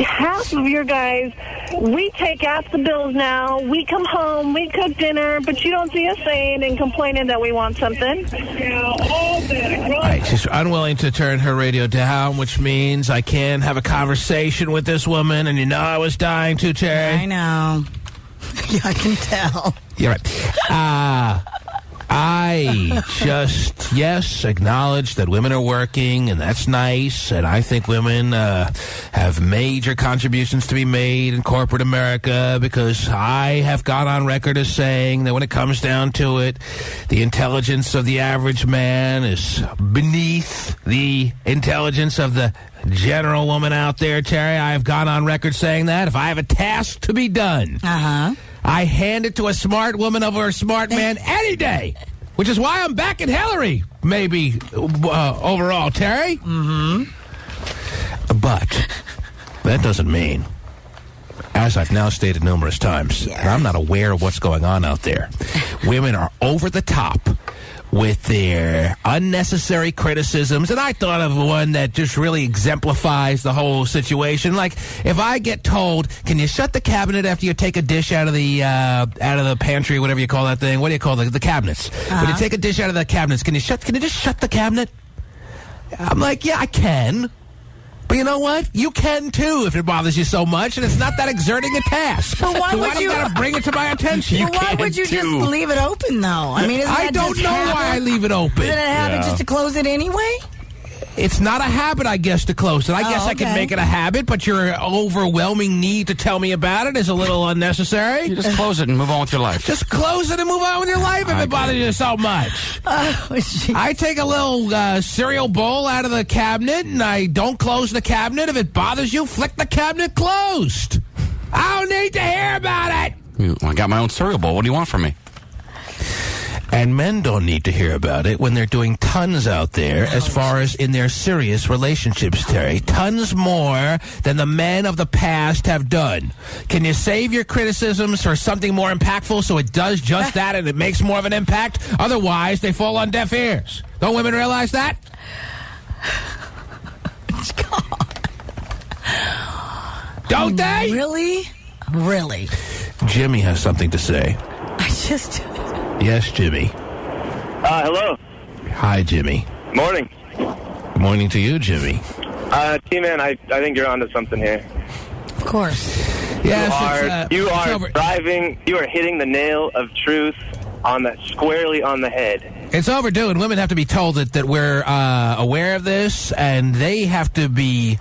Half of your guys, we take half the bills now. We come home, we cook dinner, but you don't see us saying and complaining that we want something. Right, she's unwilling to turn her radio down, which means I can have a conversation with this woman, and you know I was dying to, Terry. I know. Yeah, I can tell. You're right. I just, acknowledge that women are working, and that's nice, and I think women have major contributions to be made in corporate America because I have gone on record as saying that when it comes down to it, the intelligence of the average man is beneath the intelligence of the general woman out there, Terry. I have gone on record saying that. If I have a task to be done, I hand it to a smart woman over a smart man any day, which is why I'm backing Hillary, maybe, overall, Terry. Mm-hmm. But that doesn't mean, as I've now stated numerous times, and I'm not aware of what's going on out there, women are over the top with their unnecessary criticisms, and I thought of one that just really exemplifies the whole situation. Like, if I get told, can you shut the cabinet after you take a dish out of the pantry, whatever you call that thing? What do you call the cabinets? When you take a dish out of the cabinets, can you just shut the cabinet? I'm like, yeah, I can. But you know what? You can, too, if it bothers you so much, and it's not that exerting a task. But why would you gotta bring it to my attention? Well, why would you just leave it open, though? I mean, I don't know why I leave it open. Isn't it a habit just to close it anyway? It's not a habit, I guess, to close it. I guess I can make it a habit, but your overwhelming need to tell me about it is a little unnecessary. You just close it and move on with your life. Just close it and move on with your life if it bothers you so much. I take a little cereal bowl out of the cabinet, and I don't close the cabinet. If it bothers you, flick the cabinet closed. I don't need to hear about it. I got my own cereal bowl. What do you want from me? And men don't need to hear about it when they're doing tons out there as far as in their serious relationships, Terry. Tons more than the men of the past have done. Can you save your criticisms for something more impactful so it does just that and it makes more of an impact? Otherwise, they fall on deaf ears. Don't women realize that? Don't they? Really? Really? Jimmy has something to say. Yes, Jimmy. Hello. Hi, Jimmy. Morning. Good morning to you, Jimmy. T-Man, I think you're onto something here. Of course. Yes, you are driving, you are hitting the nail of truth squarely on the head. It's overdue, and women have to be told that we're aware of this, and they have to be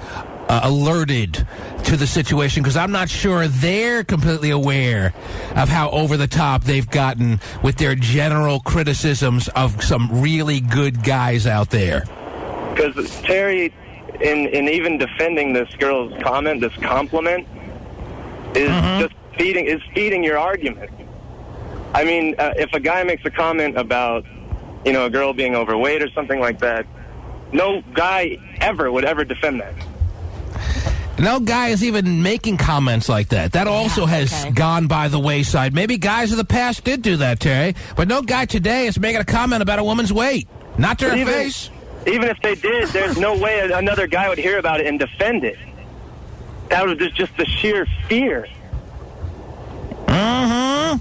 alerted to the situation, because I'm not sure they're completely aware of how over the top they've gotten with their general criticisms of some really good guys out there. Because Terry, in even defending this girl's comment, this compliment, is just feeding your argument. I mean, if a guy makes a comment about, a girl being overweight or something like that, no guy ever would ever defend that. No guy is even making comments like that. That also has gone by the wayside. Maybe guys of the past did do that, Terry, but no guy today is making a comment about a woman's weight. Not to her face. Even if they did, there's no way another guy would hear about it and defend it. That was just the sheer fear. The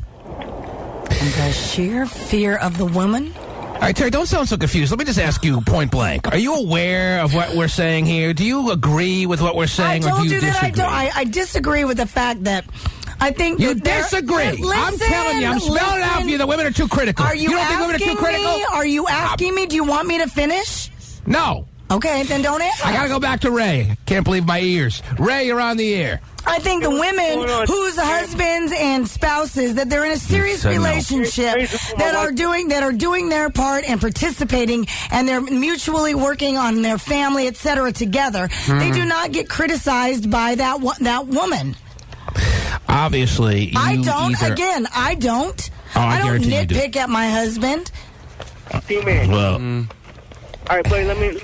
sheer fear of the woman? All right, Terry, don't sound so confused. Let me just ask you point blank. Are you aware of what we're saying here? Do you agree with what we're saying, or do you disagree? I disagree with the fact that I think you disagree. I'm telling you, I'm spelling it out for you. The women are too critical. Are you don't think women are too critical? Are you asking me? Do you want me to finish? No. Okay, then don't ask. I got to go back to Ray. Can't believe my ears. Ray, you're on the air. I think the women whose husbands and spouses that they're in a serious relationship that are doing their part and participating, and they're mutually working on their family, etc. together. They do not get criticized by that woman. Obviously, I don't. Again, I don't. I don't nitpick at my husband. Well. All right, buddy, let me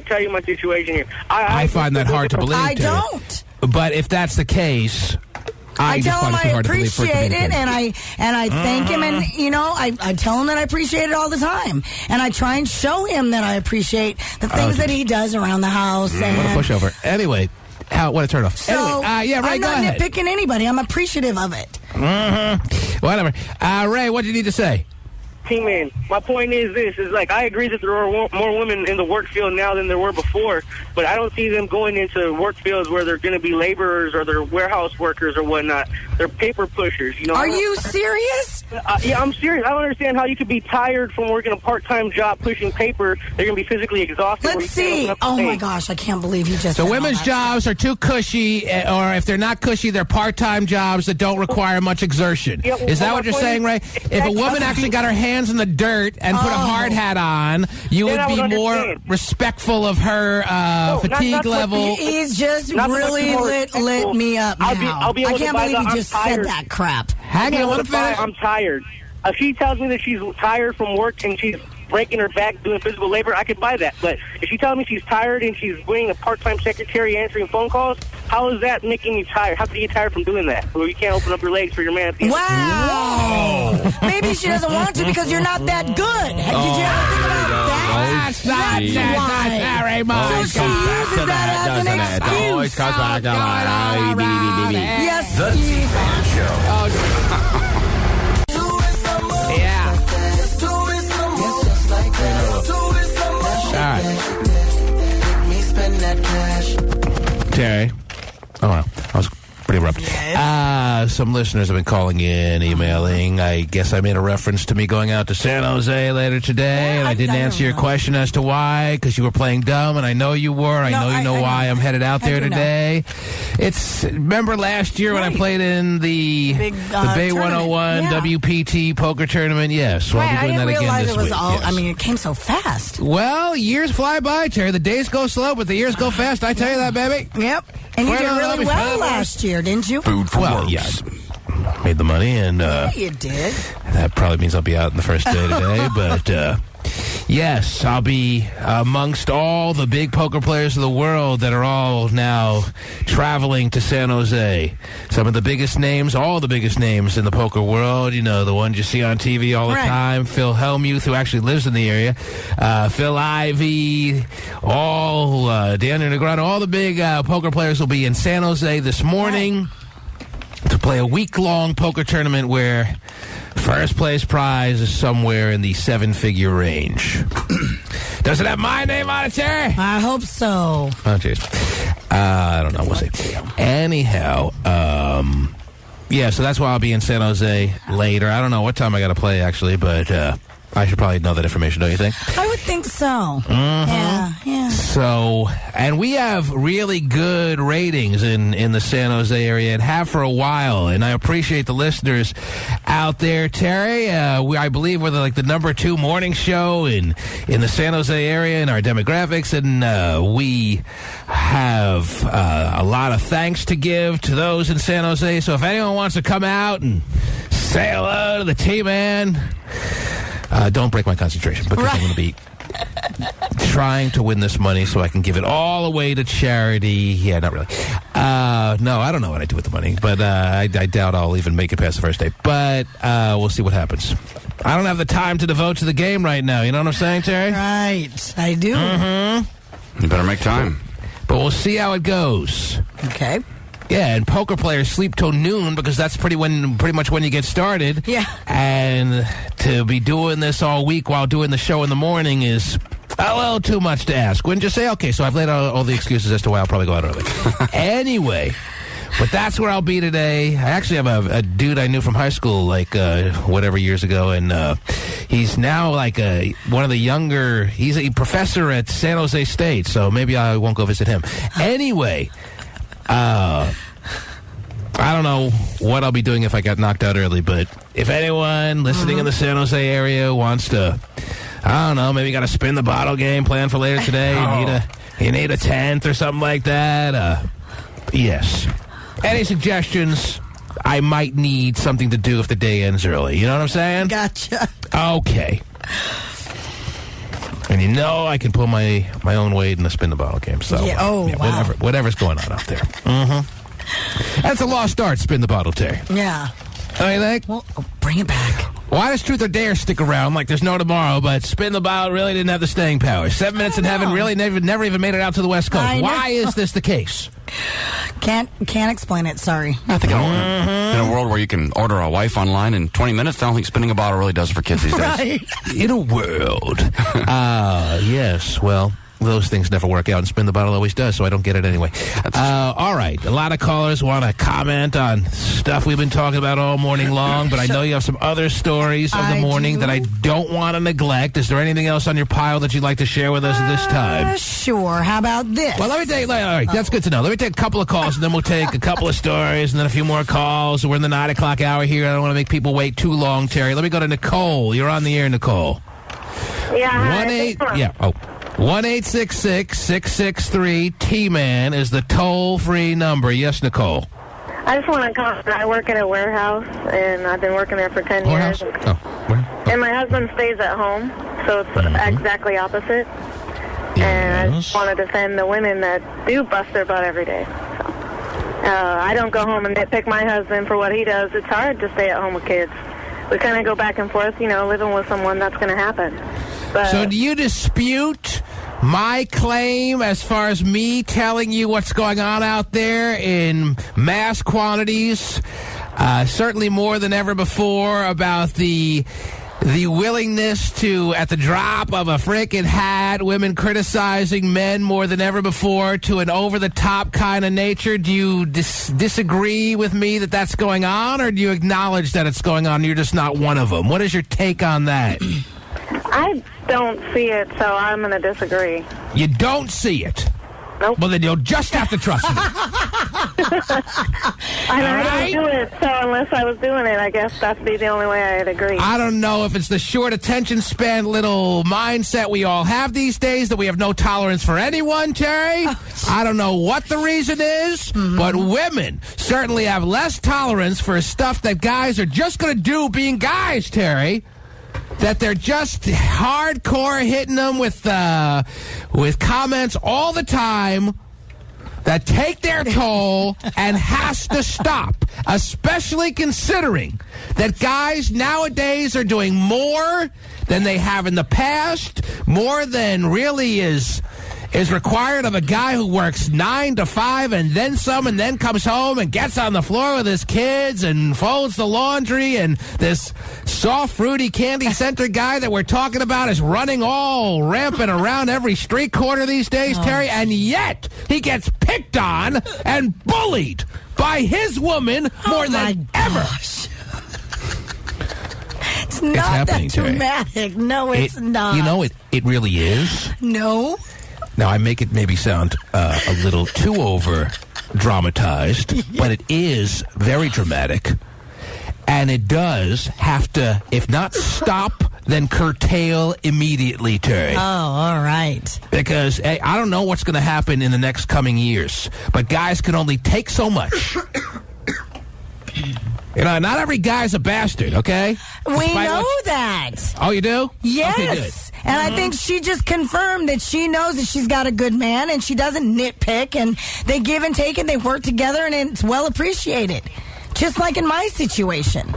tell you my situation here. I find that hard to believe. I don't. But if that's the case, I tell him I appreciate it, and I thank him, and I tell him that I appreciate it all the time, and I try and show him that I appreciate the things that he does around the house. What a pushover. Anyway, what a turnoff. So, anyway, Ray, I'm not nitpicking anybody. I'm appreciative of it. Whatever. Ray, what do you need to say? Man, my point is this, is like, I agree that there are more women in the work field now than there were before, but I don't see them going into work fields where they're going to be laborers or they're warehouse workers or whatnot. They're paper pushers. Are you serious? Yeah, I'm serious. I don't understand how you could be tired from working a part-time job pushing paper. They're going to be physically exhausted. Let's see. Oh, my gosh, I can't believe you just said women's jobs are too cushy, or if they're not cushy, they're part-time jobs that don't require much exertion. Yeah, is that what you're saying, Ray? If a woman actually got her hands in the dirt and put a hard hat on, you would be more respectful of her fatigue level. He's just really lit me up now. I can't believe he just said that crap. Hang on, I'm tired. If she tells me that she's tired from work and she's breaking her back doing physical labor, I could buy that. But if she tells me she's tired and she's being a part-time secretary answering phone calls, how is that making you tired? How can you get tired from doing that? Well, you can't open up your legs for your man at the end. Wow! Maybe she doesn't want to because you're not that good. Did you ever think about that? That's not very much. So she uses that as an excuse. Yes. The T-Man Show. Yeah. All right. Terry. Oh, wow. I was pretty abrupt. Some listeners have been calling in, emailing. I guess I made a reference to me going out to San Jose later today, and I didn't answer your question as to why, because you were playing dumb, and I know you were. I know you know why I'm headed out there today. Remember last year when I played in the Bay 101 WPT poker tournament? Yes. Well, I'll be doing that again this week. Yes. I mean, it came so fast. Well, years fly by, Terry. The days go slow, but the years go fast. I tell you that, baby. Yep. And you did really well last year, didn't you? Food for works. Yeah. Made the money, and yeah, you did. That probably means I'll be out in the first day today, but yes, I'll be amongst all the big poker players of the world that are all now traveling to San Jose. Some of the biggest names, all the biggest names in the poker world, you know, the ones you see on TV all the time. Phil Hellmuth, who actually lives in the area, Phil Ivey, Daniel Negreanu, all the big poker players will be in San Jose this morning to play a week-long poker tournament where first place prize is somewhere in the 7-figure range. Does it have my name on it, Terry? I hope so. Oh, jeez. I don't know. We'll see. Anyhow, yeah, so that's why I'll be in San Jose later. I don't know what time I got to play, actually, but I should probably know that information, don't you think? I would think so. Mm-hmm. Yeah. So, and we have really good ratings in the San Jose area and have for a while, and I appreciate the listeners out there. Terry, I believe we're the number 2 morning show in the San Jose area in our demographics, and we have a lot of thanks to give to those in San Jose. So if anyone wants to come out and say hello to the T-Man, don't break my concentration because I'm going to be trying to win this money so I can give it all away to charity. Yeah, not really. No, I don't know what I do with the money, but I doubt I'll even make it past the first day. But we'll see what happens. I don't have the time to devote to the game right now. You know what I'm saying, Terry? Right. I do. You better make time. But we'll see how it goes. Okay. Yeah, and poker players sleep till noon because that's pretty much when you get started. Yeah. And to be doing this all week while doing the show in the morning is a little too much to ask. Wouldn't you say? Okay, so I've laid out all the excuses as to why I'll probably go out early. Anyway, but that's where I'll be today. I actually have a dude I knew from high school, like whatever years ago, and he's now like one of the younger. He's a professor at San Jose State, so maybe I won't go visit him. Anyway. I don't know what I'll be doing if I got knocked out early, but if anyone listening in the San Jose area wants to, I don't know, maybe got a spin the bottle game planned for later today, you need a tent or something like that, yes. Any suggestions? I might need something to do if the day ends early. You know what I'm saying? Gotcha. Okay. And you know I can pull my own weight in the spin the bottle game. So wow. Whatever's going on out there. That's a lost art, spin the bottle, Terry. Yeah. Don't you think? Well, bring it back. Why does Truth or Dare stick around like there's no tomorrow, but spin the bottle really didn't have the staying power? 7 Minutes in Heaven really never even made it out to the West Coast. Why is this the case? Can't explain it, sorry. I think in a world where you can order a wife online in 20 minutes, I don't think spinning a bottle really does for kids these days. In a world. Yes, well, those things never work out, and spin the bottle always does, so I don't get it anyway. All right, a lot of callers want to comment on stuff we've been talking about all morning long, but I know you have some other stories of the morning that I don't want to neglect. Is there anything else on your pile that you'd like to share with us at this time? Sure. How about this? Well, let me take, all right, that's good to know. Let me take a couple of calls, and then we'll take a couple of stories, and then a few more calls. We're in the 9 o'clock hour here. I don't want to make people wait too long, Terry. Let me go to Nicole. You're on the air, Nicole. Yeah. 1-866-663-T-MAN is the toll-free number. Yes, Nicole. I just want to comment. I work at a warehouse, and I've been working there for 10 years. And my husband stays at home, so it's exactly opposite. And I just want to defend the women that do bust their butt every day. So, I don't go home and nitpick my husband for what he does. It's hard to stay at home with kids. We kind of go back and forth, living with someone, that's going to happen. But, so do you dispute my claim as far as me telling you what's going on out there in mass quantities, certainly more than ever before, about the willingness to, at the drop of a frickin' hat, women criticizing men more than ever before to an over-the-top kind of nature? Do you disagree with me that that's going on, or do you acknowledge that it's going on? You're just not one of them. What is your take on that? I don't see it, so I'm going to disagree. You don't see it? Nope. Well, then you'll just have to trust me. I don't do it, so unless I was doing it, I guess that'd be the only way I'd agree. I don't know if it's the short attention span little mindset we all have these days, that we have no tolerance for anyone, Terry. I don't know what the reason is, but women certainly have less tolerance for stuff that guys are just going to do being guys, Terry. That they're just hardcore hitting them with comments all the time that take their toll and has to stop, especially considering that guys nowadays are doing more than they have in the past, more than really is required of a guy who works 9 to 5 and then some, and then comes home and gets on the floor with his kids and folds the laundry, and this soft, fruity, candy-centered guy that we're talking about is running all rampant around every street corner these days, Terry, and yet he gets picked on and bullied by his woman more than ever. It's not that dramatic. No, it's not. You know, it really is. No. Now, I make it maybe sound a little too over-dramatized, but it is very dramatic. And it does have to, if not stop, then curtail immediatly, Terry. Oh, all right. Because I don't know what's going to happen in the next coming years, but guys can only take so much. Not every guy's a bastard, okay? We know that. Oh, you do? Yes. Okay, good. And I think she just confirmed that she knows that she's got a good man and she doesn't nitpick, and they give and take and they work together and it's well appreciated. Just like in my situation.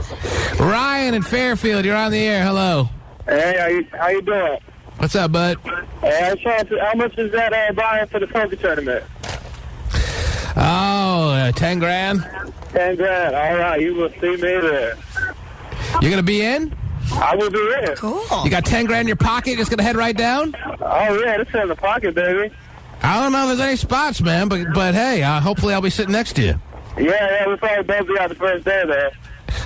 Ryan in Fairfield, you're on the air. Hello. Hey, how you doing? What's up, bud? Hey, how much is that buying for the poker tournament? Oh, 10 grand? 10 grand. All right, you will see me there. You're going to be in? I will be in. Cool. You got 10 grand in your pocket, just going to head right down? Oh, yeah, it's in the pocket, baby. I don't know if there's any spots, man, but hey, hopefully I'll be sitting next to you. Yeah, we'll probably both be out the first day, man.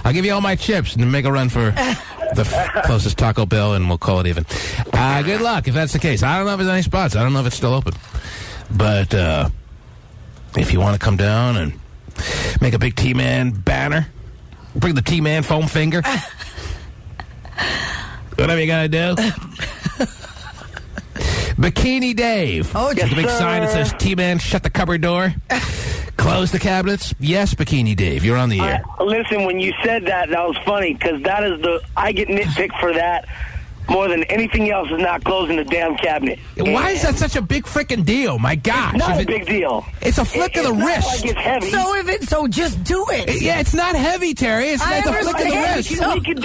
I'll give you all my chips and then make a run for the closest Taco Bell, and we'll call it even. Good luck, if that's the case. I don't know if there's any spots. I don't know if it's still open. But if you want to come down and make a big T-Man banner, bring the T-Man foam finger, whatever you got to do. Bikini Dave. Oh, got the big sign that says T-Man, shut the cupboard door. Close the cabinets. Yes, Bikini Dave, you're on the air. Listen, when you said that was funny, because that is I get nitpicked for that more than anything else is not closing the damn cabinet. Why is that such a big freaking deal? My gosh. It's not a big deal. It's a flick of the wrist. Like it's heavy. So just do it. Yeah, it's not heavy, Terry. It's a flick of the wrist. We could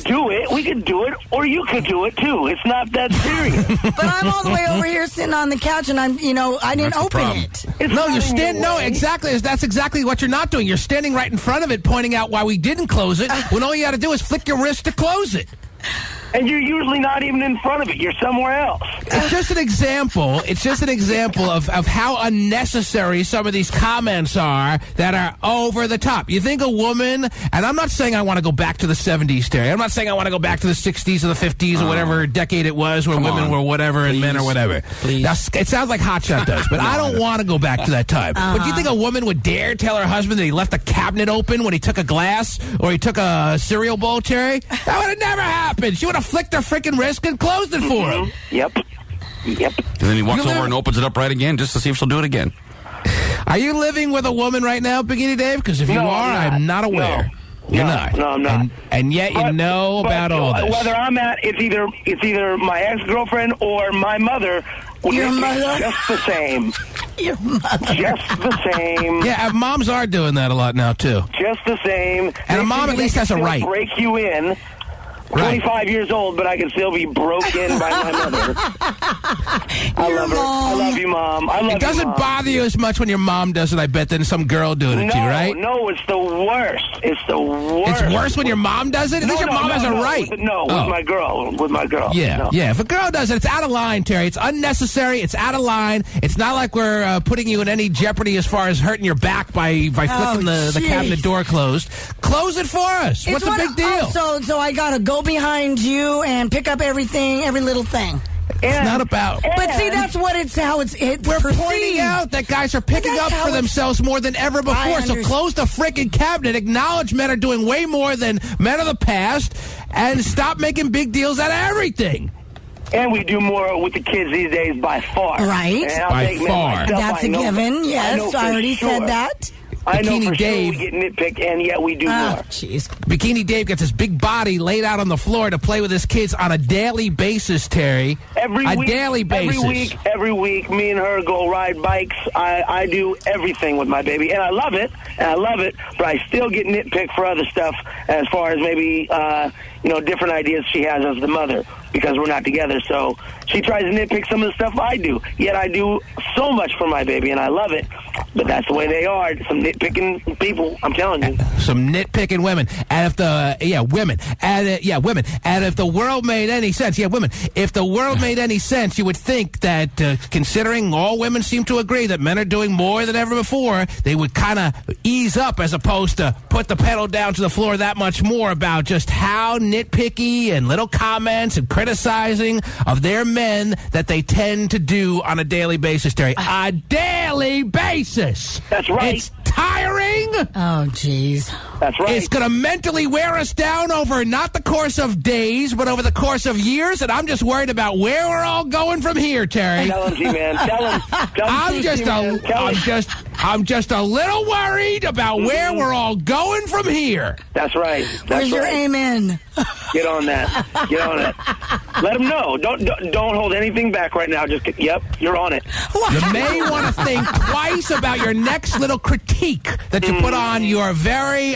do it. We could do it, or you could do it too. It's not that serious. But I'm all the way over here sitting on the couch, and I didn't open it. Exactly. That's exactly what you're not doing. You're standing right in front of it, pointing out why we didn't close it, when all you got to do is flick your wrist to close it. And you're usually not even in front of it. You're somewhere else. It's just an example. It's just an example of how unnecessary some of these comments are that are over the top. You think a woman, and I'm not saying I want to go back to the 70s, Terry. I'm not saying I want to go back to the 60s or the 50s or whatever decade it was where women were whatever and men are whatever. Now, it sounds like Hotshot does, but I don't want to go back to that time. But do you think a woman would dare tell her husband that he left a cabinet open when he took a glass or he took a cereal bowl, Terry? That would have never happened. She would have flicked her freaking wrist and closed it for him. Yep. And then he walks over and opens it up right again just to see if she'll do it again. Are you living with a woman right now, Bikini Dave? Because if you are, I'm not aware. No. You're not. No, I'm not. And yet you know about all this. Whether I'm it's either my ex-girlfriend or my mother. Your mother? Just the same. Your mother. Just the same. Yeah, moms are doing that a lot now, too. Just the same. And a mom at least has a right. Break you in. 25 years old, but I can still be broken by my mother. I love her. I love you, Mom. I love you, It doesn't bother you as much when your mom does it, I bet, than some girl doing it to you, right? No, it's the worst. It's the worst. It's worse when your mom does it? At least your mom has a right. With my girl. With my girl. Yeah, yeah. If a girl does it, it's out of line, Terry. It's unnecessary. It's out of line. It's not like we're putting you in any jeopardy as far as hurting your back by flicking the cabinet door closed. Close it for us. What's the big deal? So I got to go behind you and pick up everything, every little thing. It's not about. But see, that's what how it's We're pointing out that guys are picking up for themselves more than ever before. So close the freaking cabinet. Acknowledge men are doing way more than men of the past, and stop making big deals out of everything. And we do more with the kids these days by far. Right. By far. That's a given. Yes, I already said that. I know for Dave, sure we get nitpicked, and yet we do more. Jeez. Bikini Dave gets his big body laid out on the floor to play with his kids on a daily basis, Terry. Every week, me and her go ride bikes. I do everything with my baby, and I love it, but I still get nitpicked for other stuff as far as maybe, different ideas she has as the mother, because we're not together. So she tries to nitpick some of the stuff I do, yet I do so much for my baby, and I love it. But that's the way they are. Some nitpicking people, I'm telling you. Some nitpicking women. And if women. And if the world made any sense, women. If the world made any sense, you would think that considering all women seem to agree that men are doing more than ever before, they would kind of ease up as opposed to put the pedal down to the floor that much more about just how nitpicky and little comments and criticizing of their men that they tend to do on a daily basis, Terry. A daily basis. That's right. It's tiring. Oh, jeez. That's right. It's going to mentally wear us down over not the course of days, but over the course of years, and I'm just worried about where we're all going from here, Terry. Tell him, G-Man. Tell him. I'm just a little worried about where we're all going from here. That's right. Where's your amen? Get on that. Get on it. Let them know. Don't hold anything back right now. Just yep, you're on it. You may want to think twice about your next little critique that you put on. You're very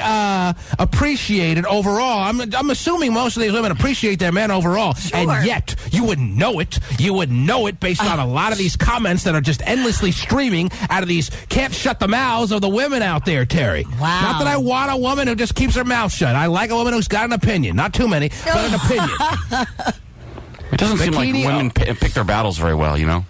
appreciated overall. I'm assuming most of these women appreciate their men overall, and yet you wouldn't know it. You wouldn't know it based on a lot of these comments that are just endlessly streaming out of these can't shut the mouths of the women out there, Terry. Wow. Not that I want a woman who just keeps her mouth shut. I like a woman who's got an opinion. Not too many, but an opinion. It doesn't seem like women pick their battles very well, you know?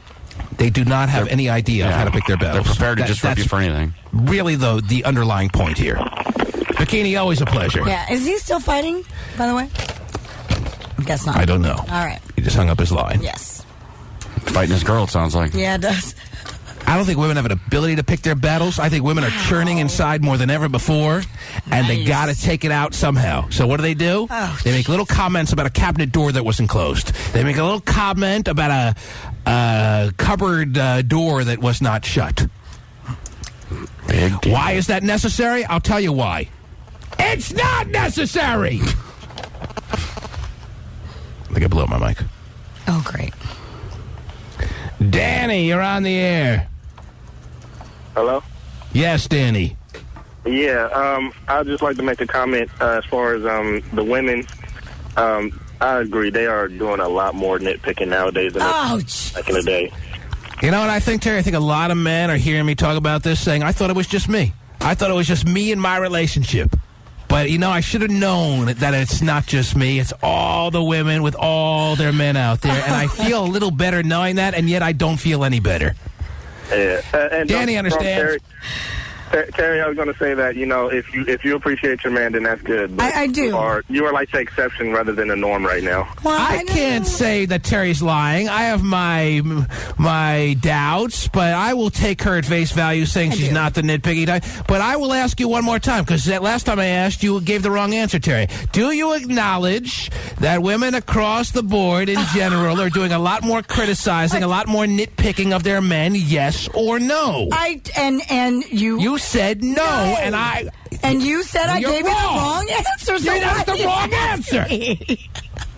They do not have any idea of how to pick their battles. They're prepared to just rip you for anything. Really, though, the underlying point here. Bikini, always a pleasure. Yeah. Is he still fighting, by the way? Guess not. I don't know. All right. He just hung up his line. Yes. Fighting his girl, it sounds like. Yeah, it does. I don't think women have an ability to pick their battles. I think women are churning inside more than ever before, and they got to take it out somehow. So what do? They make little comments about a cabinet door that wasn't closed. They make a little comment about a cupboard door that was not shut. Why is that necessary? I'll tell you why. It's not necessary! I think I blew up my mic. Oh, great. Danny, you're on the air. Hello? Yes, Danny. Yeah, I'd just like to make a comment as far as the women. I agree. They are doing a lot more nitpicking nowadays than back in the day. You know what I think, Terry? I think a lot of men are hearing me talk about this saying, I thought it was just me. I thought it was just me and my relationship. But, you know, I should have known that it's not just me. It's all the women with all their men out there. And I feel a little better knowing that, and yet I don't feel any better. Yeah. And Danny understands. Terry, I was going to say that, you know, if you appreciate your man, then that's good. But I do. You are like the exception rather than the norm right now. Well, I can't say that Terry's lying. I have my doubts, but I will take her at face value saying she's not the nitpicky type. But I will ask you one more time, because that last time I asked, you gave the wrong answer, Terry. Do you acknowledge that women across the board in general are doing a lot more criticizing, a lot more nitpicking of their men, yes or no? You said no, and you said I gave you the wrong answer. So that's the wrong answer.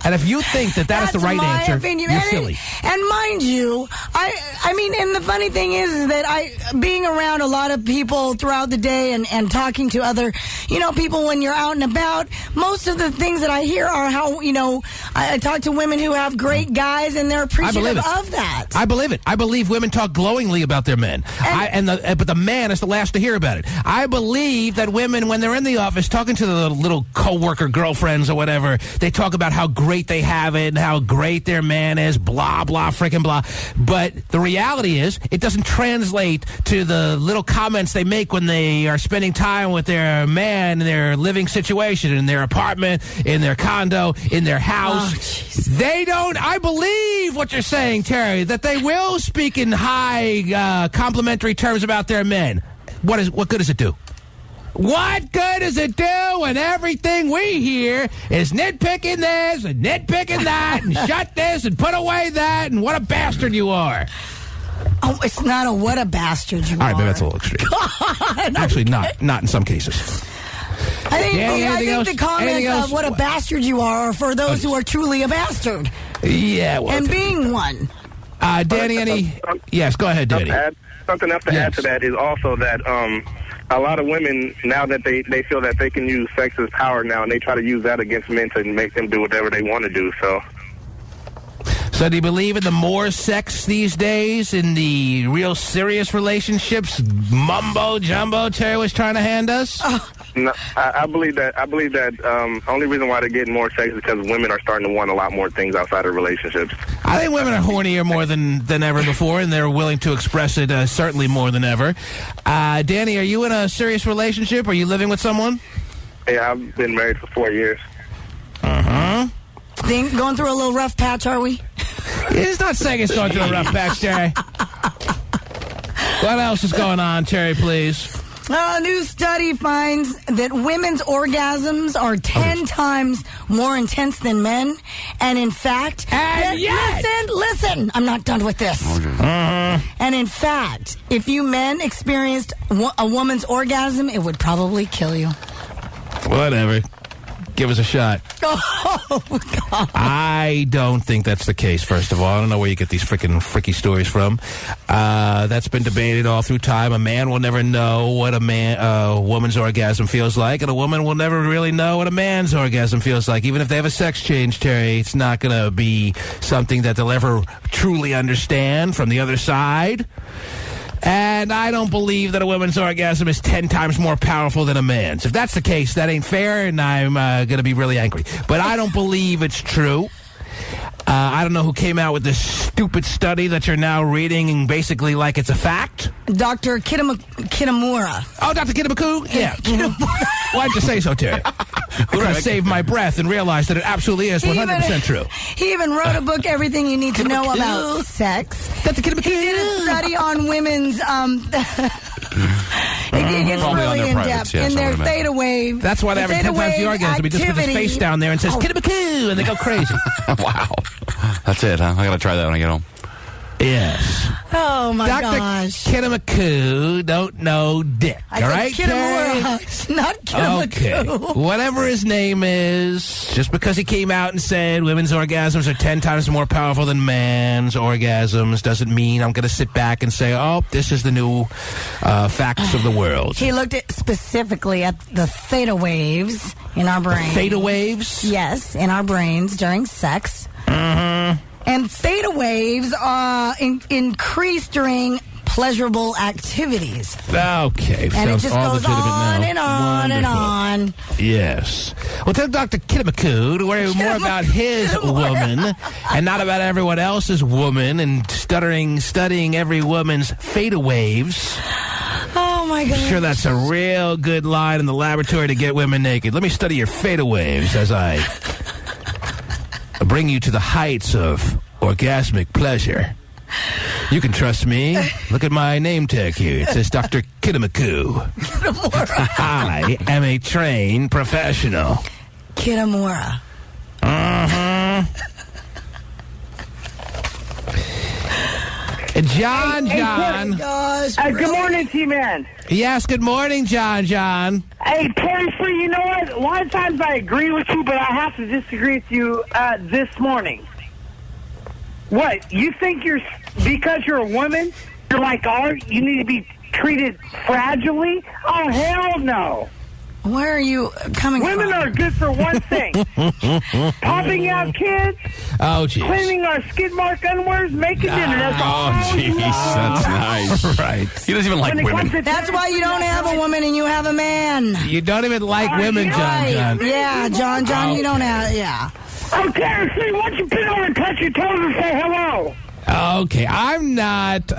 And if you think that is the right answer, opinion. You're silly. And mind you, I mean, and the funny thing is that being around a lot of people throughout the day and talking to other, you know, people when you're out and about, most of the things that I hear are how, you know, I talk to women who have great guys and they're appreciative of that. I believe it. I believe women talk glowingly about their men. But the man is the last to hear about it. I believe that women, when they're in the office talking to the little coworker girlfriends or whatever, they talk about how great they have it and how great their man is, blah, blah, frickin' blah. But the reality is, it doesn't translate to the little comments they make when they are spending time with their man in their living situation, in their apartment, in their condo, in their house. They don't, I believe what you're saying, Terry, that they will speak in high complimentary terms about their men. What good does it do? What good does it do when everything we hear is nitpicking this and nitpicking that and shut this and put away that and what a bastard you are? Oh, it's not a what a bastard you are. All right, maybe that's a little extreme. Actually, not in some cases. I think the comments of what a bastard you are for those who are truly a bastard. Yeah, well. And being one. Danny, yes, go ahead, Danny. Something else to add to that is also that a lot of women, now that they feel that they can use sex as power now, and they try to use that against men to make them do whatever they want to do. So do you believe in the more sex these days, in the real serious relationships, mumbo-jumbo Terry was trying to hand us? No, I believe that only reason why they're getting more sex is because women are starting to want a lot more things outside of relationships. I think women are hornier more than ever before, and they're willing to express it certainly more than ever. Danny, are you in a serious relationship? Are you living with someone? Yeah, I've been married for 4 years. Uh-huh. Going through a little rough patch, are we? He's not saying it's going through a rough patch, Terry. What else is going on, Terry, please? A new study finds that women's orgasms are 10 times more intense than men. And in fact... Listen, I'm not done with this. And in fact, if you men experienced a woman's orgasm, it would probably kill you. Whatever. Give us a shot. Oh, God. I don't think that's the case, first of all. I don't know where you get these freaky stories from. That's been debated all through time. A man will never know what a woman's orgasm feels like, and a woman will never really know what a man's orgasm feels like. Even if they have a sex change, Terry, it's not going to be something that they'll ever truly understand from the other side. And I don't believe that a woman's orgasm is 10 times more powerful than a man's. If that's the case, that ain't fair, and I'm going to be really angry. But I don't believe it's true. I don't know who came out with this stupid study that you're now reading basically like it's a fact. Dr. Kitamura. Oh, Dr. Kitamaku? Yeah. Why'd you say so, Terry? I'm going to save my breath and realize that it absolutely is 100% true. He even wrote a book, Everything You Need to Know About Sex. Dr. Kitamaka. He did a study on women's... It gets really in depth in their theta wave. That's why they have 10 times the orgasm. He just puts his face down there and says, "Kitamaku," and they go crazy. Wow. That's it, huh? I got to try that when I get home. Yes. Oh, my Dr. gosh. Kitamaku don't know dick. I all right, Kitamura, not Kitamaku. Okay. Whatever his name is, just because he came out and said women's orgasms are 10 times more powerful than man's orgasms doesn't mean I'm going to sit back and say, oh, this is the new facts of the world. He looked specifically at the theta waves in our brain. Theta waves? Yes, in our brains during sex. Mm-hmm. And theta waves increase during pleasurable activities. Okay. And it just goes on and on and on. Yes. Well, tell Dr. Kitamaku to worry more about his woman and not about everyone else's woman and studying every woman's theta waves. Oh, my God. I'm sure that's a real good line in the laboratory to get women naked. Let me study your theta waves as I bring you to the heights of orgasmic pleasure. You can trust me. Look at my name tag here. It says Dr. Kitamaku. I am a trained professional. Kitamura. John. Good morning, T-Man. Yes, good morning, John. Hey, Terry, you know what? A lot of times I agree with you, but I have to disagree with you this morning. What? You think because you're a woman, you're like art, you need to be treated fragilely? Oh, hell no. Where are you coming from? Women are good for one thing. Popping out kids. Oh, jeez. Cleaning our skid mark underwears, making dinner. That's all. Oh, jeez. That's nice. Right. He doesn't even like women. That's why you don't have a woman and you have a man. You don't even like women, John. Yeah, John, you don't have, yeah. Oh, Terry, see, why don't you put on and touch your toes and say hello? Okay, I'm not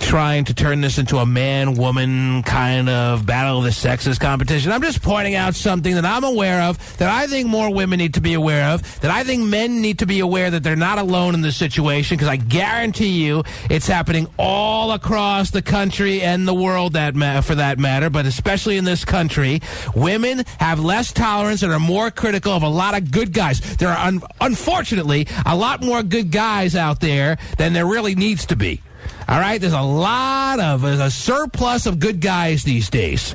trying to turn this into a man-woman kind of battle of the sexes competition. I'm just pointing out something that I'm aware of, that I think more women need to be aware of, that I think men need to be aware that they're not alone in this situation, because I guarantee you it's happening all across the country and the world for that matter, but especially in this country. Women have less tolerance and are more critical of a lot of good guys. There are, unfortunately, a lot more good guys out there than there really needs to be. All right, there's a surplus of good guys these days.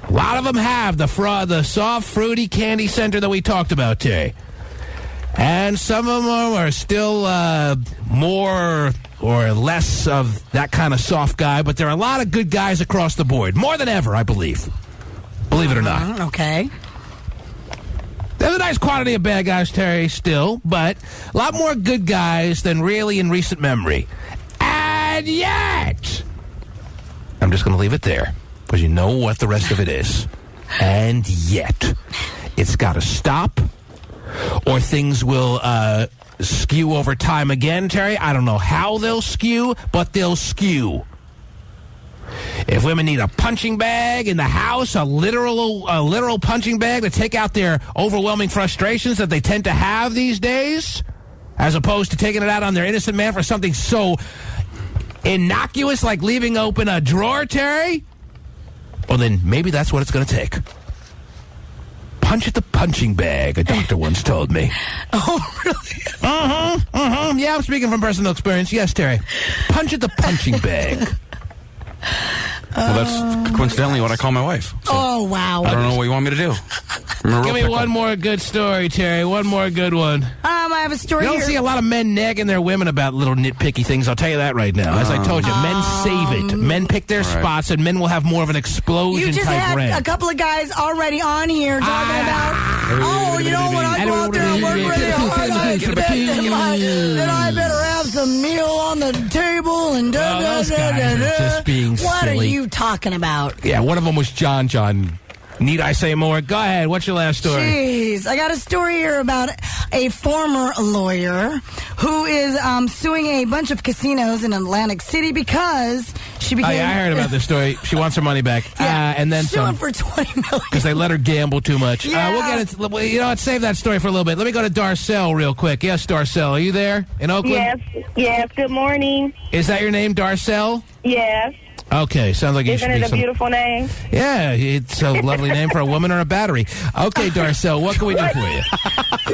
A lot of them have the soft, fruity candy center that we talked about today. And some of them are still more or less of that kind of soft guy, but there are a lot of good guys across the board. More than ever, I believe. Believe it or not. Okay. There's a nice quantity of bad guys, Terry, still, but a lot more good guys than really in recent memory. And yet, I'm just going to leave it there, because you know what the rest of it is. And yet, it's got to stop, or things will skew over time again, Terry. I don't know how they'll skew, but they'll skew. If women need a punching bag in the house, a literal punching bag to take out their overwhelming frustrations that they tend to have these days, as opposed to taking it out on their innocent man for something so innocuous like leaving open a drawer, Terry, well, then maybe that's what it's going to take. Punch at the punching bag, a doctor once told me. Oh, really? Yeah, I'm speaking from personal experience. Yes, Terry. Punch at the punching bag. Well, that's coincidentally what I call my wife. So oh, wow. I don't know what you want me to do. Give me one more good story, Terry. One more good one. I have a story You don't see a lot of men nagging their women about little nitpicky things. I'll tell you that right now. As I told you, men save it. Men pick their spots, and men will have more of an explosion-type You just had rant. a couple of guys already on here talking about, you know, when I go out there and work really hard, then I better have some meal on the table and those guys are just being What silly. are you talking about? Yeah, one of them was John. Need I say more? Go ahead. What's your last story? Jeez, I got a story here about a former lawyer who is suing a bunch of casinos in Atlantic City because she became... Oh, yeah, I heard about this story. She wants her money back. And then suing some. for $20 million. Because they let her gamble too much. Yeah. We'll get it. You know what? Save that story for a little bit. Let me go to Darcel real quick. Yes, Darcel. Are you there in Oakland? Yes. Good morning. Is that your name, Darcel? Yes. Okay, sounds like you should be Isn't it a beautiful name? Yeah, it's a lovely name for a woman or a battery. Okay, Darcel, what can we do for you?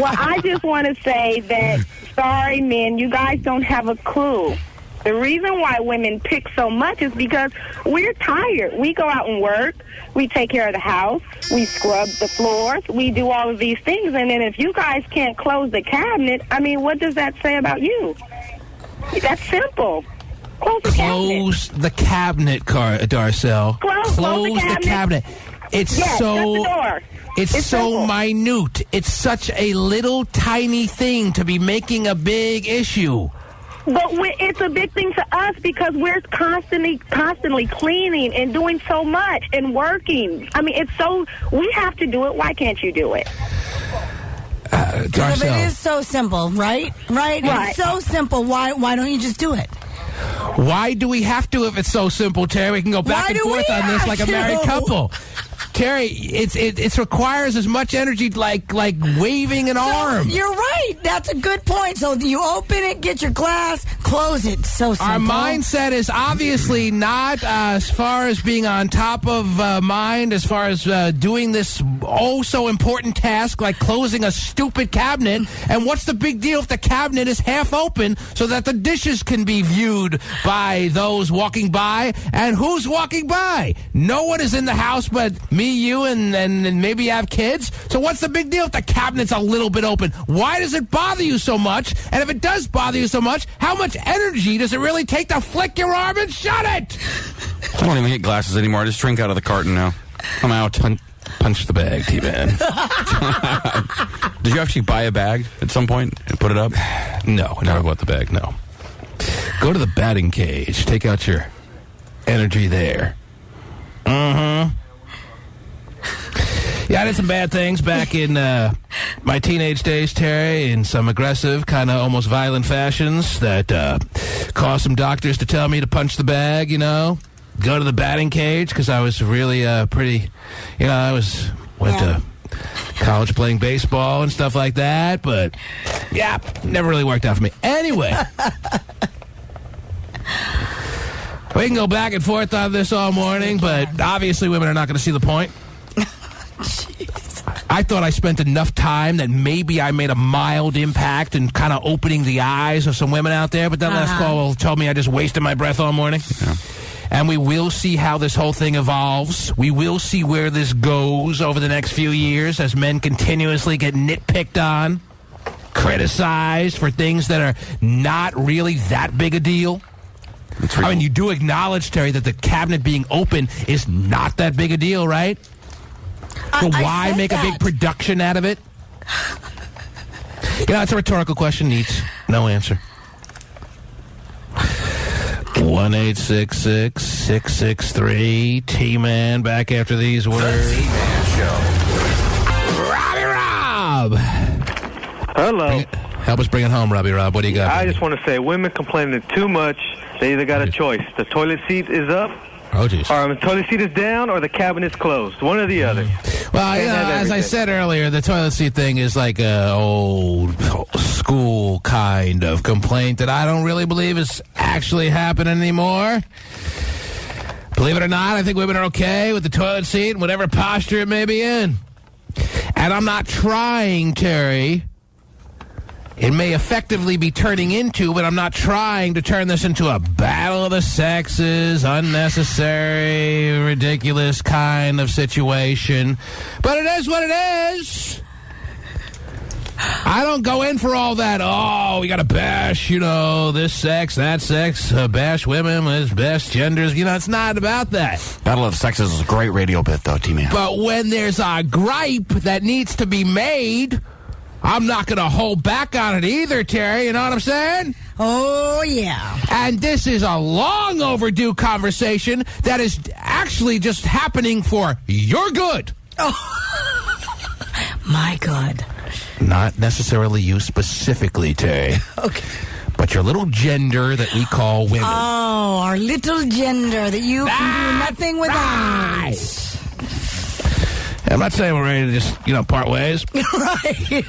Well, I just want to say that, sorry, men, you guys don't have a clue. The reason why women pick so much is because we're tired. We go out and work. We take care of the house. We scrub the floors. We do all of these things. And then if you guys can't close the cabinet, I mean, what does that say about you? That's simple. Close the cabinet, Darcel. Close the cabinet. It's yes, so. Shut the door. It's so simple. minute. It's such a little tiny thing to be making a big issue. But it's a big thing to us because we're constantly cleaning and doing so much and working. I mean, it's so. We have to do it. Why can't you do it? If it is so simple, right? It's so simple. Why don't you just do it? Why do we have to if it's so simple, Terry? We can go back and forth on this like a married couple. Terry, it requires as much energy like waving an arm. You're right. That's a good point. So you open it, get your glass, close it. So simple. Our mindset is obviously not as far as being on top of mind, as far as doing this so important task like closing a stupid cabinet. And what's the big deal if the cabinet is half open so that the dishes can be viewed by those walking by? And who's walking by? No one is in the house but me, you, and maybe you have kids. So what's the big deal if the cabinet's a little bit open? Why does it bother you so much? And if it does bother you so much, how much energy does it really take to flick your arm and shut it? I don't even get glasses anymore. I just drink out of the carton now. I'm out. Punch the bag, T-Man. Did you actually buy a bag at some point and put it up? No, never bought the bag, no. Go to the batting cage. Take out your energy there. Mm-hmm. Yeah, I did some bad things back in my teenage days, Terry, in some aggressive, kind of almost violent fashions that caused some doctors to tell me to punch the bag, go to the batting cage, because I was really pretty, I went to college playing baseball and stuff like that, but, yeah, never really worked out for me. Anyway. We can go back and forth on this all morning, but obviously women are not going to see the point. I thought I spent enough time that maybe I made a mild impact in kind of opening the eyes of some women out there, but that last call told me I just wasted my breath all morning. Yeah. And we will see how this whole thing evolves. We will see where this goes over the next few years as men continuously get nitpicked on, criticized for things that are not really that big a deal. I mean, you do acknowledge, Terry, that the cabinet being open is not that big a deal, right? So why make a big production out of it? It's a rhetorical question, needs no answer. 1-866-663 Back after these words. The T-Man Show. Robbie Rob. Hello. Help us bring it home, Robbie Rob. What do you got? I just want to say, women complaining too much. They either got a choice. The toilet seat is up. Oh, geez. Or the toilet seat is down, or the cabinet's closed. One or the other. Well, as I said earlier, the toilet seat thing is like a old school kind of complaint that I don't really believe is actually happening anymore. Believe it or not, I think women are okay with the toilet seat, whatever posture it may be in. And I'm not trying, Terry, it may effectively be turning into, but I'm not trying to turn this into a battle of the sexes, unnecessary, ridiculous kind of situation. But it is what it is. I don't go in for all that, we got to bash, this sex, that sex, bash women with best genders. It's not about that. Battle of the Sexes is a great radio bit, though, T-Man. But when there's a gripe that needs to be made, I'm not going to hold back on it either, Terry. You know what I'm saying? Oh, yeah. And this is a long overdue conversation that is actually just happening for your good. Oh, my good. Not necessarily you specifically, Terry. Okay. But your little gender that we call women. Oh, our little gender that you can do nothing without. I'm not saying we're ready to just, part ways. Right.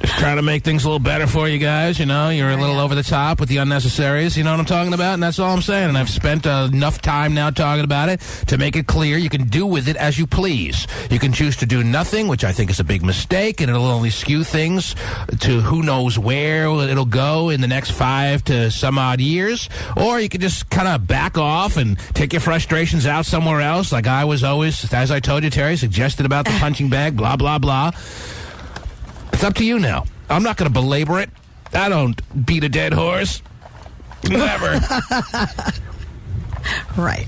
Just trying to make things a little better for you guys, You're a little over the top with the unnecessaries, you know what I'm talking about? And that's all I'm saying. And I've spent enough time now talking about it to make it clear you can do with it as you please. You can choose to do nothing, which I think is a big mistake, and it'll only skew things to who knows where it'll go in the next 5 to some odd years. Or you can just kind of back off and take your frustrations out somewhere else, like I was always, as I told you, Terry, suggested about the punching bag, blah, blah, blah. It's up to you now. I'm not going to belabor it. I don't beat a dead horse. Never. Right.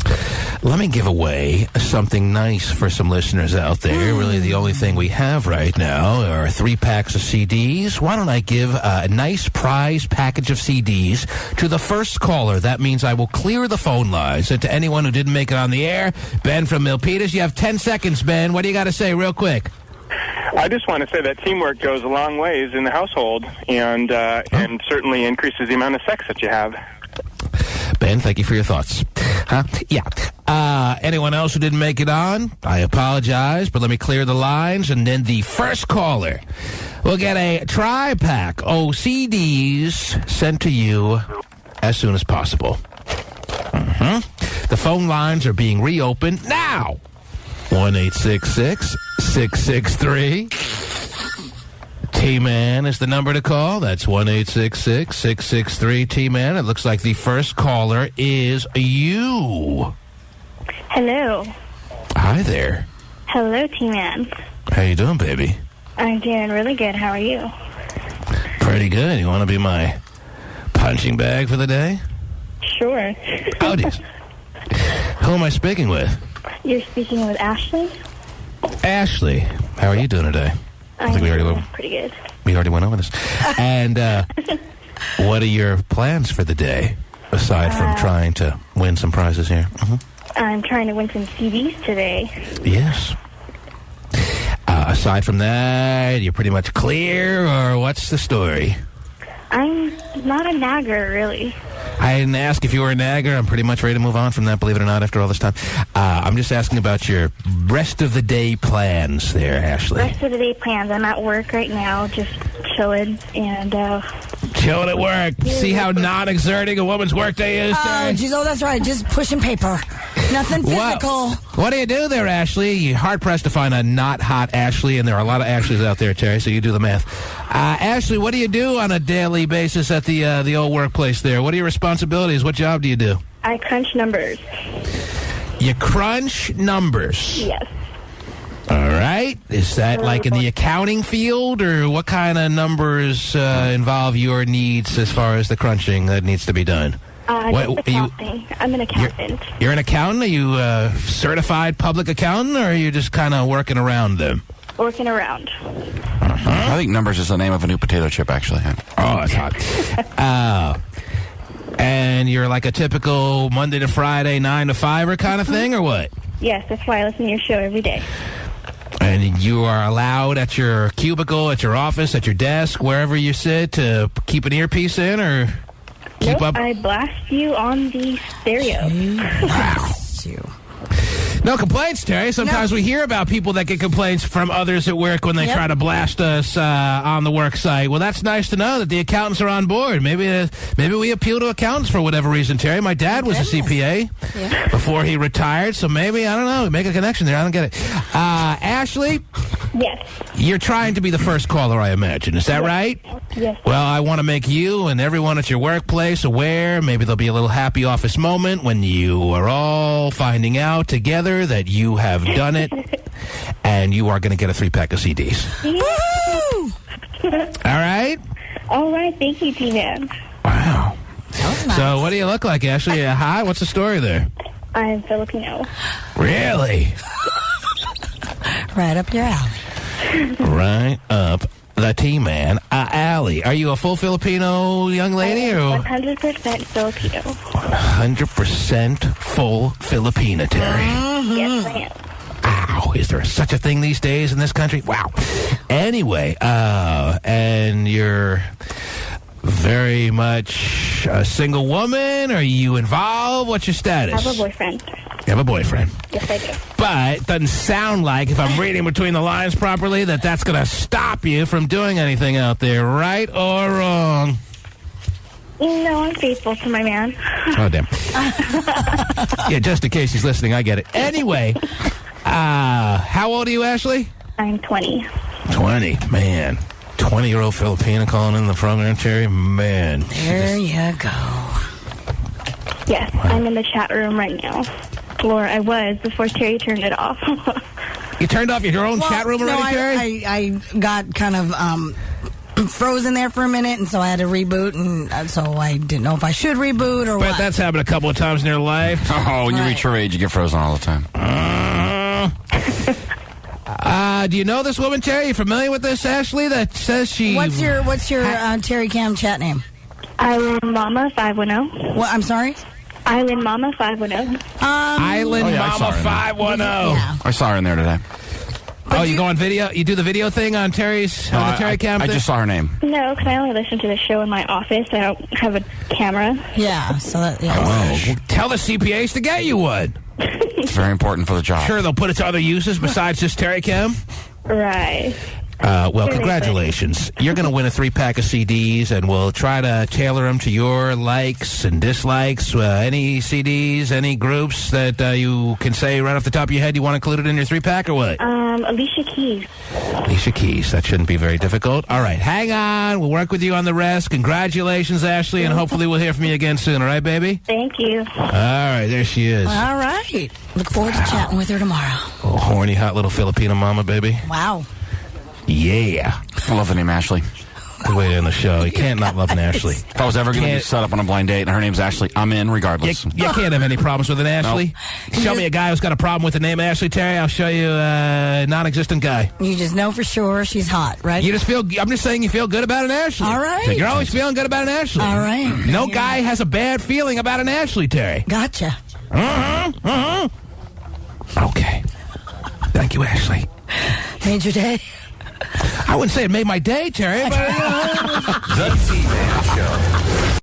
Let me give away something nice for some listeners out there. Really, the only thing we have right now are 3 packs of CDs. Why don't I give a nice prize package of CDs to the first caller? That means I will clear the phone lines. And to anyone who didn't make it on the air, Ben from Milpitas, you have 10 seconds, Ben. What do you got to say real quick? I just want to say that teamwork goes a long ways in the household and certainly increases the amount of sex that you have. Ben, thank you for your thoughts. Yeah. Anyone else who didn't make it on, I apologize, but let me clear the lines. And then the first caller will get a tri-pack CDs sent to you as soon as possible. The phone lines are being reopened now. 1-866-663. T-Man is the number to call. That's 1-866-663-T-Man. It looks like the first caller is you. Hello. Hi there. Hello, T-Man. How you doing, baby? I'm doing really good. How are you? Pretty good. You want to be my punching bag for the day? Sure. Oh, geez. Who am I speaking with? You're speaking with Ashley. Ashley, how are you doing today? I think we already went. Pretty good. We already went over this. And what are your plans for the day, aside from trying to win some prizes here? I'm trying to win some CDs today. Yes. Aside from that, you're pretty much clear, or what's the story? I'm not a nagger, really. I didn't ask if you were a nagger. I'm pretty much ready to move on from that, believe it or not, after all this time. I'm just asking about your rest of the day plans there, Ashley. Rest of the day plans. I'm at work right now, just chilling and... chilling at work. See how non-exerting a woman's workday is, Terry? Oh, that's right. Just pushing paper. Nothing physical. What do you do there, Ashley? You're hard-pressed to find a not hot Ashley, and there are a lot of Ashleys out there, Terry, so you do the math. Ashley, what do you do on a daily basis at the old workplace there? What are your responsibilities? What job do you do? I crunch numbers. You crunch numbers? Yes. All right. Is that like in the accounting field, or what kind of numbers involve your needs as far as the crunching that needs to be done? Just accounting. I'm an accountant. You're an accountant? Are you a certified public accountant, or are you just kind of working around them? Working around. I think numbers is the name of a new potato chip, actually. Oh, it's hot. And you're like a typical Monday to Friday, 9 to 5 kind of thing, or what? Yes, that's why I listen to your show every day. And you are allowed at your cubicle, at your office, at your desk, wherever you sit, to keep an earpiece in, or keep up? I blast you on the stereo. Wow. No complaints, Terry. Sometimes we hear about people that get complaints from others at work when they try to blast us on the work site. Well, that's nice to know that the accountants are on board. Maybe we appeal to accountants for whatever reason, Terry. My dad was a CPA before he retired, so maybe, I don't know, make a connection there. I don't get it. Ashley, Yes. You're trying to be the first caller, I imagine. Is that right? Yes. Well, I want to make you and everyone at your workplace aware. Maybe there'll be a little happy office moment when you are all finding out together that you have done it, and you are going to get a 3-pack of CDs. Woo! All right? All right. Thank you, T-Man. Wow. Nice. So what do you look like, Ashley? Hi, what's the story there? I'm Filipino. Really? Right up your alley. Right up the T-Man alley. Are you a full Filipino young lady? Or 100% Filipino. 100% full Filipina, Terry. Yes, I am. Wow, is there such a thing these days in this country? Wow. Anyway, and you're very much a single woman? Are you involved? What's your status? I have a boyfriend. You have a boyfriend. Yes, I do. But it doesn't sound like, if I'm reading between the lines properly, that that's going to stop you from doing anything out there, right or wrong? No, I'm faithful to my man. Oh, damn. Yeah, just in case he's listening, I get it. Anyway, how old are you, Ashley? I'm 20. 20, man. 20-year-old Filipina calling in the program, Terry. Man. There you go. Yes, I'm in the chat room right now. Or I was before Terry turned it off. You turned off your own chat room already, Terry? I got kind of frozen there for a minute, and so I had to reboot, and so I didn't know if I should reboot or what. But that's happened a couple of times in your life. Oh, when you reach your age, you get frozen all the time. Do you know this woman, Terry? You familiar with this, Ashley? That says she... What's your Terry Cam chat name? Island Mama 510. What? I'm sorry? Island Mama 510. Island Mama 510. Yeah. I saw her in there today. You go on video? You do the video thing on Terry's on the Terry Cam? I just saw her name. No, because I only listen to the show in my office. I don't have a camera. Yeah, so that... Yeah. Well, tell the CPAs to get you one. It's very important for the job. Sure, they'll put it to other uses besides just Terry Cam? Right. Well, congratulations. You're going to win a 3-pack of CDs, and we'll try to tailor them to your likes and dislikes. Any CDs, any groups that you can say right off the top of your head you want included in your 3-pack, or what? Alicia Keys. Alicia Keys. That shouldn't be very difficult. All right, hang on. We'll work with you on the rest. Congratulations, Ashley, and hopefully we'll hear from you again soon. All right, baby? Thank you. All right, there she is. All right. Look forward to chatting with her tomorrow. Oh, horny, hot little Filipino mama, baby. Wow. Yeah. I love the name Ashley. Good way to end the show. You can't not love an Ashley. If I was ever going to be set up on a blind date and her name's Ashley, I'm in regardless. You can't have any problems with an Ashley. Nope. Show me a guy who's got a problem with the name Ashley, Terry. I'll show you a non-existent guy. You just know for sure she's hot, right? I'm just saying you feel good about an Ashley. All right. Like you're always feeling good about an Ashley. All right. No guy has a bad feeling about an Ashley, Terry. Gotcha. Okay. Thank you, Ashley. Made your day? I wouldn't say it made my day, Terry, but... The T-Man Show.